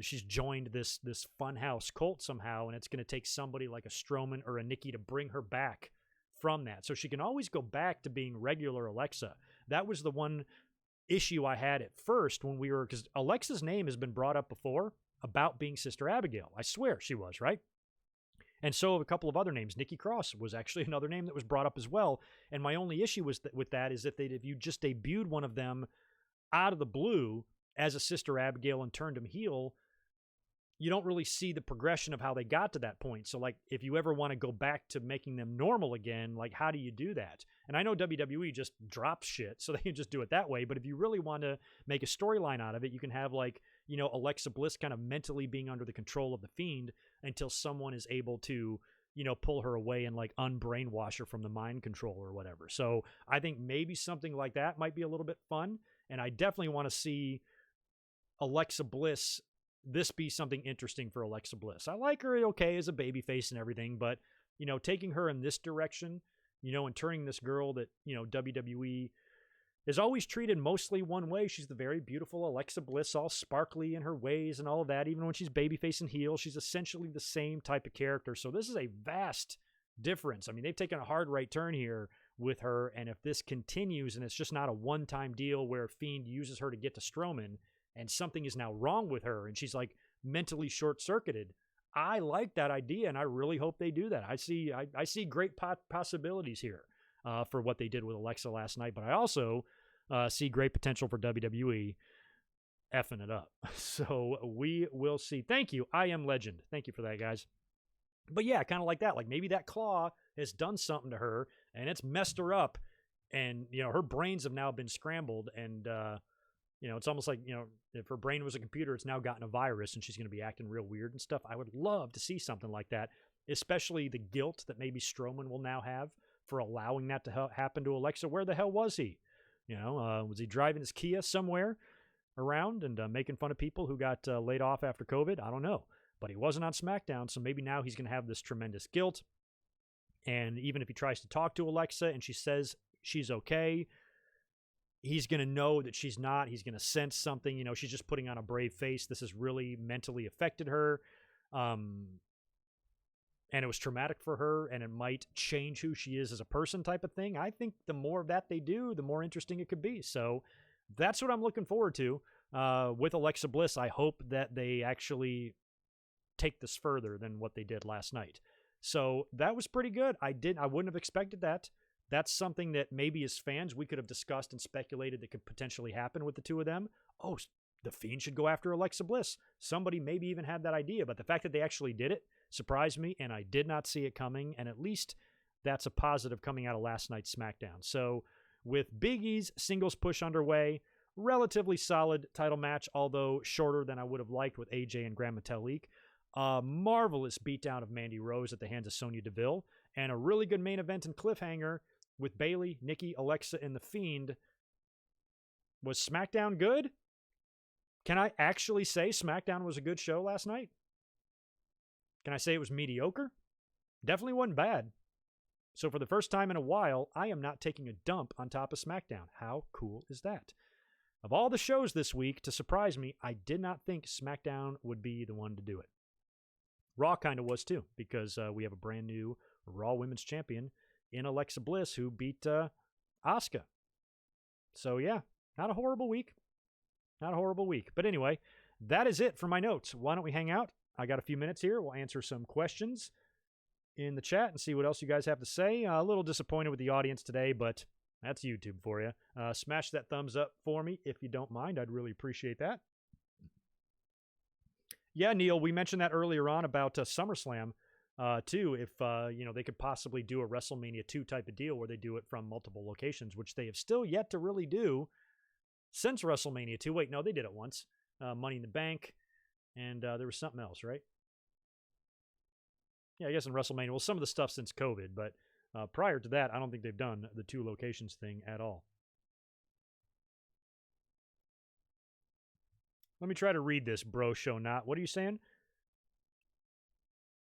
B: she's joined this funhouse cult somehow, and it's going to take somebody like a Strowman or a Nikki to bring her back from that. So she can always go back to being regular Alexa. That was the one issue I had at first when we were, because Alexa's name has been brought up before about being Sister Abigail. I swear she was, right? And so a couple of other names. Nikki Cross was actually another name that was brought up as well. And my only issue was with that is if you just debuted one of them out of the blue as a Sister Abigail and turned him heel, you don't really see the progression of how they got to that point. So, like, if you ever want to go back to making them normal again, like, how do you do that? And I know WWE just drops shit, so they can just do it that way. But if you really want to make a storyline out of it, you can have, like, Alexa Bliss kind of mentally being under the control of the Fiend until someone is able to, pull her away and, like, unbrainwash her from the mind control or whatever. So I think maybe something like that might be a little bit fun. And I definitely want to see Alexa Bliss, this be something interesting for Alexa Bliss. I like her okay as a babyface and everything, but, taking her in this direction, and turning this girl that, WWE is always treated mostly one way. She's the very beautiful Alexa Bliss, all sparkly in her ways and all of that. Even when she's babyface and heel, she's essentially the same type of character. So this is a vast difference. I mean, they've taken a hard right turn here with her, and if this continues and it's just not a one-time deal where Fiend uses her to get to Strowman, and something is now wrong with her, and she's like mentally short-circuited, I like that idea, and I really hope they do that. I see great possibilities here for what they did with Alexa last night, but I also see great potential for WWE effing it up. So we will see. Thank you. I Am Legend. Thank you for that, guys. But yeah, kind of like that. Like maybe that claw has done something to her, and it's messed her up, and her brains have now been scrambled, and it's almost like, if her brain was a computer, it's now gotten a virus and she's going to be acting real weird and stuff. I would love to see something like that, especially the guilt that maybe Strowman will now have for allowing that to happen to Alexa. Where the hell was he? Was he driving his Kia somewhere around and making fun of people who got laid off after COVID? I don't know. But he wasn't on SmackDown, so maybe now he's going to have this tremendous guilt. And even if he tries to talk to Alexa and she says she's okay, he's going to know that she's not. He's going to sense something. She's just putting on a brave face. This has really mentally affected her. And it was traumatic for her, and it might change who she is as a person type of thing. I think the more of that they do, the more interesting it could be. So that's what I'm looking forward to with Alexa Bliss. I hope that they actually take this further than what they did last night. So that was pretty good. I wouldn't have expected that. That's something that maybe as fans we could have discussed and speculated that could potentially happen with the two of them. Oh, the Fiend should go after Alexa Bliss. Somebody maybe even had that idea, but the fact that they actually did it surprised me, and I did not see it coming, and at least that's a positive coming out of last night's SmackDown. So with Big E's singles push underway, relatively solid title match, although shorter than I would have liked with AJ and Grand Metalik. A marvelous beatdown of Mandy Rose at the hands of Sonya Deville, and a really good main event and cliffhanger with Bayley, Nikki, Alexa, and The Fiend. Was SmackDown good? Can I actually say SmackDown was a good show last night? Can I say it was mediocre? Definitely wasn't bad. So for the first time in a while, I am not taking a dump on top of SmackDown. How cool is that? Of all the shows this week, to surprise me, I did not think SmackDown would be the one to do it. Raw kind of was too, because we have a brand new Raw Women's Champion in Alexa Bliss who beat Asuka. So yeah, not a horrible week. Not a horrible week. But anyway, that is it for my notes. Why don't we hang out? I got a few minutes here. We'll answer some questions in the chat and see what else you guys have to say. A little disappointed with the audience today, but that's YouTube for you. Smash that thumbs up for me if you don't mind. I'd really appreciate that. Yeah, Neil, we mentioned that earlier on about SummerSlam, too. If, they could possibly do a WrestleMania 2 type of deal where they do it from multiple locations, which they have still yet to really do since WrestleMania 2. Wait, no, they did it once. Money in the Bank, and there was something else, right? Yeah, I guess in WrestleMania. Well, some of the stuff since COVID, but prior to that, I don't think they've done the 2 locations thing at all. Let me try to read this, bro show not. What are you saying?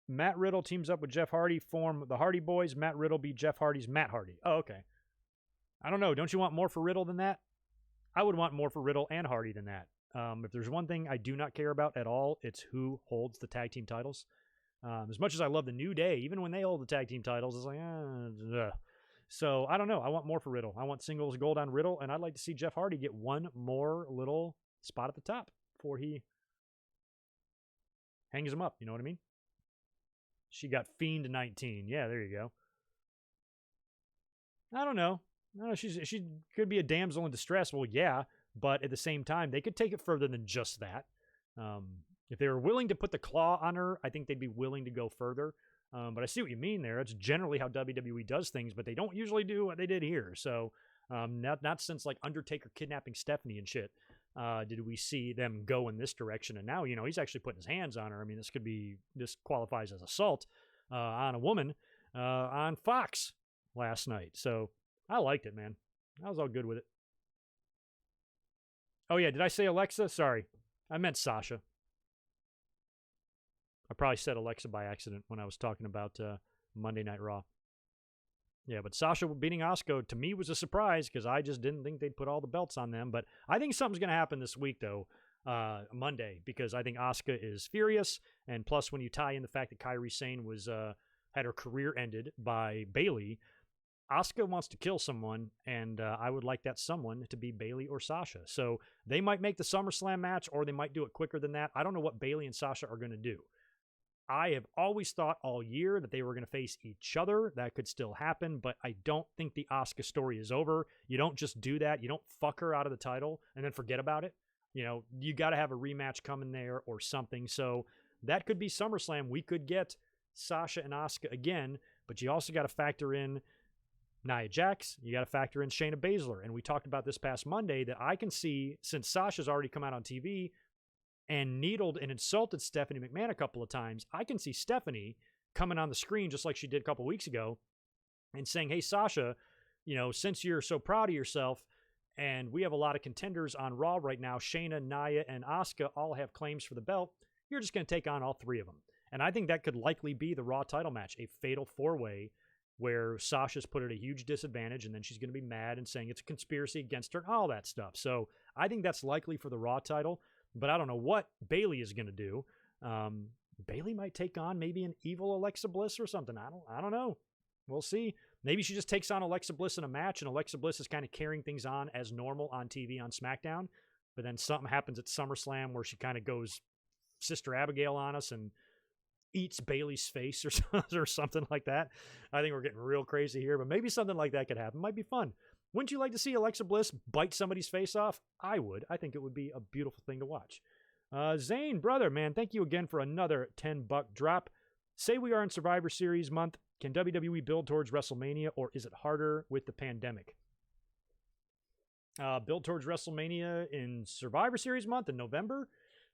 B: Matt Riddle teams up with Jeff Hardy, form the Hardy Boys. Matt Riddle be Jeff Hardy's Matt Hardy. Oh, okay. I don't know. Don't you want more for Riddle than that? I would want more for Riddle and Hardy than that. If there's one thing I do not care about at all, it's who holds the tag team titles. As much as I love the New Day, even when they hold the tag team titles, it's like, So, I don't know. I want more for Riddle. I want singles gold on Riddle, and I'd like to see Jeff Hardy get one more little spot at the top before he hangs him up. You know what I mean? She got Fiend 19. Yeah, there you go. I don't know. No, she could be a damsel in distress. Well, yeah, but at the same time, they could take it further than just that. If they were willing to put the claw on her, I think they'd be willing to go further. But I see what you mean there. It's generally how WWE does things, but they don't usually do what they did here. So not since like Undertaker kidnapping Stephanie and shit did we see them go in this direction. And now, he's actually putting his hands on her. I mean, this qualifies as assault on a woman on Fox last night. So I liked it, man. I was all good with it. Oh, yeah. Did I say Alexa? Sorry. I meant Sasha. I probably said Alexa by accident when I was talking about Monday Night Raw. Yeah, but Sasha beating Asuka, to me, was a surprise because I just didn't think they'd put all the belts on them. But I think something's going to happen this week, though, Monday, because I think Asuka is furious. And plus, when you tie in the fact that Kairi Sane had her career ended by Bayley, Asuka wants to kill someone, and I would like that someone to be Bayley or Sasha. So they might make the SummerSlam match, or they might do it quicker than that. I don't know what Bayley and Sasha are going to do. I have always thought all year that they were going to face each other. That could still happen, but I don't think the Asuka story is over. You don't just do that. You don't fuck her out of the title and then forget about it. You got to have a rematch coming there or something. So that could be SummerSlam. We could get Sasha and Asuka again, but you also got to factor in Nia Jax. You got to factor in Shayna Baszler. And we talked about this past Monday that I can see, since Sasha's already come out on TV and needled and insulted Stephanie McMahon a couple of times, I can see Stephanie coming on the screen just like she did a couple weeks ago and saying, hey, Sasha, since you're so proud of yourself and we have a lot of contenders on Raw right now, Shayna, Nia, and Asuka all have claims for the belt, you're just going to take on all three of them. And I think that could likely be the Raw title match, a fatal four-way where Sasha's put at a huge disadvantage and then she's going to be mad and saying it's a conspiracy against her and all that stuff. So I think that's likely for the Raw title. But I don't know what Bayley is going to do. Bayley might take on maybe an evil Alexa Bliss or something. I don't know. We'll see. Maybe she just takes on Alexa Bliss in a match, and Alexa Bliss is kind of carrying things on as normal on TV on SmackDown. But then something happens at SummerSlam where she kind of goes Sister Abigail on us and eats Bayley's face or something like that. I think we're getting real crazy here, but maybe something like that could happen. Might be fun. Wouldn't you like to see Alexa Bliss bite somebody's face off? I would. I think it would be a beautiful thing to watch. Zane, brother, man, thank you again for another $10 drop. Say we are in Survivor Series month. Can WWE build towards WrestleMania, or is it harder with the pandemic? Build towards WrestleMania in Survivor Series month in November?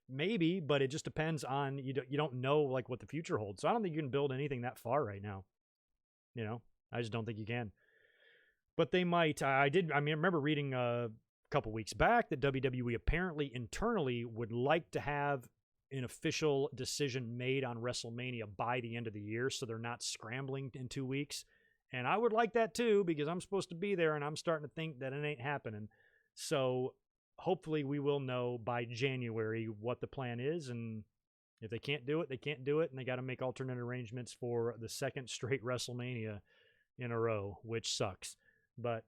B: Maybe, but it just depends on, you don't know like what the future holds. So I don't think you can build anything that far right now. I just don't think you can. But they might. I remember reading a couple weeks back that WWE apparently internally would like to have an official decision made on WrestleMania by the end of the year, so they're not scrambling in 2 weeks. And I would like that too, because I'm supposed to be there, and I'm starting to think that it ain't happening. So hopefully we will know by January what the plan is, and if they can't do it, they can't do it, and they got to make alternate arrangements for the second straight WrestleMania in a row, which sucks. But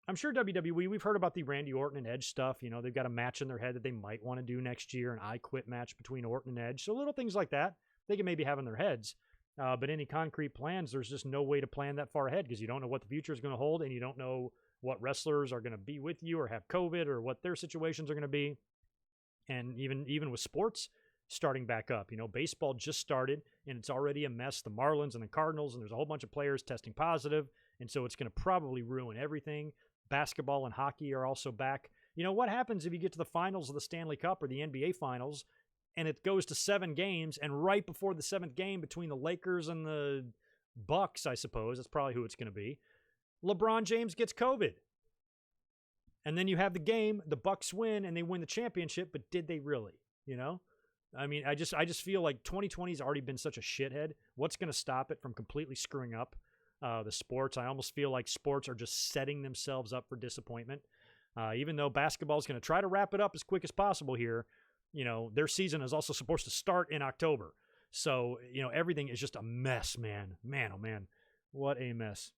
B: I'm sure WWE, we've heard about the Randy Orton and Edge stuff. They've got a match in their head that they might want to do next year, an I Quit match between Orton and Edge. So little things like that, they can maybe have in their heads. But any concrete plans, there's just no way to plan that far ahead because you don't know what the future is going to hold, and you don't know what wrestlers are going to be with you or have COVID or what their situations are going to be. And even with sports starting back up, baseball just started, and it's already a mess. The Marlins and the Cardinals, and there's a whole bunch of players testing positive. And so it's going to probably ruin everything. Basketball and hockey are also back. What happens if you get to the finals of the Stanley Cup or the NBA finals and it goes to 7 games, and right before the 7th game between the Lakers and the Bucks, I suppose, that's probably who it's going to be, LeBron James gets COVID. And then you have the game, the Bucks win, and they win the championship, but did they really? You know? I mean, I just feel like 2020 has already been such a shithead. What's going to stop it from completely screwing up the sports? I almost feel like sports are just setting themselves up for disappointment. Even though basketball is going to try to wrap it up as quick as possible here, you know, their season is also supposed to start in October. So, you know, everything is just a mess, man. Man, oh man, what a mess.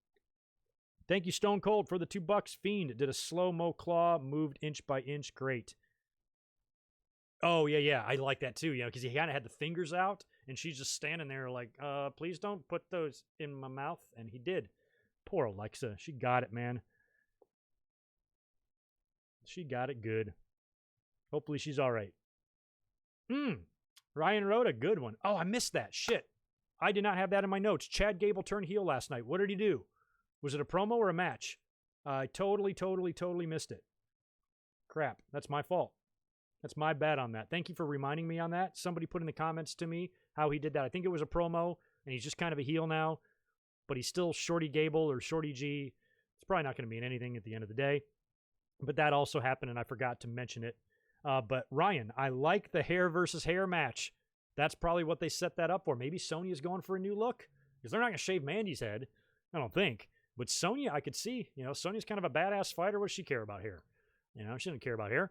B: Thank you, Stone Cold, for the $2. Fiend did a slow-mo claw, moved inch by inch. Great. Oh, yeah. I like that too, you know, because he kind of had the fingers out, and she's just standing there like, please don't put those in my mouth. And he did. Poor Alexa. She got it, man. She got it good. Hopefully she's all right. Ryan wrote a good one. Oh, I missed that. Shit. I did not have that in my notes. Chad Gable turned heel last night. What did he do? Was it a promo or a match? I totally missed it. Crap. That's my fault. That's my bad on that. Thank you for reminding me on that. Somebody put in the comments to me how he did that. I think it was a promo, and he's just kind of a heel now, but he's still Shorty Gable or Shorty G. It's probably not going to mean anything at the end of the day, but that also happened, and I forgot to mention it. But Ryan, I like the hair versus hair match. That's probably what they set that up for. Maybe Sonya's going for a new look, because they're not going to shave Mandy's head, I don't think. But Sonya, I could see. You know, Sonya's kind of a badass fighter. What does she care about hair? You know, she doesn't care about hair.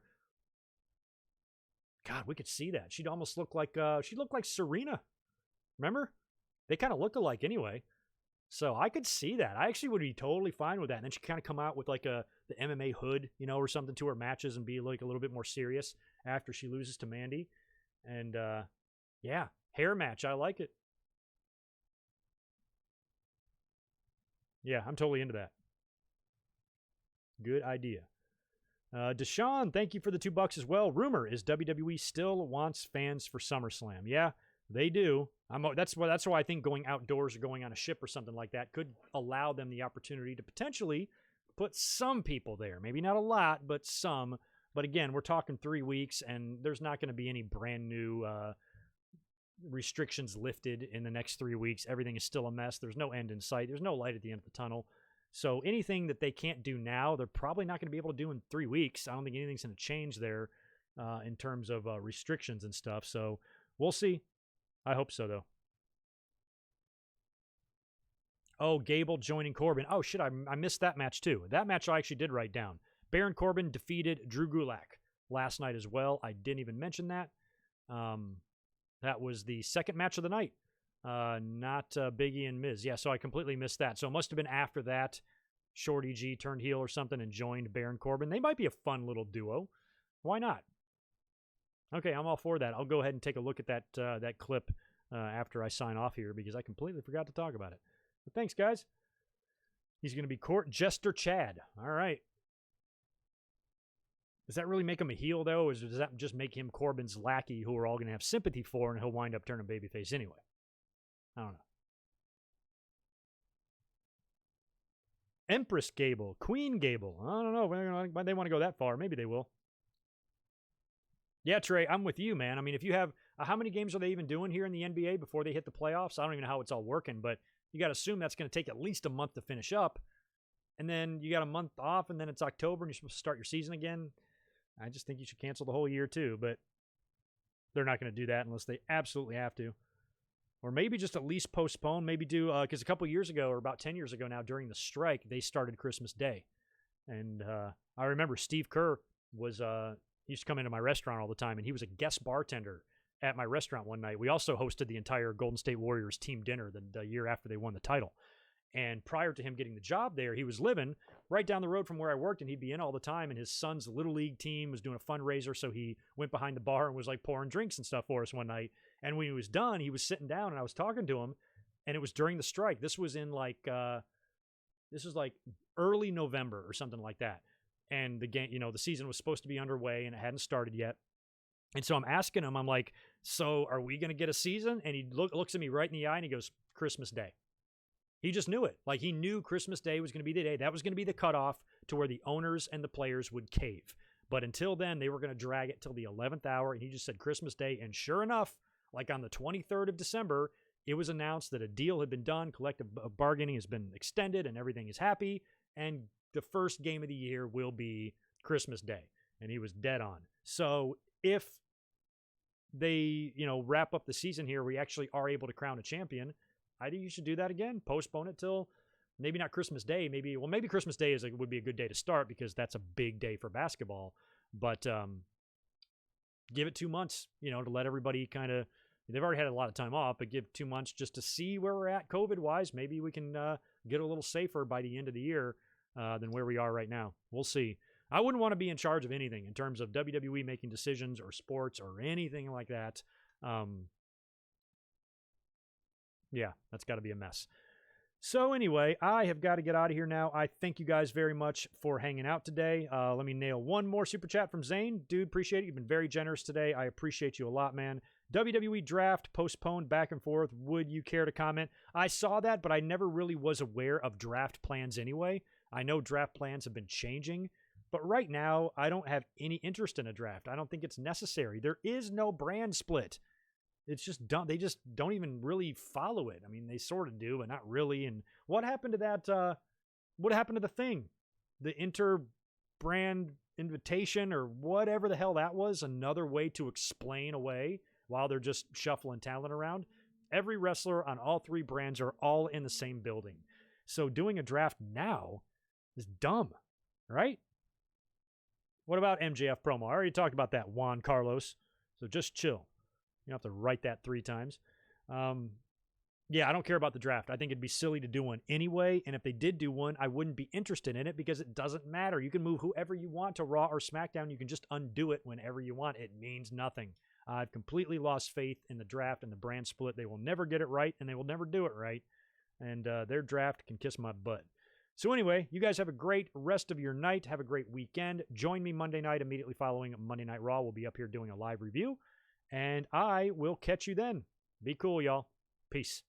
B: God, we could see that. She'd almost look like she looked like Serena. Remember? They kind of looked alike anyway. So I could see that. I actually would be totally fine with that. And then she kind of come out with like the MMA hood, you know, or something to her matches and be like a little bit more serious after she loses to Mandy. And yeah, hair match. I like it. Yeah, I'm totally into that. Good idea. Deshaun, thank you for the $2 as well. Rumor is WWE still wants fans for SummerSlam. Yeah, they do. That's why I think going outdoors or going on a ship or something like that could allow them the opportunity to potentially put some people there. Maybe not a lot, but some. But again, we're talking 3 weeks, and there's not going to be any brand new restrictions lifted in the next 3 weeks. Everything is still a mess. There's no end in sight. There's no light at the end of the tunnel. So anything that they can't do now, they're probably not going to be able to do in 3 weeks. I don't think anything's going to change there in terms of restrictions and stuff. So we'll see. I hope so, though. Oh, Gable joining Corbin. Oh, shit, I missed that match, too. That match I actually did write down. Baron Corbin defeated Drew Gulak last night as well. I didn't even mention that. That was the second match of the night. Not Biggie and Miz. Yeah, so I completely missed that. So it must have been after that Shorty G turned heel or something and joined Baron Corbin. They might be a fun little duo. Why not? Okay, I'm all for that. I'll go ahead and take a look at that clip after I sign off here because I completely forgot to talk about it. But thanks, guys. He's going to be Court Jester Chad. All right. Does that really make him a heel, though, or does that just make him Corbin's lackey who we're all going to have sympathy for and he'll wind up turning babyface anyway? I don't know. Empress Gable, Queen Gable. I don't know why they want to go that far. Maybe they will. Yeah, Trey, I'm with you, man. I mean, if you have how many games are they even doing here in the NBA before they hit the playoffs? I don't even know how it's all working, but you got to assume that's going to take at least a month to finish up. And then you got a month off, and then it's October, and you're supposed to start your season again. I just think you should cancel the whole year, too, but they're not going to do that unless they absolutely have to. Or maybe just at least postpone, maybe do, because a couple years ago, or about 10 years ago now, during the strike, they started Christmas Day. And I remember Steve Kerr was, he used to come into my restaurant all the time, and he was a guest bartender at my restaurant one night. We also hosted the entire Golden State Warriors team dinner the year after they won the title. And prior to him getting the job there, he was living right down the road from where I worked, and he'd be in all the time, and his son's Little League team was doing a fundraiser, so he went behind the bar and was like pouring drinks and stuff for us one night. And when he was done, he was sitting down, and I was talking to him, and it was during the strike. This was in like early November or something like that. And the game, you know, the season was supposed to be underway, and it hadn't started yet. And so I'm asking him, I'm like, so are we going to get a season? And he looks at me right in the eye, and he goes, Christmas Day. He just knew it. Like, he knew Christmas Day was going to be the day. That was going to be the cutoff to where the owners and the players would cave. But until then, they were going to drag it till the 11th hour, and he just said Christmas Day. And sure enough, like on the 23rd of December, it was announced that a deal had been done, collective bargaining has been extended, and everything is happy. And the first game of the year will be Christmas Day, and he was dead on. So if they, wrap up the season here, we actually are able to crown a champion, I think you should do that again. Postpone it till maybe not Christmas Day. Maybe Christmas Day would be a good day to start because that's a big day for basketball. But give it 2 months, to let everybody kind of, they've already had a lot of time off, but give 2 months just to see where we're at COVID-wise. Maybe we can get a little safer by the end of the year than where we are right now. We'll see. I wouldn't want to be in charge of anything in terms of WWE making decisions or sports or anything like that. Yeah, that's got to be a mess. So anyway, I have got to get out of here now. I thank you guys very much for hanging out today. Let me nail one more super chat from Zane. Dude, appreciate it. You've been very generous today. I appreciate you a lot, man. WWE draft postponed back and forth. Would you care to comment? I saw that, but I never really was aware of draft plans anyway. I know draft plans have been changing, but right now I don't have any interest in a draft. I don't think it's necessary. There is no brand split. It's just dumb. They just don't even really follow it. I mean, they sort of do, but not really. And what happened to that? What happened to the thing? The inter-brand invitation or whatever the hell that was? Another way to explain away while they're just shuffling talent around. Every wrestler on all three brands are all in the same building. So doing a draft now is dumb, right? What about MJF promo? I already talked about that, Juan Carlos. So just chill. You don't have to write that 3 times. Yeah, I don't care about the draft. I think it'd be silly to do one anyway. And if they did do one, I wouldn't be interested in it because it doesn't matter. You can move whoever you want to Raw or SmackDown. You can just undo it whenever you want. It means nothing. I've completely lost faith in the draft and the brand split. They will never get it right, and they will never do it right. And their draft can kiss my butt. So anyway, you guys have a great rest of your night. Have a great weekend. Join me Monday night immediately following Monday Night Raw. We'll be up here doing a live review. And I will catch you then. Be cool, y'all. Peace.